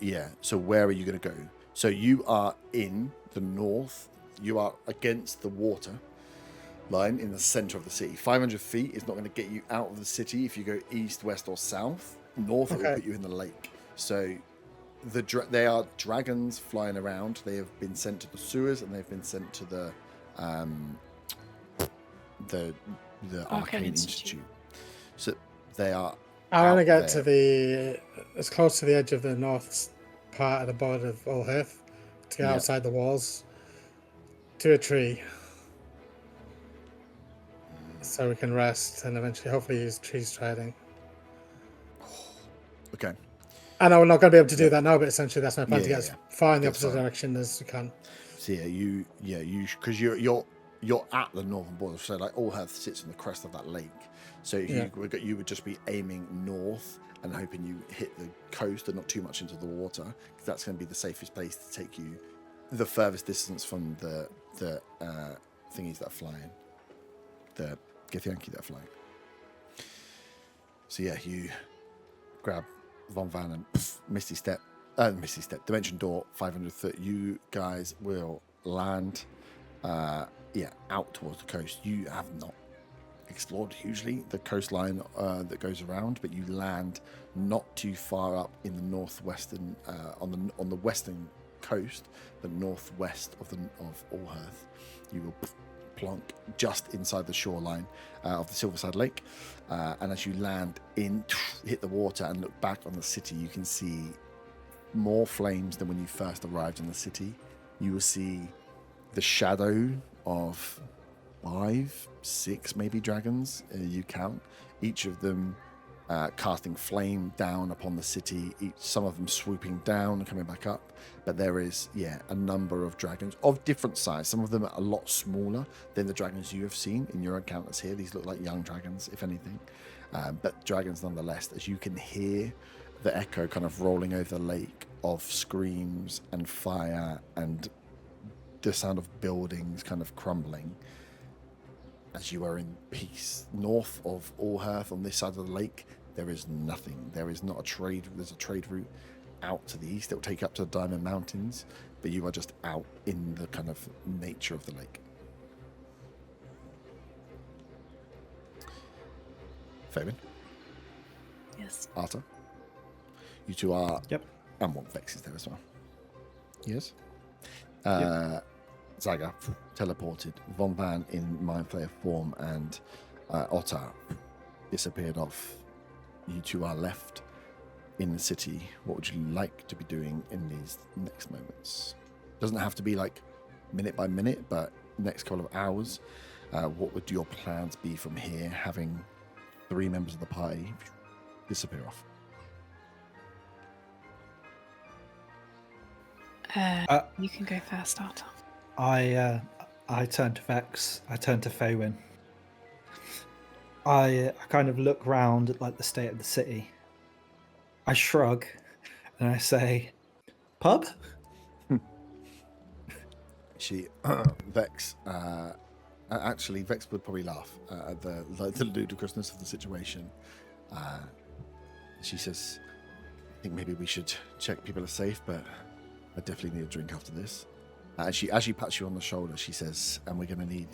Yeah. So where are you going to go? So you are in the north. You are against the water line in the center of the city. 500 feet is not going to get you out of the city if you go east, west, or south. North, it will put you in the lake. So they are dragons flying around. They have been sent to the sewers, and they've been sent to the Arcane Institute. So they are. I want to get to as close to the edge of the north part of the border of Allhearth to get outside the walls to a tree, so we can rest and eventually, hopefully, use trees striding. Okay. I know we're not going to be able to do that now, but essentially that's my plan to get as far in the That's opposite fine. direction as we can. So you because you're at the northern border. So like Allhearth sits on the crest of that lake. So if you would just be aiming north and hoping you hit the coast and not too much into the water, because that's going to be the safest place to take you the furthest distance from the thingies that are flying, the Githyanki that are flying. So yeah, you grab Von Van and Misty Step, Dimension Door, 500 foot. You guys will land, out towards the coast. You have not explored hugely the coastline that goes around, but you land not too far up in the northwestern, on the western coast, but northwest of Allhearth. You will plonk just inside the shoreline of the Silverside Lake, and as you land hit the water and look back on the city, you can see more flames than when you first arrived in the city. You will see the shadow of 5, 6 maybe dragons, you count, each of them casting flame down upon the city, some of them swooping down and coming back up. But there is, a number of dragons of different size. Some of them are a lot smaller than the dragons you have seen in your encounters here. These look like young dragons, if anything. But dragons nonetheless, as you can hear the echo kind of rolling over the lake of screams and fire and the sound of buildings kind of crumbling. As you are in peace, north of Allhearth on this side of the lake, there is nothing. There is not a trade. There's a trade route out to the east that will take you up to the Diamond Mountains, but you are just out in the kind of nature of the lake. Fabian? Yes. Arta? You two are... Yep. And one Vex is there as well. Yes? Yep. Zaga teleported, Von Van in Mind Flayer form, and Otter disappeared off. You two are left in the city. What would you like to be doing in these next moments? Doesn't have to be like minute by minute, but next couple of hours. What would your plans be from here, having 3 members of the party disappear off? You can go first, Arta. I turn to Vex. I turn to Faywin. I kind of look round at like the state of the city. I shrug, and I say, "Pub." She, Vex. Actually, Vex would probably laugh at the ludicrousness of the situation. She says, "I think maybe we should check people are safe, but I definitely need a drink after this." As she pats you on the shoulder, she says, "And we're going to need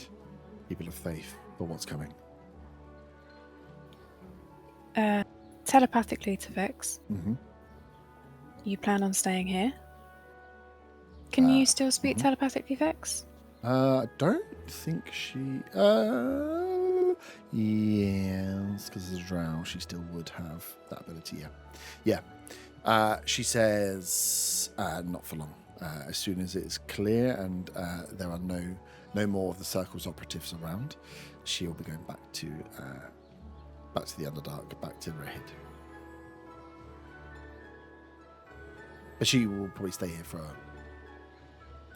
people of faith for what's coming." Telepathically to Vex. Mm-hmm. You plan on staying here? Can you still speak telepathically, Vex? I don't think she... yes, because as a drow, she still would have that ability, yeah. She says, not for long. As soon as it's clear and there are no more of the Circle's operatives around, she'll be going back to the Underdark, back to Redhead. But she will probably stay here for a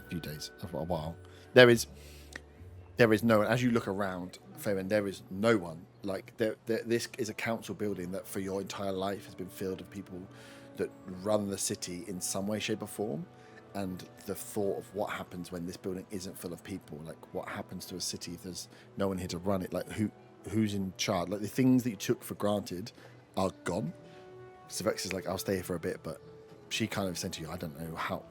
few days, a while. There is no, as you look around, Fairman, there is no one. Like, this is a council building that for your entire life has been filled with people that run the city in some way, shape or form. And the thought of what happens when this building isn't full of people, like what happens to a city if there's no one here to run it, like who's in charge? Like the things that you took for granted are gone. So Vex is like, I'll stay here for a bit, but she kind of said to you, I don't know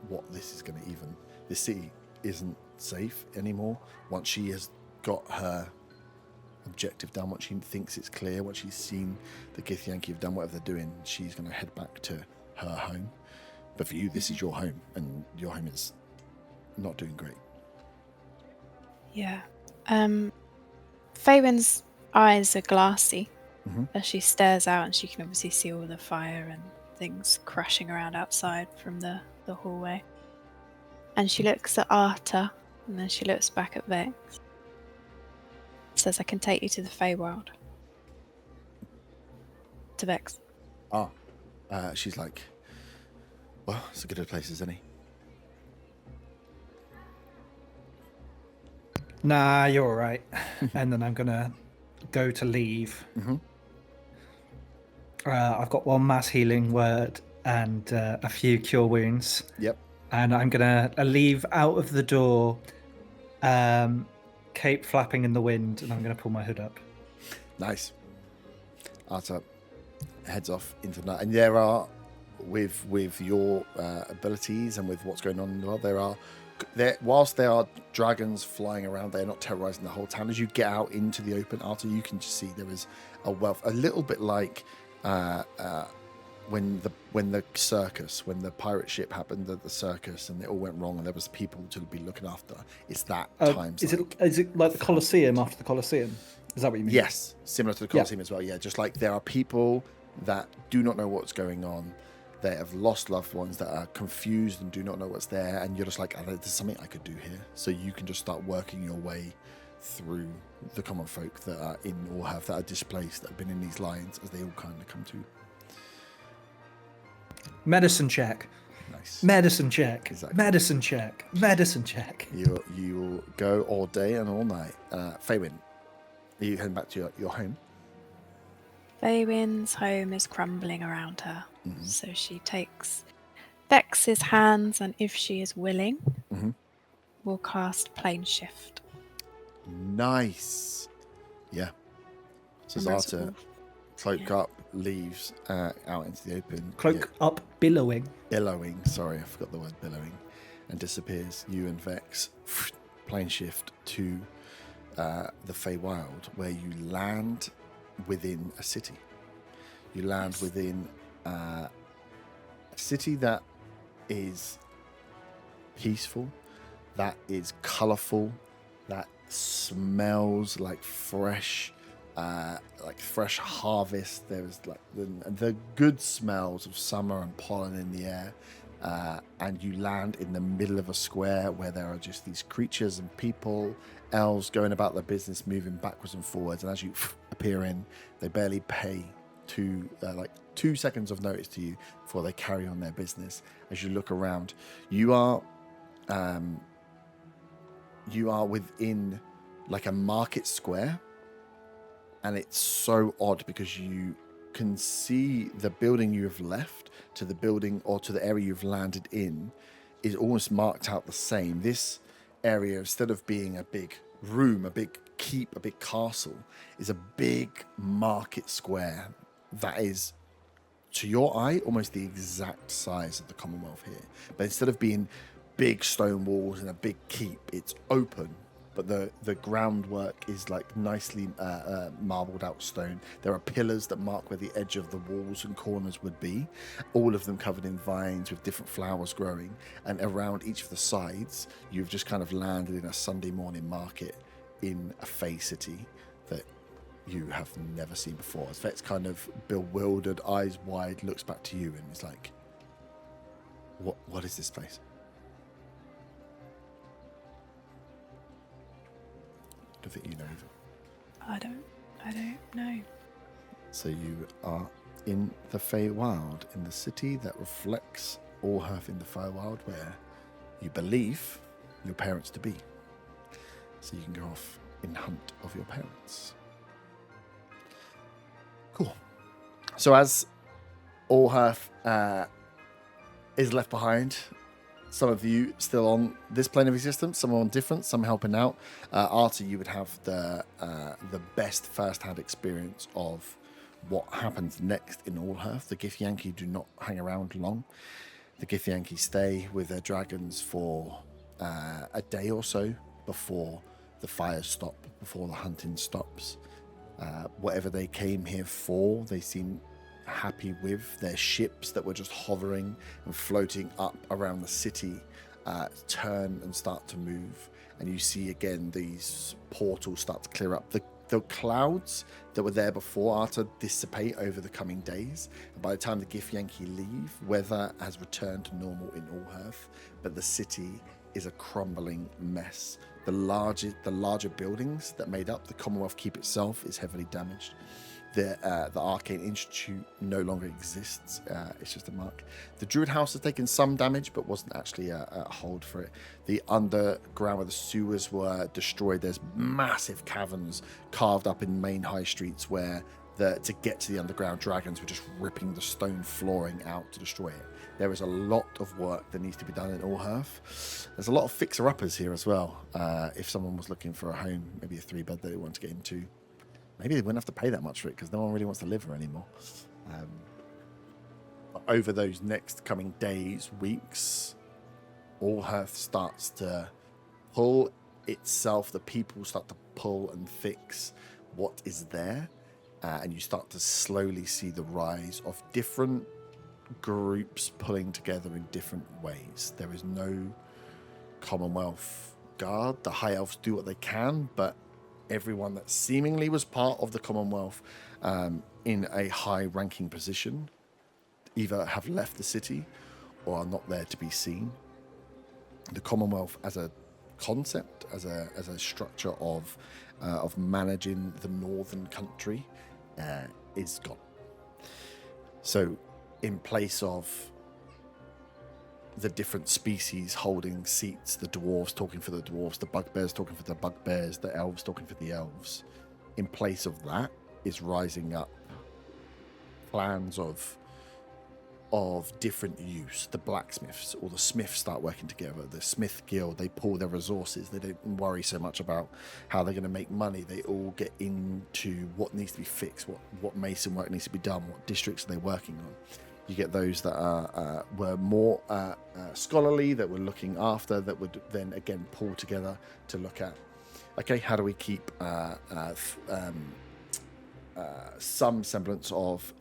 what this is going to even, this city isn't safe anymore. Once she has got her objective done, once she thinks it's clear, once she's seen the Githyanki have done whatever they're doing, she's going to head back to her home. But for you, this is your home, and your home is not doing great. Yeah. Faywin's eyes are glassy as she stares out, and she can obviously see all the fire and things crashing around outside from the hallway. And she looks at Arta, and then she looks back at Vex. Says, I can take you to the Feywild. To Vex. She's like, well, it's as good a place as any. Nah, you're all right. And then I'm going to go to leave. I've got one mass healing word and a few cure wounds. Yep. And I'm going to leave out of the door, cape flapping in the wind, and I'm going to pull my hood up. Nice. Arta heads off into the night. And there are, with your abilities and with what's going on in the world, whilst there are dragons flying around, they're not terrorizing the whole town. As you get out into the open, Arta, you can just see there is a wealth, a little bit like when the circus, when the pirate ship happened at the circus and it all went wrong and there was people to be looking after. It's that time. Is it like the Colosseum after the Colosseum? Is that what you mean? Yes, similar to the Colosseum as well. Yeah, just like there are people that do not know what's going on. They have lost loved ones that are confused and do not know what's there, and you're just like, oh, there's something I could do here. So you can just start working your way through the common folk that are in Allhearth, that are displaced, that have been in these lines, as they all kind of come to. Medicine check. Nice. Medicine check. Exactly. Medicine check. Medicine check. You will go all day and all night. Faywin, are you heading back to your home? Faywin's home is crumbling around her. So she takes Vex's hands, and if she is willing, will cast Plane Shift. Nice. Yeah. So Zata, cloak up, leaves out into the open. Cloak up, billowing. Billowing, sorry, I forgot the word billowing. And disappears. You and Vex, plane shift to the Feywild, where you land within a city. You land within a city that is peaceful, that is colourful, that smells like fresh harvest. There's like the good smells of summer and pollen in the air, and you land in the middle of a square where there are just these creatures and people, elves going about their business, moving backwards and forwards. And as you appear in, they barely pay 2 seconds of notice to you before they carry on their business. As you look around, you are within like a market square, and it's so odd because you can see the building you have left to the building or to the area you've landed in is almost marked out the same. This area, instead of being a big room, a big keep, a big castle, is a big market square that is, to your eye, almost the exact size of the Commonwealth here. But instead of being big stone walls and a big keep, it's open, but the groundwork is like nicely marbled out stone. There are pillars that mark where the edge of the walls and corners would be, all of them covered in vines with different flowers growing. And around each of the sides, you've just kind of landed in a Sunday morning market in a Fey city that you have never seen before. As Vet's kind of bewildered, eyes wide, looks back to you and is like, what is this place? I don't think you know either. I don't know. So you are in the Feywild, in the city that reflects Allhearth in the Feywild, where you believe your parents to be. So you can go off in hunt of your parents. Cool. So as Allhearth is left behind, some of you still on this plane of existence, some on different, some helping out. Arthur, you would have the best first-hand experience of what happens next in Allhearth. The Githyanki do not hang around long. The Githyanki stay with their dragons for a day or so before the fires stop, before the hunting stops. Whatever they came here for, they seem happy with. Their ships that were just hovering and floating up around the city turn and start to move, and you see again these portals start to clear up. The clouds that were there before are to dissipate over the coming days, and by the time the Githyanki leave, weather has returned to normal in Allhearth, but the city is a crumbling mess. The larger buildings that made up the Commonwealth Keep itself is heavily damaged. The Arcane Institute no longer exists. It's just a mark. The Druid House has taken some damage, but wasn't actually a hold for it. The underground where the sewers were destroyed, there's massive caverns carved up in main high streets where to get to the underground, dragons were just ripping the stone flooring out to destroy it. There is a lot of work that needs to be done in Allhearth. There's a lot of fixer-uppers here as well. If someone was looking for a home, maybe a 3-bed that they want to get into, maybe they wouldn't have to pay that much for it because no one really wants to live here anymore. But over those next coming days, weeks, Allhearth starts to pull itself. The people start to pull and fix what is there. And you start to slowly see the rise of different groups pulling together in different ways. There is no Commonwealth Guard. The High Elves do what they can, but everyone that seemingly was part of the Commonwealth in a high-ranking position either have left the city or are not there to be seen. The Commonwealth as a concept, as a structure of managing the northern country is gone. So in place of the different species holding seats, the dwarves talking for the dwarves, the bugbears talking for the bugbears, the elves talking for the elves, in place of that is rising up plans of different use. The blacksmiths or the smiths start working together. The smith guild, they pool their resources. They don't worry so much about how they're going to make money. They all get into what needs to be fixed, what mason work needs to be done, what districts are they working on. You get those that were more scholarly, that were looking after, that would then again pull together to look at, okay, how do we keep some semblance of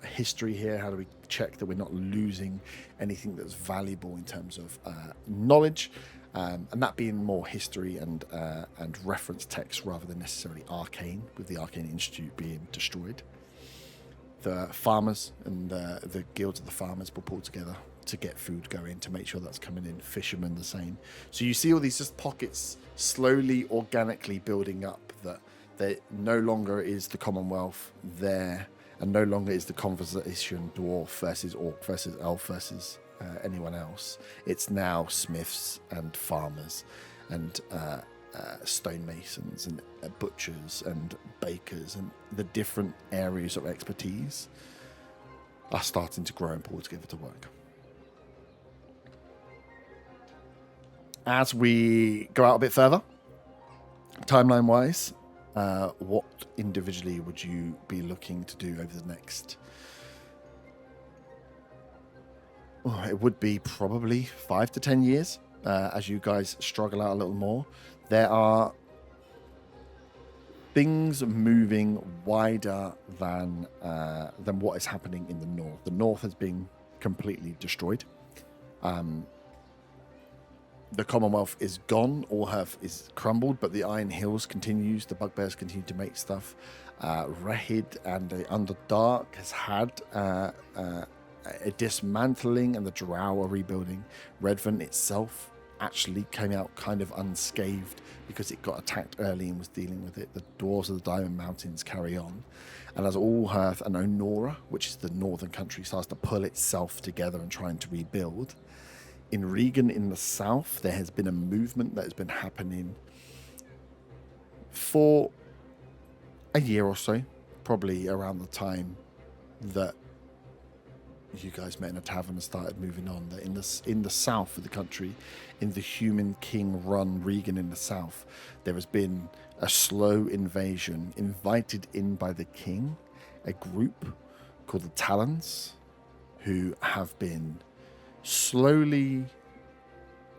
history here? How do we check that we're not losing anything that's valuable in terms of knowledge? And that being more history and reference text rather than necessarily arcane, with the Arcane Institute being destroyed. The farmers and the guilds of the farmers will pull together to get food going, to make sure that's coming in. Fishermen the same. So you see all these just pockets slowly, organically building up, that there no longer is the Commonwealth there, and no longer is the conversation dwarf versus orc versus elf versus anyone else. It's now smiths and farmers and stonemasons and butchers and bakers, and the different areas of expertise are starting to grow and pull together to work. As we go out a bit further, timeline wise, what individually would you be looking to do over the next... Oh, it would be probably 5 to 10 years as you guys struggle out a little more. There are things moving wider than what is happening in the north. The north has been completely destroyed. The Commonwealth is gone. Allhearth is crumbled, but the Iron Hills continues. The bugbears continue to make stuff. Rehid and the Underdark has had a dismantling, and the Drow are rebuilding. Redvant itself actually came out kind of unscathed because it got attacked early and was dealing with it. The Dwarves of the Diamond Mountains carry on. And as Allhearth and Onora, which is the northern country, starts to pull itself together and trying to rebuild, in Regan in the south, there has been a movement that has been happening For a year or so, probably around the time that you guys met in a tavern and started moving on, that in the south of the country, in the Human King run Regan in the south, there has been a slow invasion invited in by the king, a group called the Talons, who have been slowly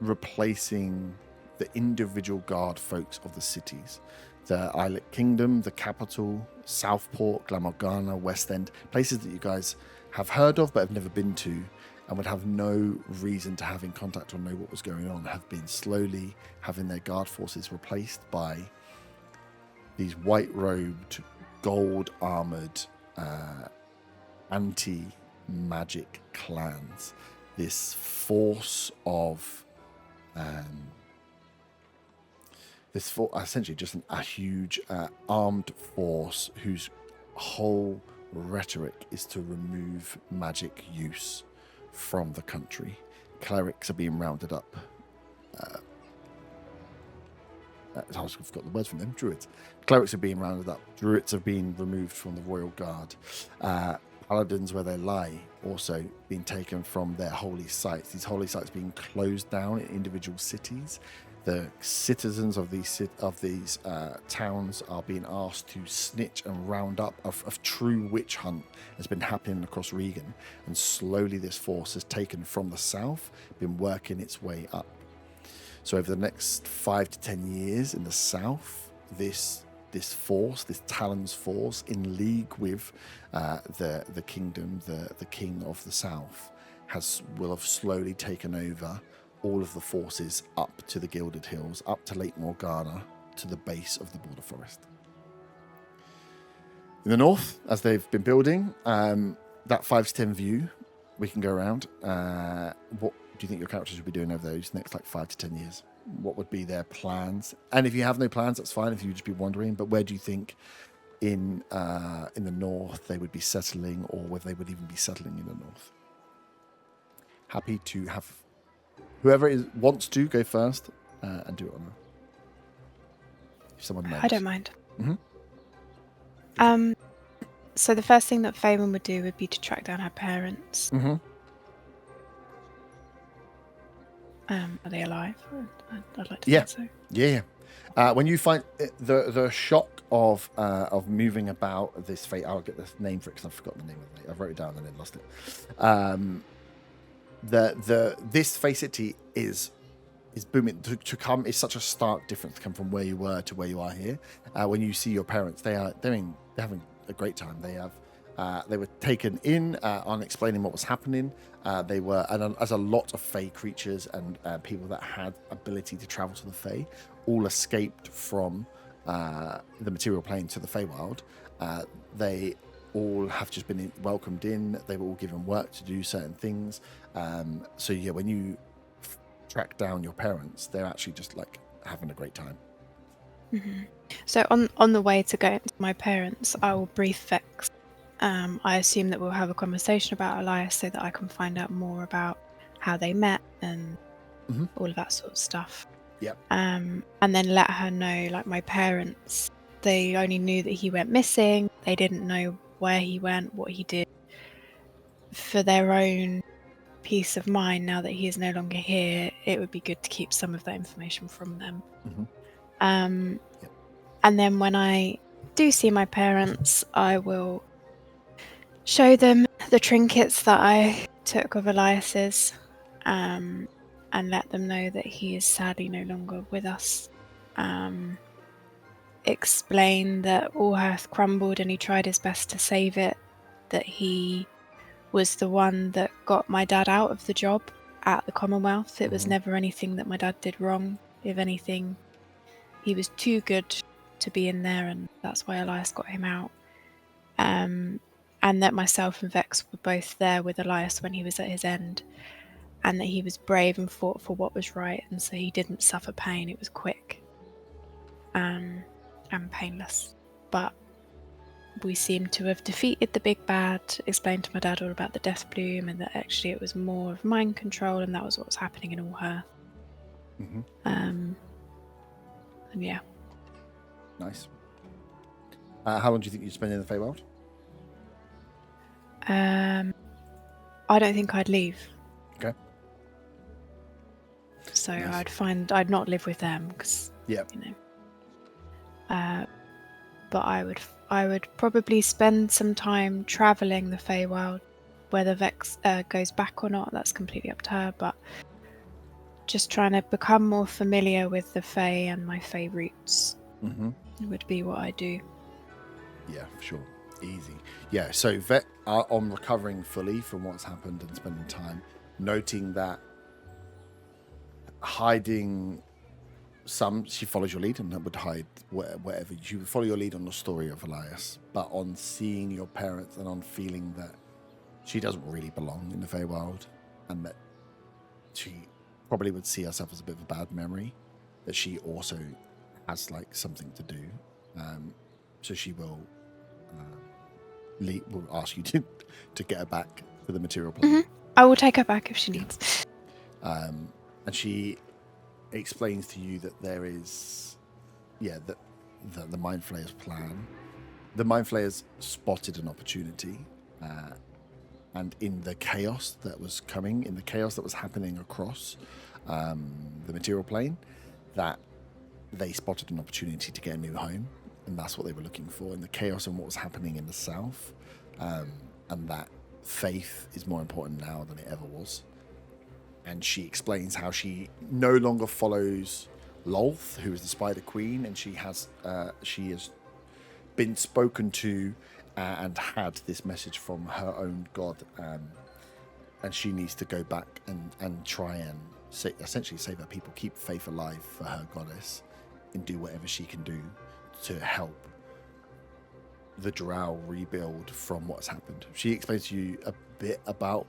replacing the individual guard folks of the cities. The Islet Kingdom, the capital, Southport, Glamorgana, West End, places that you guys have heard of but have never been to and would have no reason to have in contact or know what was going on, have been slowly having their guard forces replaced by these white-robed, gold-armored, anti-magic clans. This force of... essentially just a huge armed force whose whole rhetoric is to remove magic use from the country. Clerics are being rounded up. I've got the words from them. Druids. Clerics are being rounded up. Druids have been removed from the royal guard. Paladins, where they lie, also being taken from their holy sites. These holy sites being closed down in individual cities. The citizens of these towns are being asked to snitch and round up. A true witch hunt has been happening across Regan, and slowly this force has taken from the south, been working its way up. So over the next 5 to 10 years in the south, this force, this Talons force, in league with the kingdom, the king of the south, will have slowly taken over all of the forces up to the Gilded Hills, up to Lake Morgana, to the base of the Border Forest. In the north, as they've been building, that 5 to 10 view, we can go around. What do you think your characters will be doing over those next 5 to 10 years? What would be their plans? And if you have no plans, that's fine. If you just be wondering, but where do you think in the north they would be settling, or whether they would even be settling in the north? Happy to have whoever wants to go first and do it on if someone knows. I don't mind. Mm-hmm. So the first thing that Faven would do would be to track down her parents. Mm-hmm. Are they alive? I'd like to Yeah. think so. Yeah. When you find the shock of moving about this fate, I'll get the name for it because I've forgotten the name of it. I wrote it down and then lost it. This Fey City is booming. To come is such a stark difference to come from where you were to where you are here. When you see your parents, they're having a great time. They were taken in on explaining what was happening. They were, and as a lot of Fey creatures and people that had ability to travel to the Fey, all escaped from the material plane to the Feywild. They all have just been welcomed in. They were all given work to do certain things. So yeah, when you track down your parents, they're actually just having a great time. Mm-hmm. So on the way to go to my parents, I will brief Vex. I assume that we'll have a conversation about Elias so that I can find out more about how they met and all of that sort of stuff. Yep. And then let her know, my parents, they only knew that he went missing. They didn't know where he went, what he did. For their own peace of mind, now that he is no longer here, it would be good to keep some of that information from them. Mm-hmm. Yep. And then when I do see my parents, I will show them the trinkets that I took of Elias's, and let them know that he is sadly no longer with us. Explain that Allhearth crumbled and he tried his best to save it, that he was the one that got my dad out of the job at the Commonwealth. It was never anything that my dad did wrong. If anything, he was too good to be in there, and that's why Elias got him out. And that myself and Vex were both there with Elias when he was at his end, and that he was brave and fought for what was right, and so he didn't suffer pain. It was quick and painless. But we seem to have defeated the big bad, explained to my dad all about the death bloom, and that actually it was more of mind control, and that was what was happening in Allhearth. Mm-hmm. And yeah. Nice. How long do you think you'd spend in the Feywild? I don't think I'd leave. Okay. So Nice. I'd not live with them because, Yeah. you know. But I would probably spend some time traveling the Feywild. Whether Vex goes back or not, that's completely up to her. But just trying to become more familiar with the Fey and my Fey roots would be what I do. Yeah, for sure. Easy. Yeah, so Vet on recovering fully from what's happened and spending time, noting that hiding she follows your lead and would hide wherever. She would follow your lead on the story of Elias, but on seeing your parents and on feeling that she doesn't really belong in the Feywild and that she probably would see herself as a bit of a bad memory, that she also has like something to do. So she will will ask you to get her back to the material plane. I will take her back if she needs. And she explains to you that there is, that the Mind Flayer's plan. The Mind Flayers spotted an opportunity, and in the chaos that was coming, in the chaos that was happening across the material plane, that they spotted an opportunity to get a new home, and that's what they were looking for in the chaos and what was happening in the south, and that faith is more important now than it ever was. And she explains how she no longer follows Lolth, who is the Spider Queen, and she has been spoken to and had this message from her own god, and she needs to go back and try and essentially save her people, keep faith alive for her goddess, and do whatever she can do to help the Drow rebuild from what's happened. She explains to you a bit about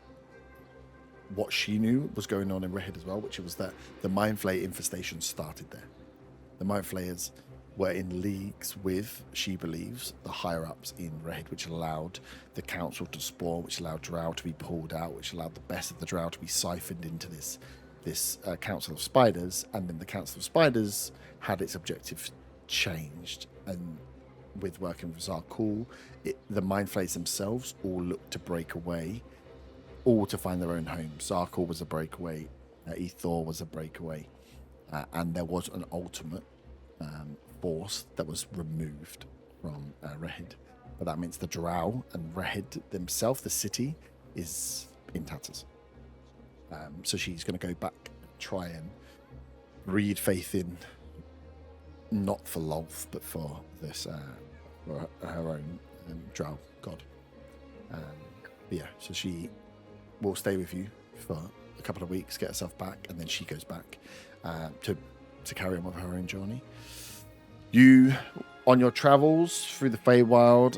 what she knew was going on in Redhead as well, which was that the Mind Flayer infestation started there. The Mind Flayers were in leagues with, she believes, the higher-ups in Redhead, which allowed the council to spawn, which allowed Drow to be pulled out, which allowed the best of the Drow to be siphoned into this Council of Spiders, and then the Council of Spiders had its objective changed, and with working with Zarkul, the Mind Flayers themselves all looked to break away, all to find their own home. Zarkul was a breakaway, Ethor was a breakaway, and there was an ultimate force that was removed from Redhead. But that means the Drow and Redhead themselves, the city, is in tatters. So she's going to go back and try and breed faith in, not for Lolth, but for this, for her own Drow god. So she will stay with you for a couple of weeks, get herself back, and then she goes back to carry on with her own journey. You, on your travels through the Feywild,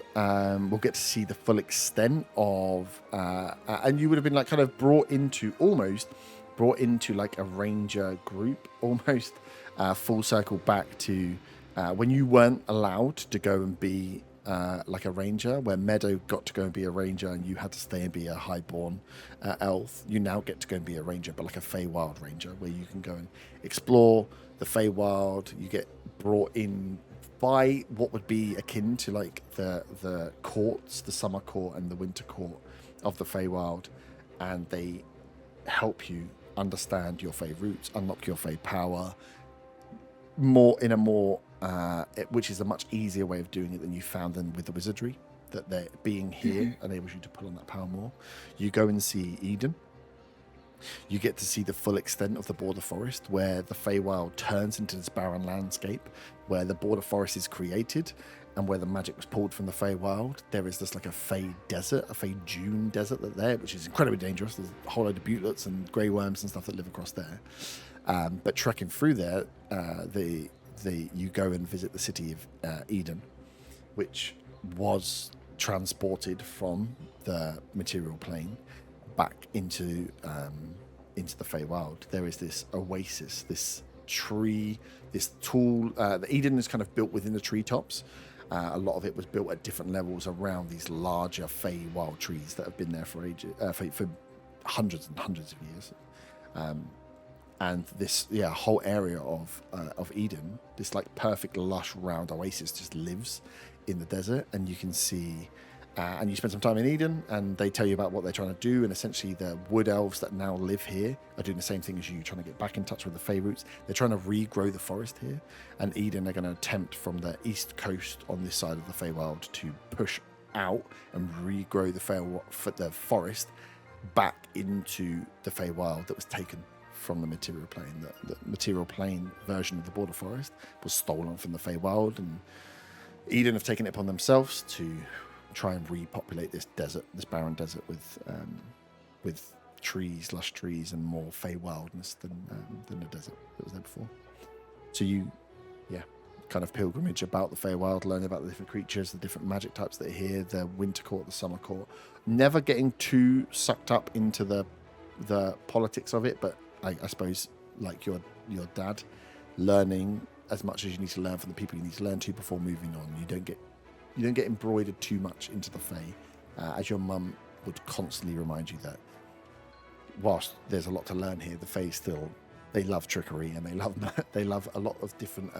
will get to see the full extent of, and you would have been like kind of brought into like a ranger group, almost full circle back to when you weren't allowed to go and be like a ranger, where Meadow got to go and be a ranger and you had to stay and be a highborn elf. You now get to go and be a ranger, but like a Feywild ranger, where you can go and explore the Feywild. You get brought in by what would be akin to like the courts, the summer court and the winter court of the Feywild, and they help you understand your Fey roots, unlock your Fey power, which is a much easier way of doing it than you found than with the wizardry, that they're being here enables you to pull on that power more. You go and see Eden. You get to see the full extent of the border forest, where the Feywild turns into this barren landscape, where the border forest is created, and where the magic was pulled from the Feywild. There is this like a Fey desert, a Fey dune desert there, which is incredibly dangerous. There's a whole load of butlets and grey worms and stuff that live across there. But trekking through there, you go and visit the city of Eden, which was transported from the material plane back into the Feywild. There is this oasis, this tree, this tall. The Eden is kind of built within the treetops. A lot of it was built at different levels around these larger Feywild trees that have been there for ages, for hundreds and hundreds of years. and this whole area of Eden, this like perfect lush round oasis, just lives in the desert. And you can see, and you spend some time in Eden, and they tell you about what they're trying to do. And essentially, the wood elves that now live here are doing the same thing as you, trying to get back in touch with the Fey roots. They're trying to regrow the forest here, and Eden are going to attempt from the east coast on this side of the Feywild to push out and regrow the forest back into the Feywild that was taken from the material plane. The material plane version of the border forest was stolen from the Feywild, and Eden have taken it upon themselves to try and repopulate this desert, this barren desert, with trees, lush trees, and more Feywildness than the desert that was there before. So you, kind of pilgrimage about the Feywild, learn about the different creatures, the different magic types that are here, the winter court, the summer court. Never getting too sucked up into the politics of it, but I suppose like your dad, learning as much as you need to learn from the people you need to learn to before moving on. You don't get embroidered too much into the Fey, as your mum would constantly remind you that whilst there's a lot to learn here, the Fey still, they love trickery, and they love a lot of different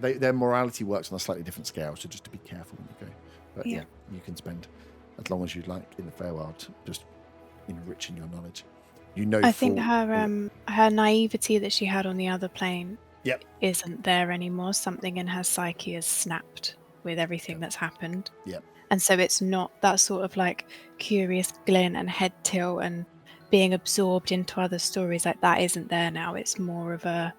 their morality works on a slightly different scale, so just to be careful when you go. But Yeah. you can spend as long as you'd like in the Feywild, just enriching your knowledge. I think her naivety that she had on the other plane Yep. isn't there anymore. Something in her psyche has snapped with everything that's happened. Yep. And so it's not that sort of like curious glint and head tilt and being absorbed into other stories like that isn't there now. It's more of a,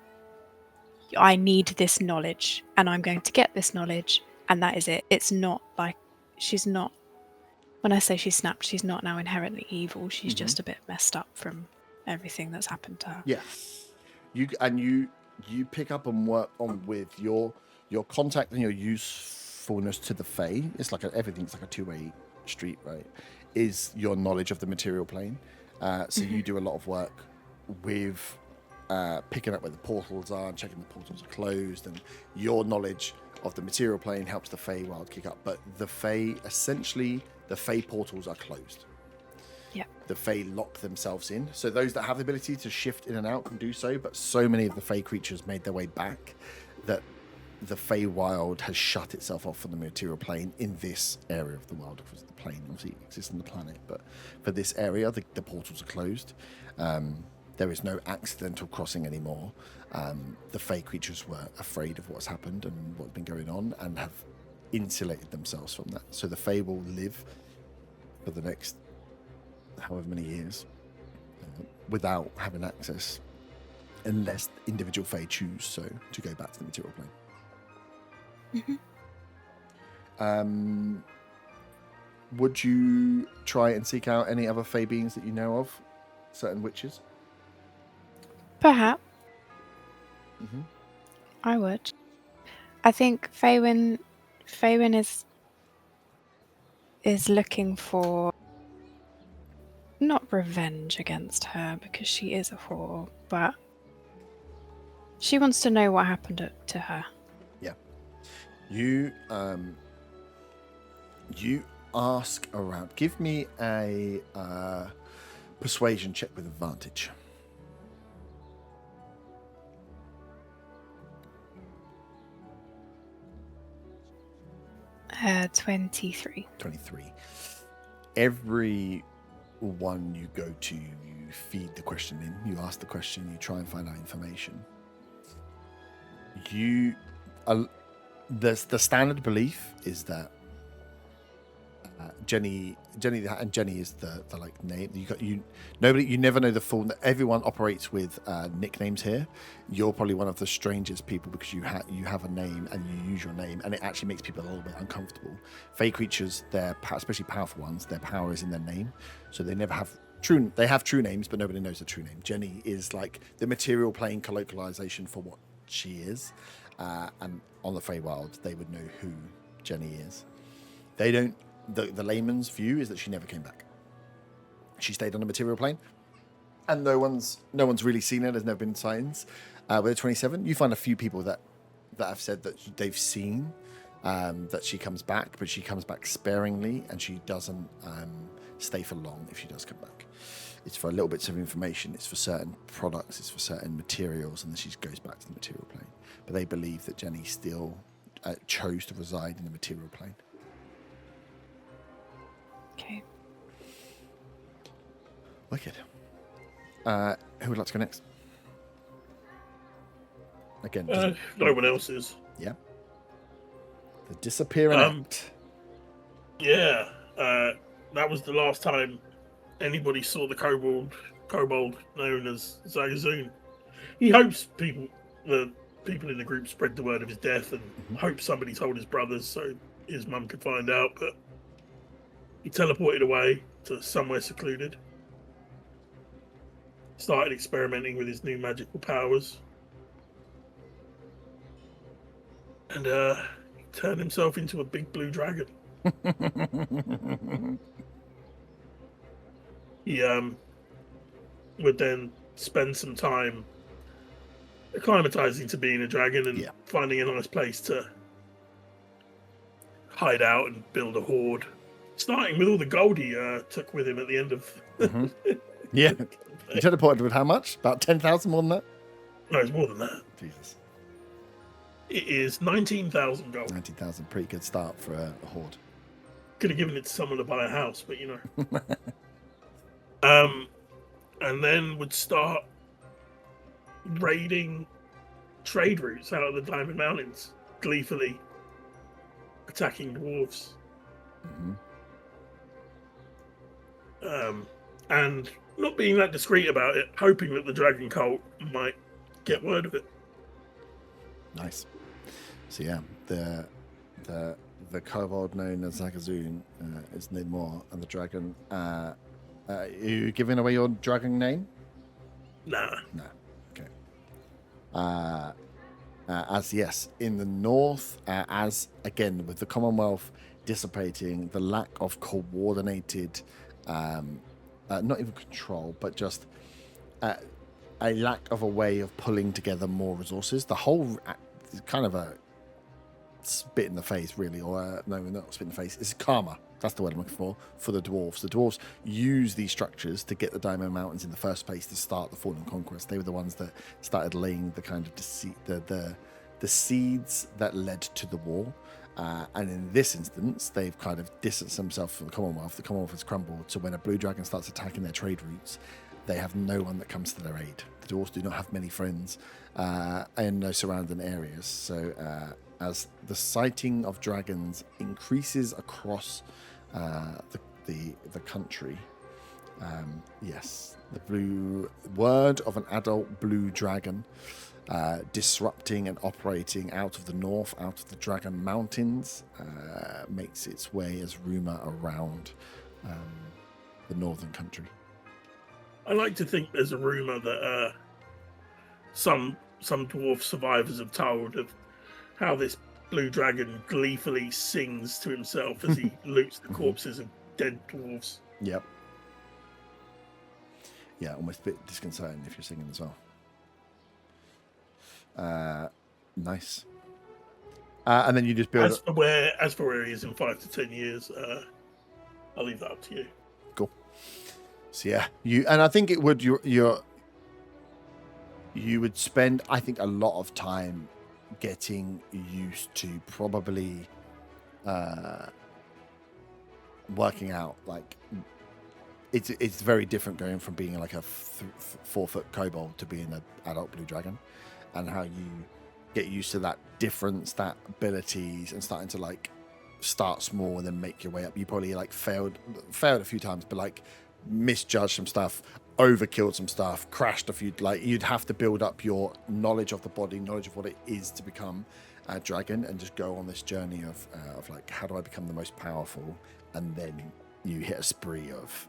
I need this knowledge and I'm going to get this knowledge, and that is it. It's not like she's not, when I say she snapped, she's not now inherently evil. She's just a bit messed up from everything that's happened to her. Yeah. You pick up and work on with your contact and your usefulness to the Fey. It's like everything's like a two-way street, right? Is your knowledge of the material plane. So you do a lot of work with picking up where the portals are and checking the portals are closed, and your knowledge of the material plane helps the Feywild kick up. But the Fey, essentially, the Fey portals are closed. Yeah. The Fey lock themselves in. So those that have the ability to shift in and out can do so, but so many of the Fey creatures made their way back that the Feywild has shut itself off from the material plane in this area of the world, because the plane obviously exists on the planet. But for this area, the portals are closed. There is no accidental crossing anymore. The Fey creatures were afraid of what's happened and what's been going on, and have insulated themselves from that. So the Fey will live for the next however many years without having access, unless individual Fey choose so to go back to the material plane. Would you try and seek out any other Fey beings that you know of? Certain witches? Perhaps. I would. I think Faywin is looking for not revenge against her, because she is a whore, but she wants to know what happened to her. Yeah. You ask around. Give me a persuasion check with advantage. 23. 23. Every one you go to, you feed the question in. You ask the question. You try and find out information. The standard belief is that Jenny is the like name. You never know the full. Everyone operates with nicknames here. You're probably one of the strangest people, because you have a name and you use your name, and it actually makes people a little bit uncomfortable. Fey creatures, especially powerful ones, their power is in their name, so they never have true. They have true names, but nobody knows the true name. Jenny is like the material plane colloquialization for what she is, and on the Feywild, they would know who Jenny is. They don't. The layman's view is that she never came back. She stayed on the material plane, and no one's really seen her. There's never been signs. With 27, you find a few people that have said that they've seen that she comes back, but she comes back sparingly, and she doesn't stay for long if she does come back. It's for little bits of information. It's for certain products. It's for certain materials, and then she goes back to the material plane. But they believe that Jenny still chose to reside in the material plane. Okay. Wicked. Who would like to go next? Again, No one else is. yeah. The disappearing act. Yeah, that was the last time anybody saw the kobold known as Zagazoon. He hopes the people in the group spread the word of his death, and hopes somebody told his brothers so his mum could find out, but he teleported away to somewhere secluded. Started experimenting with his new magical powers. And he turned himself into a big blue dragon. He would then spend some time acclimatizing to being a dragon and finding a nice place to hide out and build a horde. Starting with all the gold he took with him at the end of... Yeah. You teleported with how much? About 10,000 more than that? No, it's more than that. Jesus. It is 19,000 gold. 19,000, pretty good start for a horde. Could have given it to someone to buy a house, but you know. And then would start raiding trade routes out of the Diamond Mountains, gleefully attacking dwarves. And not being that discreet about it, hoping that the dragon cult might get word of it. Nice. So yeah, the kobold known as Zagazoon is no more, and the dragon. Are you giving away your dragon name? Nah. No. Okay. As yes, in the north, as again with the Commonwealth dissipating, the lack of coordinated, not even control, but just a lack of a way of pulling together more resources. The whole kind of a spit in the face, really, or no, not spit in the face. It's karma. That's the word I'm looking for the dwarves. The dwarves use these structures to get the Diamond Mountains in the first place to start the Fallen Conquest. They were the ones that started laying the kind of the seeds that led to the war. And in this instance, they've kind of distanced themselves from the Commonwealth. The Commonwealth has crumbled. So when a blue dragon starts attacking their trade routes, they have no one that comes to their aid. The dwarves do not have many friends in those surrounding areas. So as the sighting of dragons increases across the country, yes, the blue word of an adult blue dragon disrupting and operating out of the north, out of the Dragon Mountains, makes its way as rumour around the northern country. I like to think there's a rumour that some dwarf survivors have told of how this blue dragon gleefully sings to himself as he loots the corpses of dead dwarves. Yep. Yeah, almost a bit disconcerting if you're singing as well. Nice. And then you just build. As for where he is in 5 to 10 years, I'll leave that up to you. Cool. So yeah, I think it would you would spend, I think, a lot of time getting used to probably working out, like, it's very different going from being like a 4-foot kobold to being an adult blue dragon, and how you get used to that difference, that abilities, and starting to like start small and then make your way up. You probably like failed a few times, but like misjudged some stuff, overkilled some stuff, crashed a few. Like, you'd have to build up your knowledge of the body, knowledge of what it is to become a dragon, and just go on this journey of like, how do I become the most powerful? And then you hit a spree of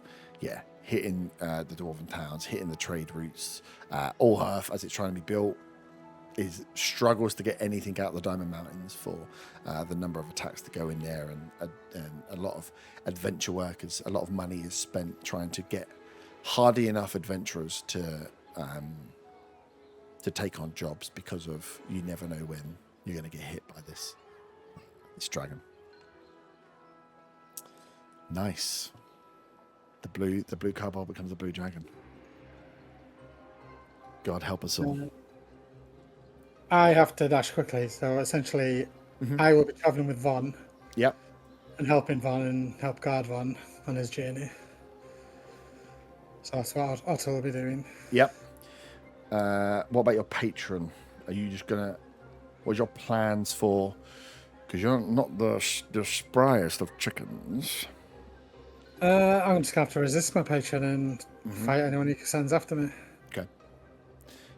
hitting the dwarven towns, hitting the trade routes. Allhearth, as it's trying to be built, struggles to get anything out of the Diamond Mountains for the number of attacks that go in there, and a lot of adventure workers, a lot of money is spent trying to get hardy enough adventurers to take on jobs, because of, you never know when you're going to get hit by this dragon. Nice. The blue kobold becomes a blue dragon. God help us all. I have to dash quickly, so essentially, I will be traveling with Von Yep. and helping Von and help guard Von on his journey. So that's what Otto will be doing. Yep. What about your patron? Are you just gonna? What's your plans for? Because you're not the spryest of chickens. I'm just going to have to resist my patron and fight anyone he sends after me. Okay.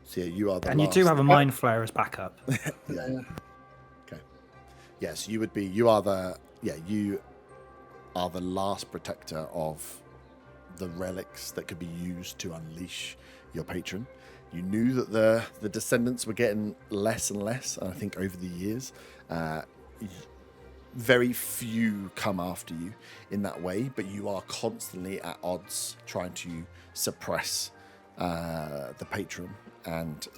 So yeah, you are the And last. you do have a mind flare as backup. Yeah. Okay. Yes, you would be. You are the. Yeah, you are the last protector of the relics that could be used to unleash your patron. You knew that the descendants were getting less and less, and I think over the years, very few come after you in that way, but you are constantly at odds trying to suppress the patron and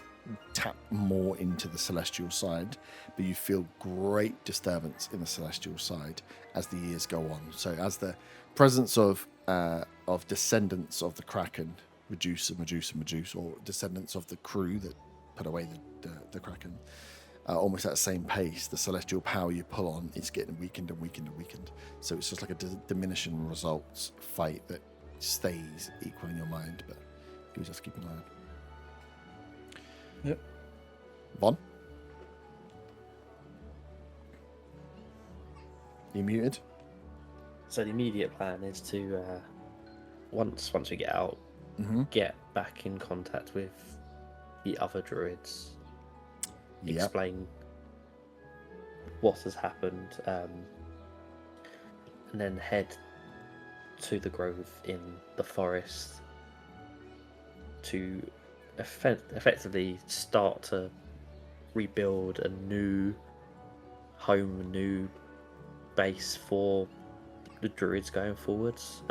tap more into the celestial side, but you feel great disturbance in the celestial side as the years go on. So as the presence of descendants of the Kraken reduce, or descendants of the crew that put away the Kraken, almost at the same pace, the celestial power you pull on is getting weakened and weakened and weakened. So it's just like a diminishing results fight that stays equal in your mind, but you just keep an eye on. Yep. Von? You muted? So the immediate plan is to once we get out, get back in contact with the other druids, explain what has happened, and then head to the grove in the forest to effectively start to rebuild a new home, a new base for the druids going forwards.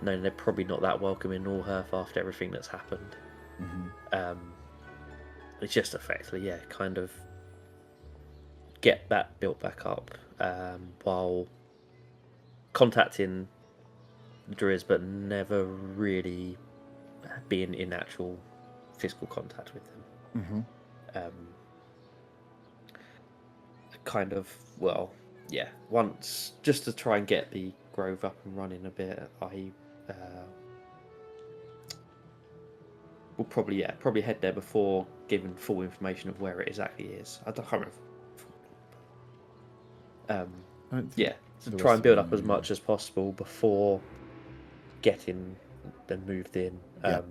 Knowing they're probably not that welcome in Allhearth after everything that's happened. It's just effectively, kind of get that built back up while contacting the druids, but never really being in actual physical contact with them. Once, just to try and get the grove up and running a bit, I will probably head there before giving full information of where it exactly is. I can't remember. To try and build up as much as possible before getting them moved in. And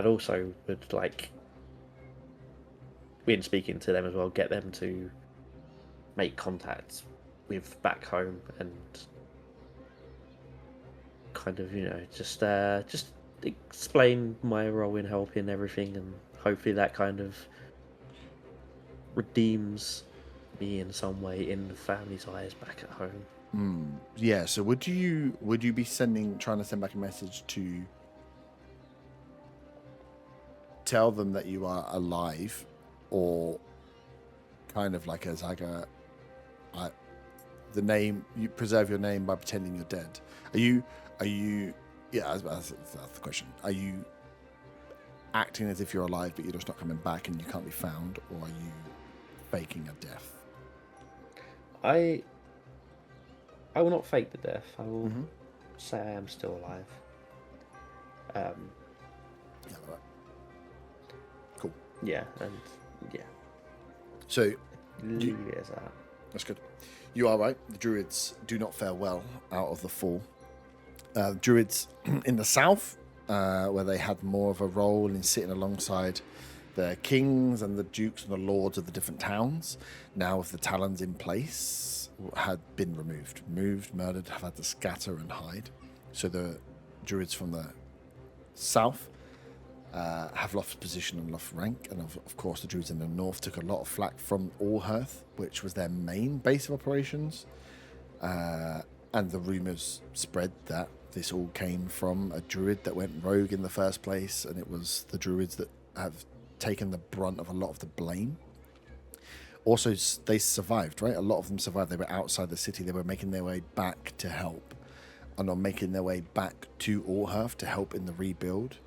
also would in speaking to them as well, get them to make contact with back home and kind of, just explain my role in helping everything, and hopefully that kind of redeems me in some way in the family's eyes back at home. Yeah, so would you be trying to send back a message to tell them that you are alive, or kind of like the name, you preserve your name by pretending you're dead? Are you that's the question. Are you acting as if you're alive but you're just not coming back and you can't be found, or are you faking a death? I will not fake the death. I will say I am still alive. Yeah, right. Cool. Yeah, and So leave it as that. that's good. You are right. The druids do not fare well out of the fall. Druids in the south, where they had more of a role in sitting alongside the kings and the dukes and the lords of the different towns, now with the talons in place, had been removed, murdered, have had to scatter and hide. So the druids from the south have lost position and lost rank, and of course the druids in the north took a lot of flack from Allhearth, which was their main base of operations, and the rumours spread that this all came from a druid that went rogue in the first place, and it was the druids that have taken the brunt of a lot of the blame. Also, they survived, right? A lot of them survived. They were outside the city. They were making their way back to help. and are making their way back to Allhearth to help in the rebuild.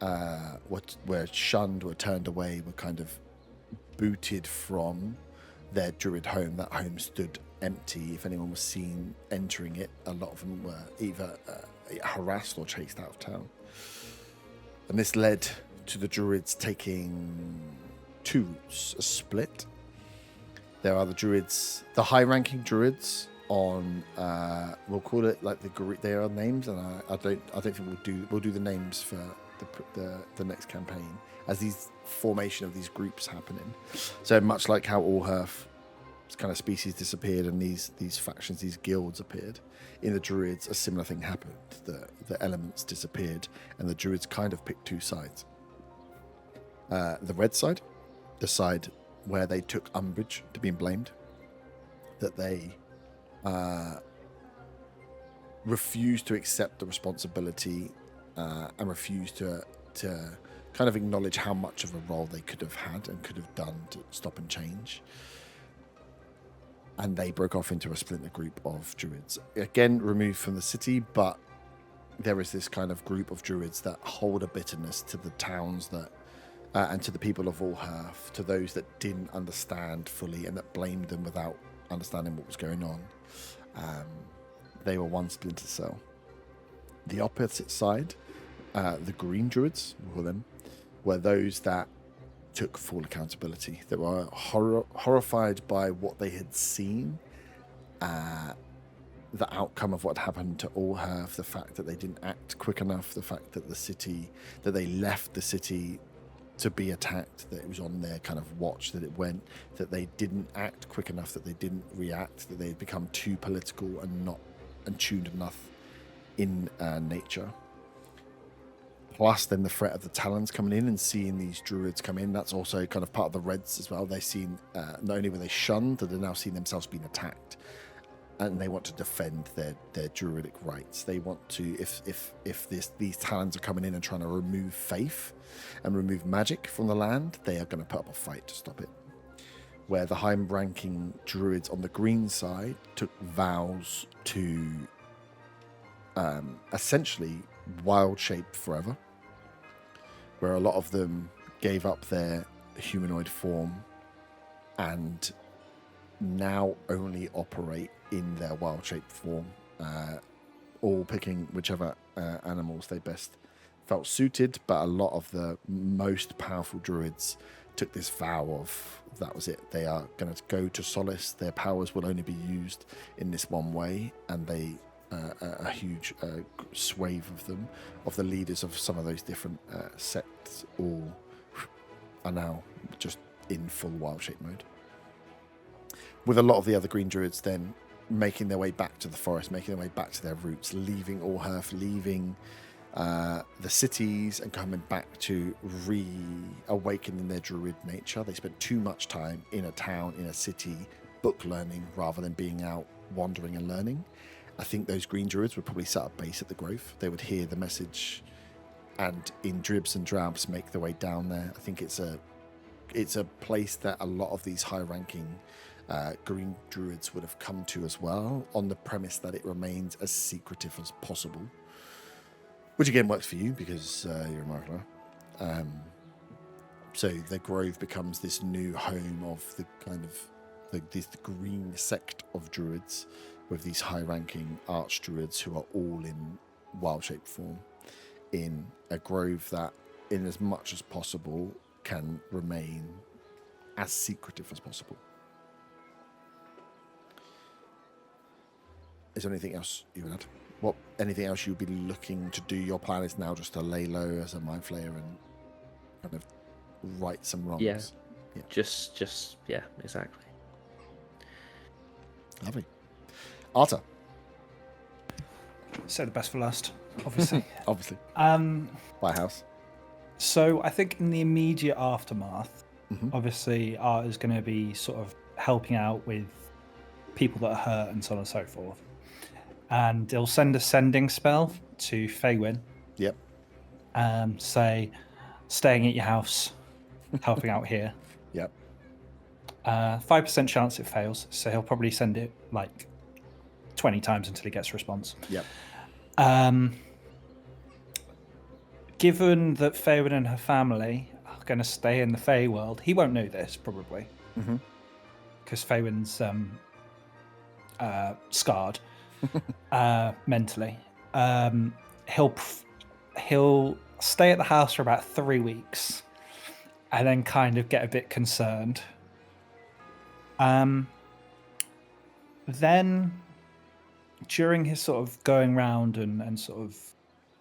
Were shunned, were turned away, were kind of booted from their druid home. That home stood empty. If anyone was seen entering it, a lot of them were either harassed or chased out of town. And this led to the druids taking two routes, a split. There are the druids, the high-ranking druids on, we'll call it like they are names, and I don't think we'll do the names for the next campaign as these formation of these groups happening. So much like how Allhearth kind of species disappeared and these factions, these guilds appeared, in the druids a similar thing happened. The elements disappeared and the druids kind of picked two sides. The red side, the side where they took umbrage to being blamed, that they refused to accept the responsibility and refused to kind of acknowledge how much of a role they could have had and could have done to stop and change. And they broke off into a splinter group of druids, again removed from the city, but there is this kind of group of druids that hold a bitterness to the towns that and to the people of Allhearth, to those that didn't understand fully and that blamed them without understanding what was going on. They were one splinter cell. The opposite side, the green druids, we'll call them, were those that took full accountability. They were horrified by what they had seen, the outcome of what happened to Allhearth, the fact that they didn't act quick enough, the fact that they left the city to be attacked, that it was on their kind of watch that it went, that they didn't act quick enough, that they didn't react, that they had become too political and not tuned enough in nature. Plus then the threat of the Talons coming in and seeing these druids come in, that's also kind of part of the Reds as well. They've seen, not only were they shunned, but they're now seeing themselves being attacked. And they want to defend their druidic rights. They want to, if these Talons are coming in and trying to remove faith and remove magic from the land, they are going to put up a fight to stop it. Where the high-ranking druids on the green side took vows to essentially wild shape forever, where a lot of them gave up their humanoid form and now only operate in their wild shape form, all picking whichever animals they best felt suited. But a lot of the most powerful druids took this vow of that was it. They are going to go to Solace. Their powers will only be used in this one way, and they a huge swathe of them, of the leaders of some of those different sects, all are now just in full wild shape mode. With a lot of the other green druids then making their way back to the forest, making their way back to their roots, leaving Allhearth, leaving the cities, and coming back to reawakening their druid nature. They spent too much time in a town, in a city, book learning rather than being out wandering and learning. I think those green druids would probably set up base at the Grove. They would hear the message and in dribs and drabs make their way down there. I think it's a place that a lot of these high-ranking green druids would have come to as well, on the premise that it remains as secretive as possible. Which again works for you because you're a marketer. So the Grove becomes this new home of the kind of the green sect of druids, with these high-ranking archdruids who are all in wild-shaped form, in a grove that, in as much as possible, can remain as secretive as possible. Is there anything else you would add? Anything else you'd be looking to do? Your plan is now just to lay low as a mind flayer and kind of right some wrongs. Yeah. Just yeah, exactly. Lovely. Arta. So the best for last, obviously. Obviously. Buy a house. So I think in the immediate aftermath, obviously Art is going to be sort of helping out with people that are hurt and so on and so forth. And he'll send a sending spell to Faywin. Yep. Say, staying at your house, helping out here. Yep. 5% chance it fails, so he'll probably send it like 20 times until he gets a response. Yep. Given that Faywin and her family are going to stay in the Feyworld, he won't know this probably, because Faywin's scarred mentally. He'll stay at the house for about 3 weeks, and then kind of get a bit concerned. Then, during his sort of going round and sort of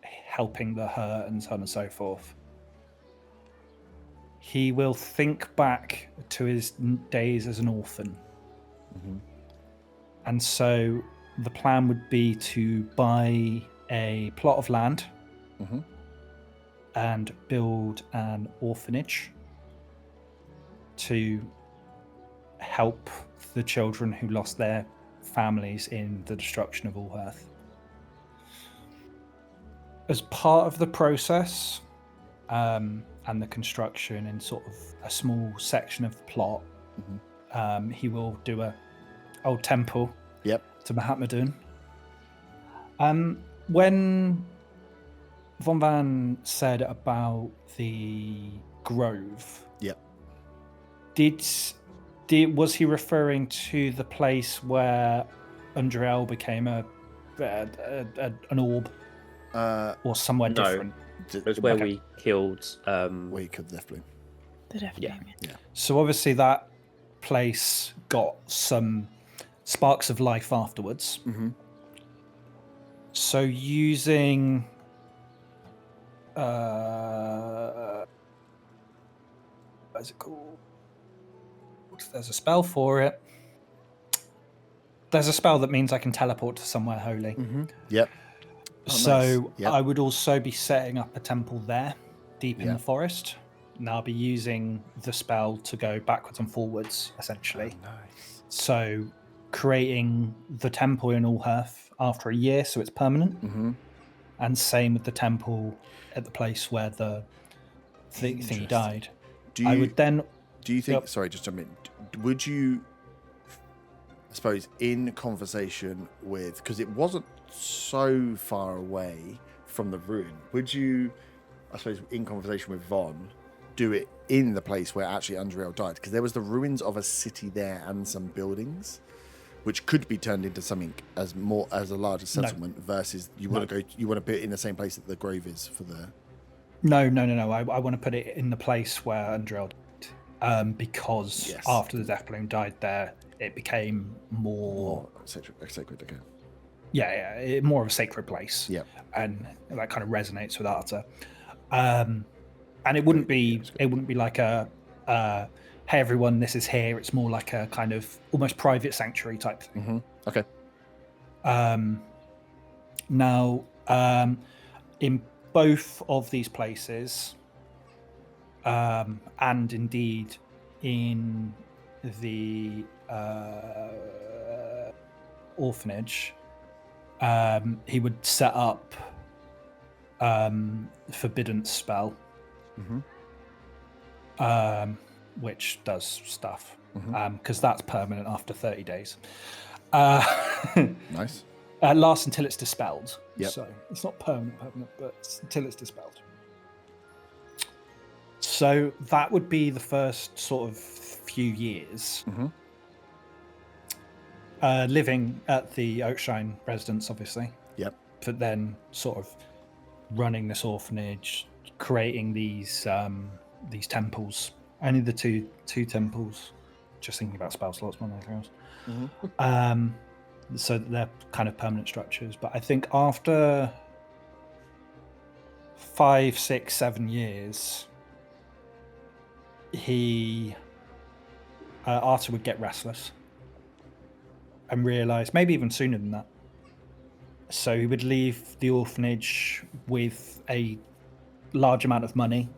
helping the hurt and so on and so forth, he will think back to his days as an orphan. And so the plan would be to buy a plot of land and build an orphanage to help the children who lost their families in the destruction of Allhearth. As part of the process and the construction in sort of a small section of the plot, he will do a old temple to Mahatmadun. When Von Van said about the grove, was he referring to the place where Undriel became an orb, or somewhere different? It was where we killed. Where you killed the Deathbloom. The Deathbloom. Yeah. So obviously that place got some sparks of life afterwards. So using what is it called? There's a spell for it. There's a spell that means I can teleport to somewhere holy. Yep. So nice. Yep. I would also be setting up a temple there, deep in the forest. And I'll be using the spell to go backwards and forwards, essentially. Nice. So creating the temple in Allhearth after a year, so it's permanent. And same with the temple at the place where the thingy died. I would then... Do you think... Sorry, just jump in. Would you... I suppose in conversation with... Because it wasn't so far away from the ruin. Would you, I suppose, in conversation with Von, do it in the place where actually Undriel died? Because there was the ruins of a city there and some buildings, which could be turned into something as a larger settlement. Versus you want to put it in the same place that the grove is for the. No. I want to put it in the place where Undriel died, because after the Deathbloom died there, it became more sacred. Okay. Yeah, more of a sacred place. Yeah, and that kind of resonates with Arta. And it wouldn't be like a hey everyone, this is here. It's more like a kind of almost private sanctuary type thing. Okay. Now, in both of these places, and indeed in the orphanage, he would set up forbidden spell, which does stuff, because that's permanent after 30 days. Nice. Lasts until it's dispelled. Yep. So it's not permanent, but it's until it's dispelled. So that would be the first sort of few years. Living at the Oakshine residence, obviously. Yep. But then sort of running this orphanage, creating these temples. Only the two temples. Just thinking about spell slots more than anything else. So they're kind of permanent structures. But I think after 5, 6, 7 years, Arta would get restless and realise, maybe even sooner than that. So he would leave the orphanage with a large amount of money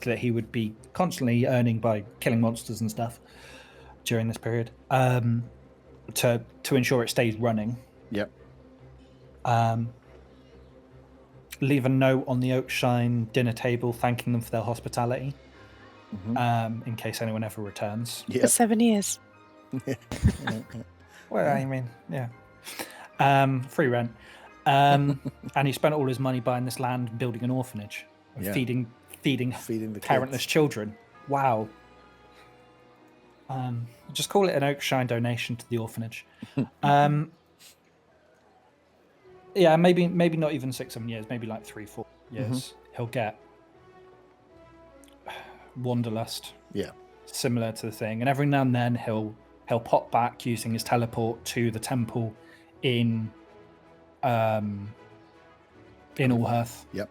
that he would be constantly earning by killing monsters and stuff during this period, to ensure it stays running. Yep. Leave a note on the Oakshine dinner table thanking them for their hospitality, in case anyone ever returns. For 7 years. Well, I mean, yeah. Free rent. And he spent all his money buying this land and building an orphanage, and Yeah. feeding the parentless kids. children. Wow. Just call it an Oakshine donation to the orphanage. Yeah, maybe not even 6-7 years, maybe like 3-4 years. He'll get Wanderlust. Yeah. Similar to the thing, and every now and then he'll pop back using his teleport to the temple in Allhearth. Yep.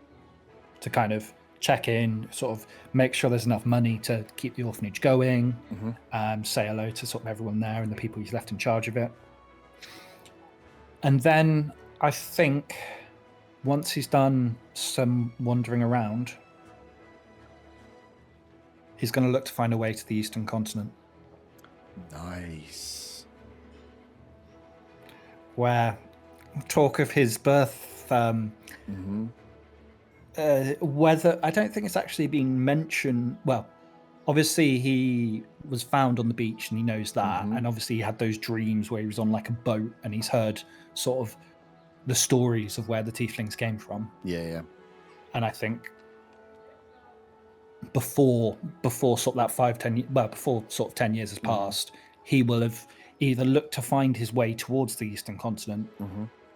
To kind of check in, sort of make sure there's enough money to keep the orphanage going, say hello to sort of everyone there and the people he's left in charge of it. And then I think once he's done some wandering around, he's going to look to find a way to the eastern continent. Nice. Where talk of his birth, whether I don't think it's actually been mentioned. Well, obviously he was found on the beach and he knows that, and obviously he had those dreams where he was on like a boat and he's heard sort of the stories of where the tieflings came from. Yeah. And I think before sort of that 5-10, well, before sort of 10 years has passed, he will have either looked to find his way towards the eastern continent,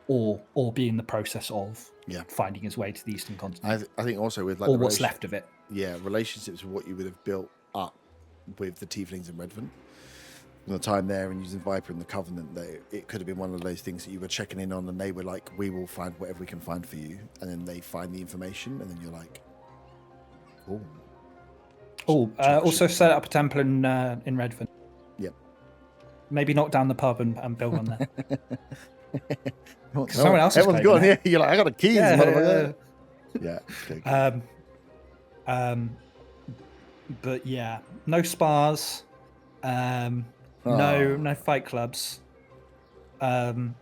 or be in the process of finding his way to the eastern continent. I think also with like or what's left of it. Yeah, relationships with what you would have built up with the tieflings in Redvant. From the time there and using Viper in the Covenant, it could have been one of those things that you were checking in on and they were like, we will find whatever we can find for you. And then they find the information and then you're like, oh. Also set up a temple in Redvant. Yep. Maybe knock down the pub and build one there. No, someone else is everyone's gone claiming here. You're like, I got the keys. Yeah. Yeah. Okay. But yeah, no spas, no fight clubs, an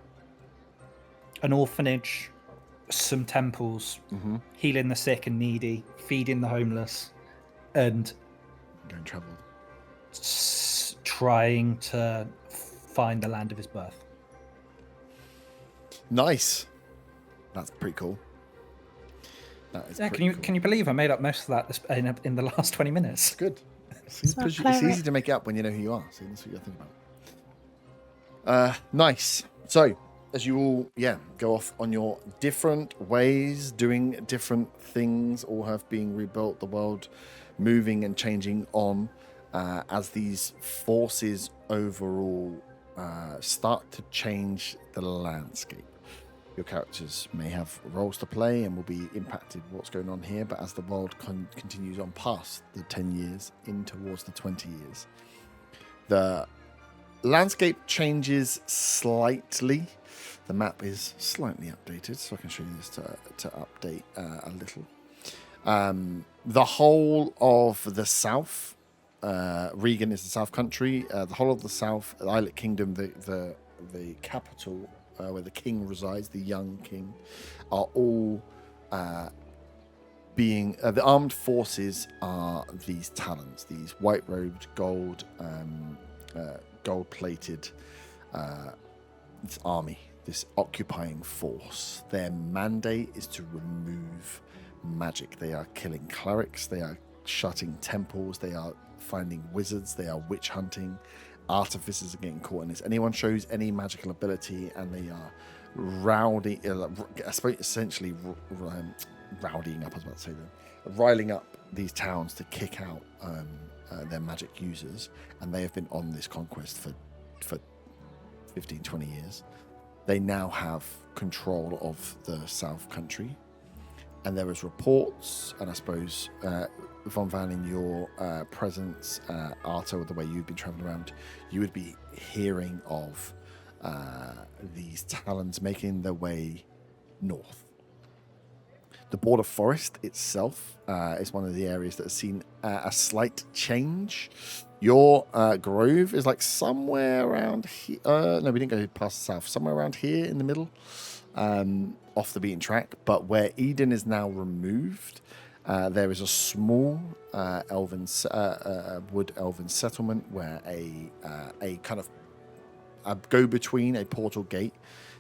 orphanage, some temples, healing the sick and needy, feeding the homeless, and Going travel. trying to find the land of his birth. Nice. That's pretty cool. That is Yeah, can you believe I made up most of that in the last 20 minutes? good. It's not It's clever. easy to make it up when you know who you are. So that's what you got to think about. Nice. So, as you all, go off on your different ways, doing different things, all have been rebuilt, the world moving and changing on as these forces overall start to change the landscape. Your characters may have roles to play and will be impacted what's going on here, but as the world continues on past the 10 years in towards the 20 years, the landscape changes slightly. The map is slightly updated, so I can show you this to update a little. The whole of the south, Regan is the south country, the whole of the south, the Islet Kingdom, the capital, where the king resides, the young king, are all being... the armed forces are these talons, these white-robed, gold-plated this army, this occupying force. Their mandate is to remove magic. They are killing clerics, they are shutting temples, they are finding wizards, they are witch hunting. Artificers are getting caught in this. Anyone shows any magical ability and they are rowdy, I suppose essentially rowdying up, I was about to say that, riling up these towns to kick out their magic users, and they have been on this conquest for 15-20 years. They now have control of the south country, and there is reports, and I suppose Von Van, in your presence, Arto, the way you've been traveling around, you would be hearing of these talons making their way north. The border forest itself is one of the areas that has seen a slight change. Your grove is like somewhere around here. No, we didn't go past the south. Somewhere around here in the middle, off the beaten track. But where Eden is now removed, there is a small wood elven settlement where a kind of a go-between, a portal gate,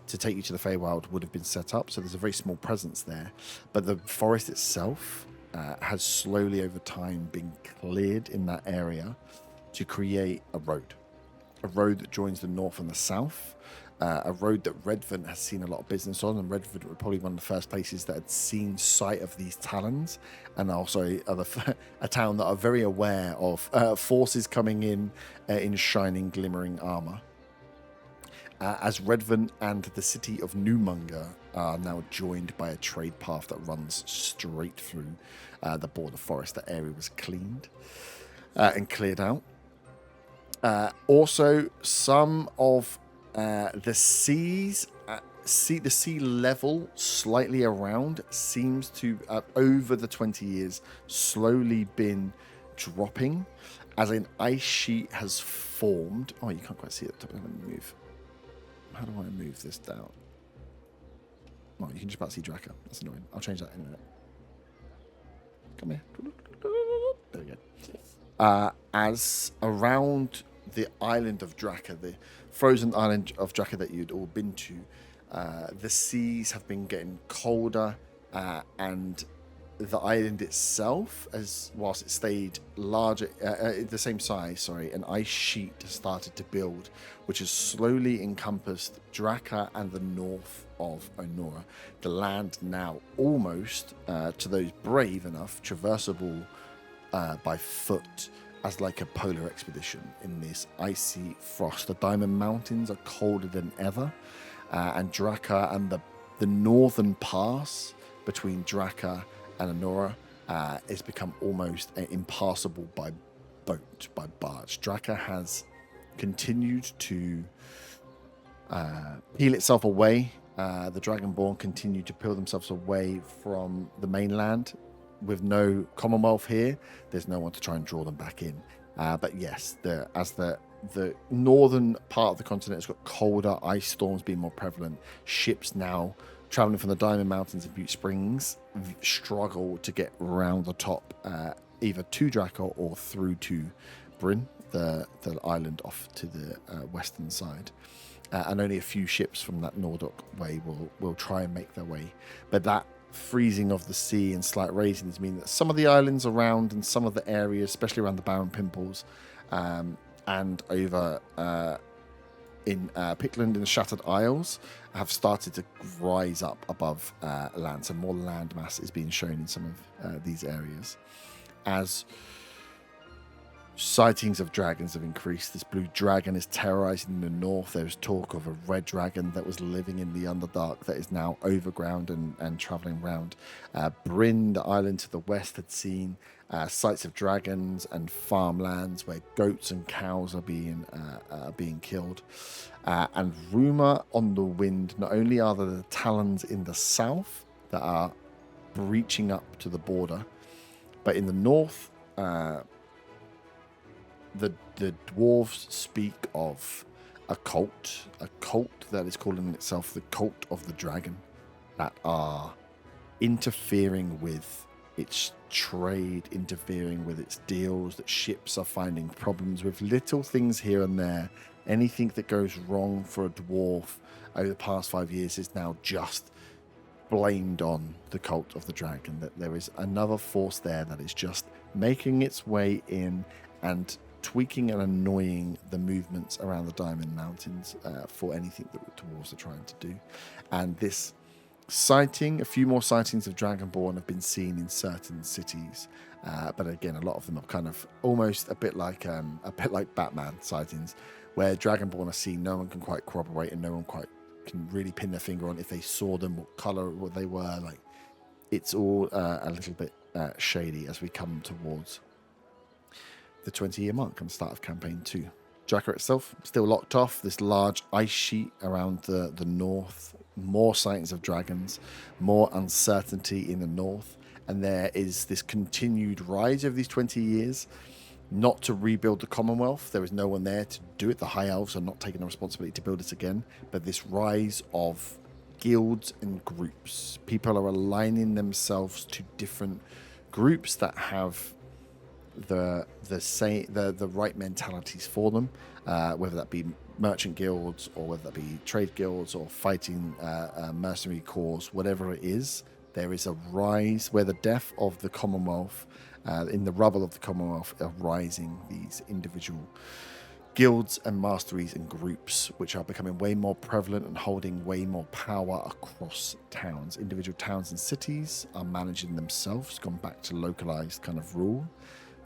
to take you to the Feywild would have been set up. So there's a very small presence there. But the forest itself has slowly over time been cleared in that area to create a road that joins the north and the south. A road that Redvant has seen a lot of business on, and Redvant was probably one of the first places that had seen sight of these talons, and also a town that are very aware of forces coming in shining, glimmering armor. As Redvant and the city of Newmonger are now joined by a trade path that runs straight through the border forest, that area was cleaned and cleared out. Also, some of the sea level slightly around seems to, over the 20 years, slowly been dropping as an ice sheet has formed. Oh, you can't quite see it. Let me move. How do I move this down? Oh, you can just about see Draka. That's annoying. I'll change that in a minute. Come here. There we go. As around the island of Draka, the frozen island of Draka that you'd all been to, the seas have been getting colder, and the island itself, as whilst it stayed larger, the same size, an ice sheet has started to build, which has slowly encompassed Draka and the north of Onora. The land now almost, to those brave enough, traversable by foot, as like a polar expedition in this icy frost. The Diamond Mountains are colder than ever, and Draka and the northern pass between Draka and Onora has become almost impassable by boat, by barge. Draka has continued to peel itself away. The Dragonborn continue to peel themselves away from the mainland. With no Commonwealth here, there's no one to try and draw them back in. But yes, as the northern part of the continent has got colder, ice storms being more prevalent, ships now traveling from the Diamond Mountains and Butte Springs struggle to get around the top, either to Draka or through to Bryn, the island off to the western side. And only a few ships from that Nordock way will try and make their way. But that freezing of the sea and slight raisings mean that some of the islands around and some of the areas, especially around the Barren Pimples and over in Pickland in the Shattered Isles, have started to rise up above land. So more land mass is being shown in some of these areas. As sightings of dragons have increased, this blue dragon is terrorizing the north. There's talk of a red dragon that was living in the Underdark that is now overground and traveling around. Bryn, the island to the west, had seen sights of dragons and farmlands where goats and cows are being killed. And rumor on the wind, not only are there the talons in the south that are reaching up to the border, but in the north, the dwarves speak of a cult that is calling itself the Cult of the Dragon, that are interfering with its trade, interfering with its deals, that ships are finding problems with little things here and there. Anything that goes wrong for a dwarf over the past 5 years is now just blamed on the Cult of the Dragon, that there is another force there that is just making its way in and tweaking and annoying the movements around the Diamond Mountains for anything that the dwarves are trying to do. And this sighting, a few more sightings of Dragonborn have been seen in certain cities, but again, a lot of them are kind of almost a bit like Batman sightings, where Dragonborn are seen, no one can quite corroborate, and no one quite can really pin their finger on if they saw them, what color, what they were. Like, it's all a little bit shady as we come towards the 20-year mark and the start of campaign 2. Draka itself still locked off, this large ice sheet around the north, more sightings of dragons, more uncertainty in the north, and there is this continued rise over these 20 years, not to rebuild the Commonwealth. There is no one there to do it. The High Elves are not taking the responsibility to build it again, but this rise of guilds and groups. People are aligning themselves to different groups that have the right mentalities for them, whether that be merchant guilds or whether that be trade guilds or fighting mercenary corps, whatever it is. There is a rise where the death of the Commonwealth, in the rubble of the Commonwealth, are rising these individual guilds and masteries and groups, which are becoming way more prevalent and holding way more power across towns. Individual towns and cities are managing themselves, gone back to localized kind of rule,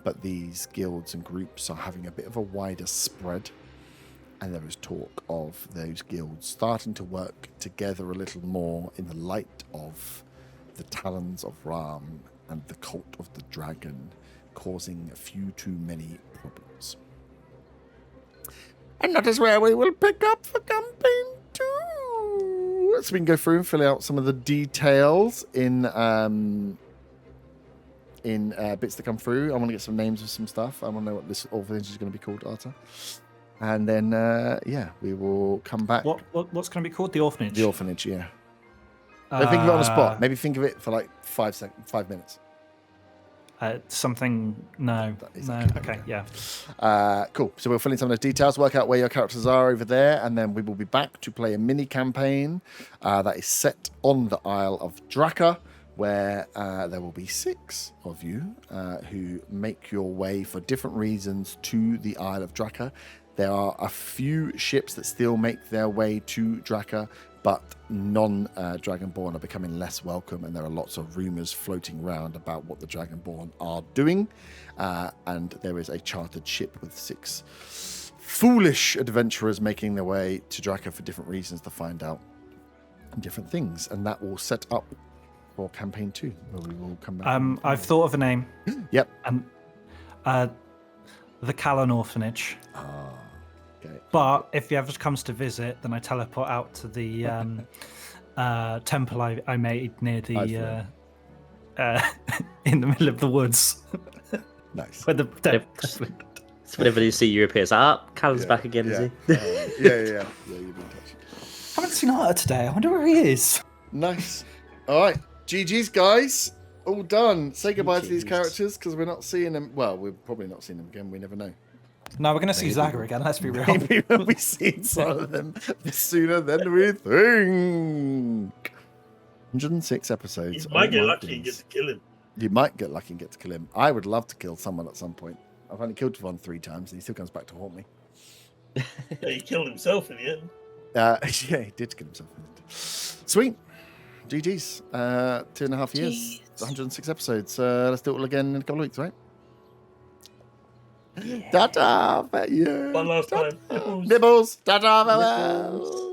but these guilds and groups are having a bit of a wider spread, and there is talk of those guilds starting to work together a little more in the light of the talons of Ram and the cult of the dragon, causing a few too many problems. And that is where we will pick up for campaign 2. So we can go through and fill out some of the details in bits that come through. I want to get some names of some stuff. I want to know what this orphanage is going to be called, Arta. And then, we will come back. What's going to be called? The orphanage? The orphanage, yeah. Don't think of it on the spot. Maybe think of it for like 5 minutes. Something. No. Okay. Yeah. Cool. So we'll fill in some of those details, work out where your characters are over there, and then we will be back to play a mini campaign that is set on the Isle of Draka, where there will be 6 of you who make your way for different reasons to the Isle of Draka. There are a few ships that still make their way to Draka, but non-Dragonborn are becoming less welcome, and there are lots of rumours floating around about what the Dragonborn are doing. And there is a chartered ship with 6 foolish adventurers making their way to Draka for different reasons to find out different things, and that will set up for campaign 2, where we will come back. I've thought of a name. Yep. The Callan Orphanage. Okay. But if he ever comes to visit, then I teleport out to the temple I made near the in the middle of the woods. Nice. Where the So whenever you see you appear, it's Callan's back again, is he? Yeah, you've been touched. I haven't seen Arta today. I wonder where he is. Nice. All right. GG's, guys. All done. Say goodbye to these characters, because we're not seeing them. Well, we're probably not seeing them again. We never know. No, we're going to see Zaga again. Let's be real. Maybe we'll be seeing some of them sooner than we think. 106 episodes. You might get lucky and get to kill him. You might get lucky and get to kill him. I would love to kill someone at some point. I've only killed Devon 3 times, and he still comes back to haunt me. Yeah, he killed himself in the end. Yeah, he did kill himself. Sweet. GG's. 2.5 years. 106 episodes. Let's do it all again in a couple of weeks, right? Yeah. Ta-ta! Yeah. One last time. Nibbles! Ta-ta! Farewell.